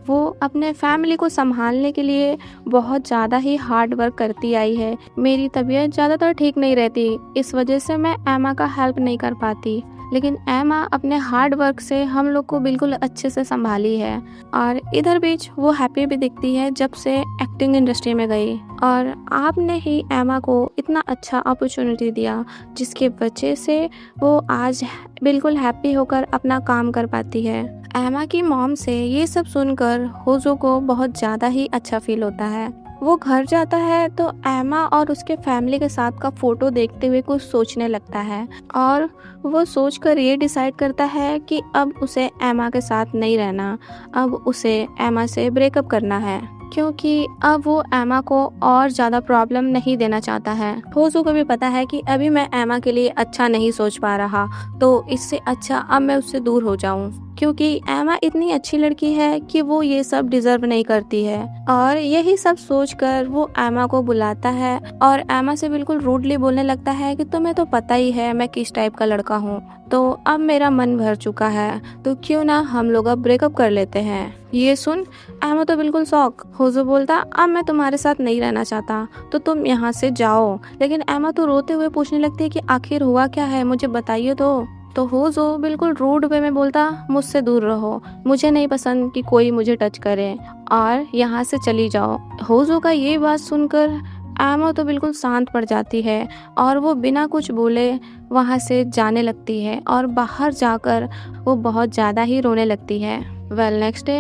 वो अपने फैमिली को संभालने के लिए बहुत ज़्यादा ही हार्ड वर्क करती आई है। मेरी तबीयत ज़्यादातर ठीक नहीं रहती, इस वजह से मैं एमा का हेल्प नहीं कर पाती, लेकिन एमा अपने हार्ड वर्क से हम लोग को बिल्कुल अच्छे से संभाली है। और इधर बीच वो हैप्पी भी दिखती है जब से एक्टिंग इंडस्ट्री में गई, और आपने ही एमा को इतना अच्छा अपॉर्चुनिटी दिया जिसकी वजह से वो आज बिल्कुल हैप्पी होकर अपना काम कर पाती है। एमा की मॉम से ये सब सुनकर होजो को बहुत ज़्यादा ही अच्छा फील होता है। वो घर जाता है तो एमा और उसके फैमिली के साथ का फोटो देखते हुए कुछ सोचने लगता है और वो सोचकर ये डिसाइड करता है कि अब उसे एमा के साथ नहीं रहना, अब उसे एमा से ब्रेकअप करना है, क्योंकि अब वो एमा को और ज़्यादा प्रॉब्लम नहीं देना चाहता है। होजो को भी पता है कि अभी मैं एमा के लिए अच्छा नहीं सोच पा रहा, तो इससे अच्छा अब मैं उससे दूर हो जाऊं, क्योंकि एमा इतनी अच्छी लड़की है कि वो ये सब डिजर्व नहीं करती है। और यही सब सोचकर वो एमा को बुलाता है और एमा से बिल्कुल रूडली बोलने लगता है कि तुम्हें तो पता ही है मैं किस टाइप का लड़का हूँ, तो अब मेरा मन भर चुका है, तो क्यों ना हम लोग अब ब्रेकअप कर लेते हैं। ये सुन एमा तो बिल्कुल शॉक। होजो बोलता अब मैं तुम्हारे साथ नहीं रहना चाहता, तो तुम यहाँ से जाओ। लेकिन एमा तो रोते हुए पूछने लगती है कि आखिर हुआ क्या है, मुझे बताइए तो होजो बिल्कुल रूड वे में बोलता मुझसे दूर रहो, मुझे नहीं पसंद कि कोई मुझे टच करे और यहाँ से चली जाओ। होजो का ये बात सुनकर एमा तो बिल्कुल शांत पड़ जाती है और वो बिना कुछ बोले वहाँ से जाने लगती है और बाहर जाकर वो बहुत ज़्यादा ही रोने लगती है। नेक्स्ट डे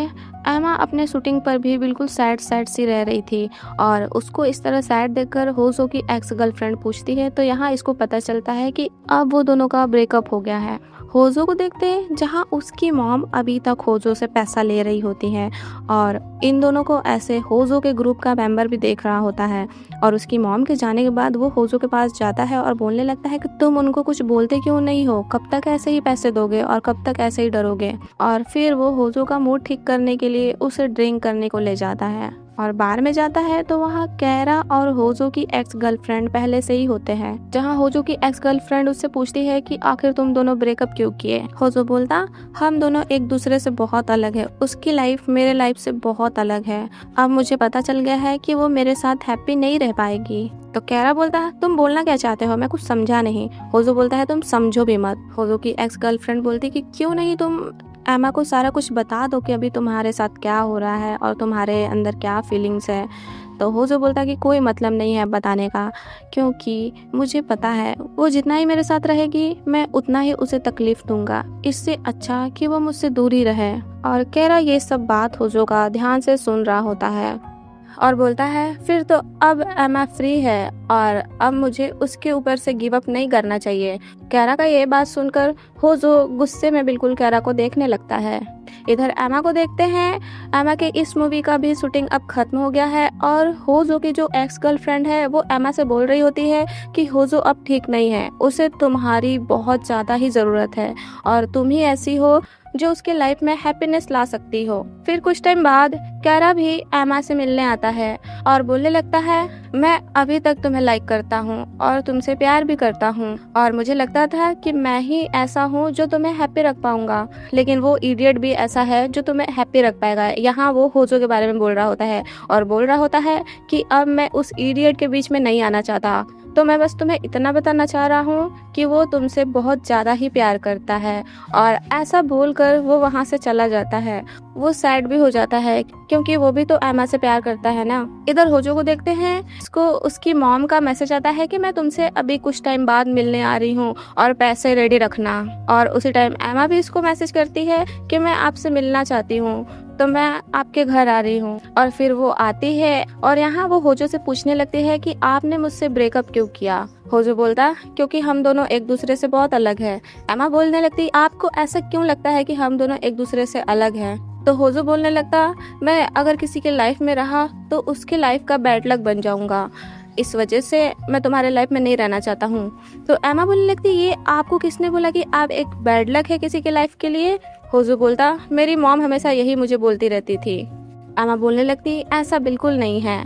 एमा अपने शूटिंग पर भी बिल्कुल सैड सी रह रही थी और उसको इस तरह सैड देखकर होजो की एक्स गर्लफ्रेंड पूछती है, तो यहाँ इसको पता चलता है कि अब वो दोनों का ब्रेकअप हो गया है। होजो को देखते हैं जहाँ उसकी मॉम अभी तक होजो से पैसा ले रही होती है और इन दोनों को ऐसे होजो के ग्रुप का मेंबर भी देख रहा होता है। और उसकी मॉम के जाने के बाद वो होजो के पास जाता है और बोलने लगता है कि तुम उनको कुछ बोलते क्यों नहीं हो, कब तक ऐसे ही पैसे दोगे और कब तक ऐसे ही डरोगे। और फिर वो होजो का मूड ठीक करने के लिए उसे ड्रिंक करने को ले जाता है और बार में जाता है तो वहाँ कैरा और होजो की एक्स गर्लफ्रेंड पहले से ही होते हैं, जहाँ होजो की एक्स गर्लफ्रेंड उससे पूछती है कि आखिर तुम दोनों ब्रेकअप क्यों किए। होजो बोलता हम दोनों एक दूसरे से बहुत अलग है, उसकी लाइफ मेरे लाइफ से बहुत अलग है, अब मुझे पता चल गया है कि वो मेरे साथ हैप्पी नहीं रह पाएगी। तो कैरा बोलता है तुम बोलना क्या चाहते हो, मैं कुछ समझा नहीं। होजो बोलता है तुम समझो भी मत। होजो की एक्स गर्लफ्रेंड बोलती कि क्यों नहीं तुम एमा को सारा कुछ बता दो कि अभी तुम्हारे साथ क्या हो रहा है और तुम्हारे अंदर क्या फीलिंग्स है। तो होजो बोलता कि कोई मतलब नहीं है बताने का, क्योंकि मुझे पता है वो जितना ही मेरे साथ रहेगी मैं उतना ही उसे तकलीफ दूंगा, इससे अच्छा कि वो मुझसे दूर ही रहे। और कैरा ये सब बात होजो का ध्यान से सुन रहा होता है। और बोलता है फिर तो अब एमा फ्री है और अब मुझे उसके ऊपर से गिव अप नहीं करना चाहिए। कैरा का ये बात सुनकर होजो गुस्से में बिल्कुल कैरा को देखने लगता है। इधर एमा को देखते हैं। एमा के इस मूवी का भी शूटिंग अब खत्म हो गया है और होजो की जो एक्स गर्लफ्रेंड है वो एमा से बोल रही होती है कि होजो अब ठीक नहीं है, उसे तुम्हारी बहुत ज़्यादा ही ज़रूरत है और तुम ही ऐसी हो जो उसके लाइफ में हैप्पीनेस ला सकती हो। फिर कुछ टाइम बाद कैरा भी एमा से मिलने आता है और बोलने लगता है मैं अभी तक तुम्हें लाइक करता हूँ और तुमसे प्यार भी करता हूँ और मुझे लगता था कि मैं ही ऐसा हूँ जो तुम्हें हैप्पी रख पाऊंगा, लेकिन वो इडियट भी ऐसा है जो तुम्हें हैप्पी रख पाएगा। यहाँ वो होजो के बारे में बोल रहा होता है और बोल रहा होता है कि अब मैं उस इडियट के बीच में नहीं आना चाहता, तो मैं बस तुम्हें इतना बताना चाह रहा हूँ कि वो तुमसे बहुत ज़्यादा ही प्यार करता है। और ऐसा बोलकर वो वहाँ से चला जाता है। वो सैड भी हो जाता है क्योंकि वो भी तो एमा से प्यार करता है ना। इधर होजो को देखते हैं, इसको उसकी मॉम का मैसेज आता है कि मैं तुमसे अभी कुछ टाइम बाद मिलने आ रही हूँ और पैसे रेडी रखना। और उसी टाइम एमा भी इसको मैसेज करती है कि मैं आपसे मिलना चाहती हूँ, तो मैं आपके घर आ रही हूँ। और फिर वो आती है और यहाँ वो होजो से पूछने लगती है कि आपने मुझसे ब्रेकअप क्यों किया। होजो बोलता क्योंकि हम दोनों एक दूसरे से बहुत अलग है। एमा बोलने लगती आपको ऐसा क्यों लगता है कि हम दोनों एक दूसरे से अलग हैं। तो होजो बोलने लगता मैं अगर किसी के लाइफ में रहा तो उसके लाइफ का बैड लक बन जाऊंगा, इस वजह से मैं तुम्हारे लाइफ में नहीं रहना चाहता हूँ। तो एमा बोलने लगती ये आपको किसने बोला कि आप एक बैड लक है किसी के लाइफ के लिए। होजो बोलता मेरी मॉम हमेशा यही मुझे बोलती रहती थी। एमा बोलने लगती ऐसा बिल्कुल नहीं है,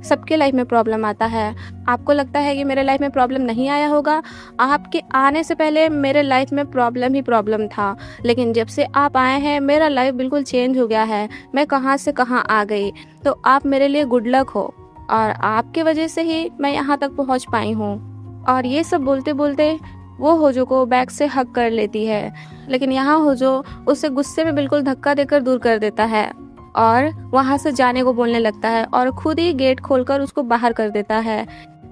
सबके लाइफ में प्रॉब्लम आता है। आपको लगता है कि मेरे लाइफ में प्रॉब्लम नहीं आया होगा, आपके आने से पहले मेरे लाइफ में प्रॉब्लम ही प्रॉब्लम था, लेकिन जब से आप आए हैं मेरा लाइफ बिल्कुल चेंज हो गया है। मैं कहाँ से कहाँ आ गई, तो आप मेरे लिए गुड लक हो और आपके वजह से ही मैं यहाँ तक पहुँच पाई हूँ। और ये सब बोलते बोलते वो होजो को बैक से हक कर लेती है, लेकिन यहाँ होजो उसे गुस्से में बिल्कुल धक्का देकर दूर कर देता है और वहाँ से जाने को बोलने लगता है और खुद ही गेट खोलकर उसको बाहर कर देता है।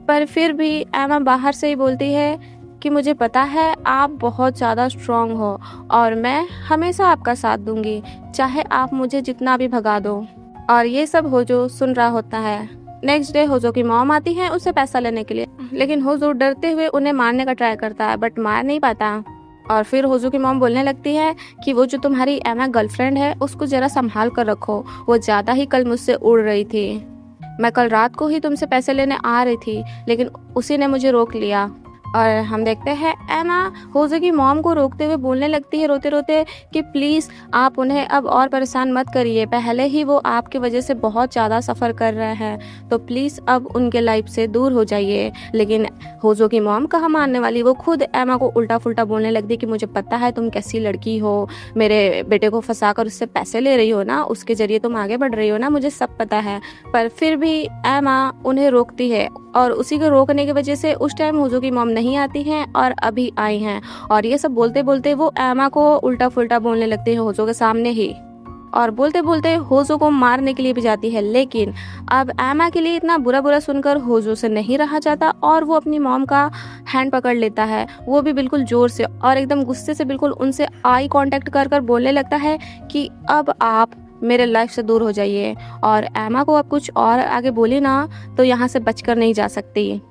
पर फिर भी एमा बाहर से ही बोलती है कि मुझे पता है आप बहुत ज़्यादा स्ट्रांग हो और मैं हमेशा आपका साथ दूंगी, चाहे आप मुझे जितना भी भगा दो। और ये सब होजो सुन रहा होता है। नेक्स्ट डे होजो की मॉम आती है उससे पैसा लेने के लिए, लेकिन होजो डरते हुए उन्हें मारने का ट्राई करता है बट मार नहीं पाता। और फिर होजो की मॉम बोलने लगती है कि वो जो तुम्हारी एमा गर्लफ्रेंड है उसको जरा संभाल कर रखो, वो ज़्यादा ही कल मुझसे उड़ रही थी। मैं कल रात को ही तुमसे पैसे लेने आ रही थी लेकिन उसी ने मुझे रोक लिया। और हम देखते हैं एमा होजो की मॉम को रोकते हुए बोलने लगती है रोते रोते कि प्लीज़ आप उन्हें अब और परेशान मत करिए, पहले ही वो आपकी वजह से बहुत ज़्यादा सफ़र कर रहे हैं, तो प्लीज़ अब उनके लाइफ से दूर हो जाइए। लेकिन होजो की मॉम कहाँ मानने वाली, वो खुद एमा को उल्टा फुल्टा बोलने लगती कि मुझे पता है तुम कैसी लड़की हो, मेरे बेटे को फंसा कर उससे पैसे ले रही हो ना, उसके ज़रिए तुम आगे बढ़ रही हो ना, मुझे सब पता है। पर फिर भी एमा उन्हें रोकती है और उसी को रोकने की वजह से उस टाइम होजो की मॉम नहीं आती हैं और अभी आई हैं। और ये सब बोलते बोलते वो एमा को उल्टा फुल्टा बोलने लगती है होजो के सामने ही, और बोलते बोलते होजो को मारने के लिए भी जाती है। लेकिन अब एमा के लिए इतना बुरा बुरा सुनकर होजो से नहीं रहा जाता और वो अपनी मॉम का हैंड पकड़ लेता है, वो भी बिल्कुल जोर से और एकदम गुस्से से बिल्कुल उनसे आई कांटेक्ट कर कर बोलने लगता है कि अब आप मेरे लाइफ से दूर हो जाइए। और एमा को अब कुछ और आगे बोली ना तो यहाँ से बचकर नहीं जा सकती।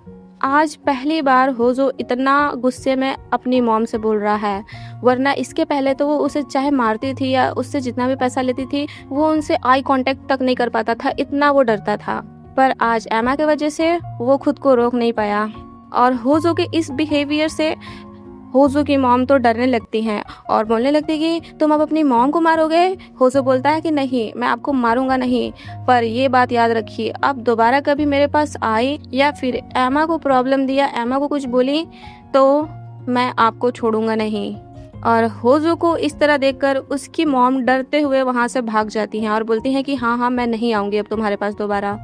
आज पहली बार होजो इतना गुस्से में अपनी मॉम से बोल रहा है, वरना इसके पहले तो वो उसे चाहे मारती थी या उससे जितना भी पैसा लेती थी वो उनसे आई कांटेक्ट तक नहीं कर पाता था, इतना वो डरता था। पर आज एमा की वजह से वो खुद को रोक नहीं पाया और होजो के इस बिहेवियर से होजो की मॉम तो डरने लगती हैं और बोलने लगती कि तुम अब अपनी मॉम को मारोगे। होजो बोलता है कि नहीं, मैं आपको मारूंगा नहीं, पर ये बात याद रखिए अब दोबारा कभी मेरे पास आई या फिर एमा को प्रॉब्लम दिया, एमा को कुछ बोली तो मैं आपको छोड़ूंगा नहीं। और होजो को इस तरह देखकर उसकी मॉम डरते हुए वहाँ से भाग जाती हैं और बोलती हैं कि हाँ मैं नहीं आऊँगी अब तुम्हारे पास दोबारा।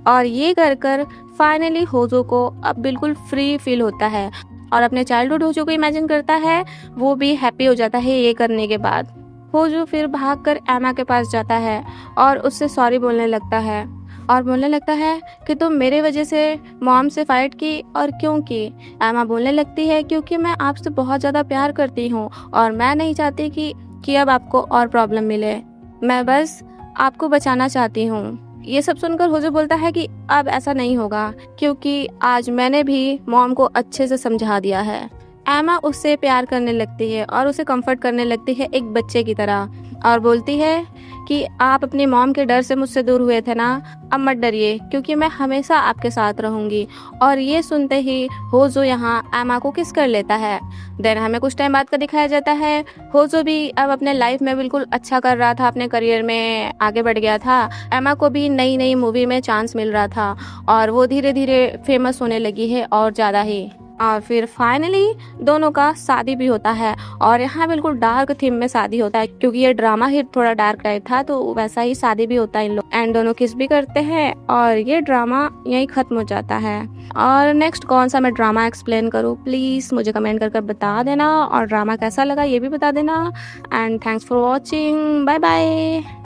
और ये कर कर फाइनली होजो को अब बिल्कुल फ्री फील होता है और अपने चाइल्डहुड होजो को इमेजिन करता है, वो भी हैप्पी हो जाता है ये करने के बाद। होजो फिर भागकर एमा के पास जाता है और उससे सॉरी बोलने लगता है और बोलने लगता है कि तुम मेरे वजह से मॉम से फाइट की और क्यों की। एमा बोलने लगती है क्योंकि मैं आपसे बहुत ज़्यादा प्यार करती हूँ और मैं नहीं चाहती कि अब आपको और प्रॉब्लम मिले, मैं बस आपको बचाना चाहती हूँ। ये सब सुनकर होजो बोलता है कि अब ऐसा नहीं होगा, क्योंकि आज मैंने भी मॉम को अच्छे से समझा दिया है। एमा उससे प्यार करने लगती है और उसे कंफर्ट करने लगती है एक बच्चे की तरह, और बोलती है कि आप अपनी मॉम के डर से मुझसे दूर हुए थे ना, अब मत डरिए क्योंकि मैं हमेशा आपके साथ रहूंगी। और ये सुनते ही होजो यहाँ एमा को किस कर लेता है। देन हमें कुछ टाइम बाद का दिखाया जाता है, होजो भी अब अपने लाइफ में बिल्कुल अच्छा कर रहा था, अपने करियर में आगे बढ़ गया था। एमा को भी नई नई मूवी में चांस मिल रहा था और वो धीरे धीरे फेमस होने लगी है और ज़्यादा ही। और फिर फाइनली दोनों का शादी भी होता है, और यहाँ बिल्कुल डार्क थीम में शादी होता है क्योंकि ये ड्रामा ही थोड़ा डार्क टाइप था, तो वैसा ही शादी भी होता है इन लोग। एंड दोनों किस भी करते हैं और ये ड्रामा यहीं खत्म हो जाता है। और नेक्स्ट कौन सा मैं ड्रामा एक्सप्लेन करूँ, प्लीज़ मुझे कमेंट कर बता देना, और ड्रामा कैसा लगा ये भी बता देना। And thanks for watching, bye bye.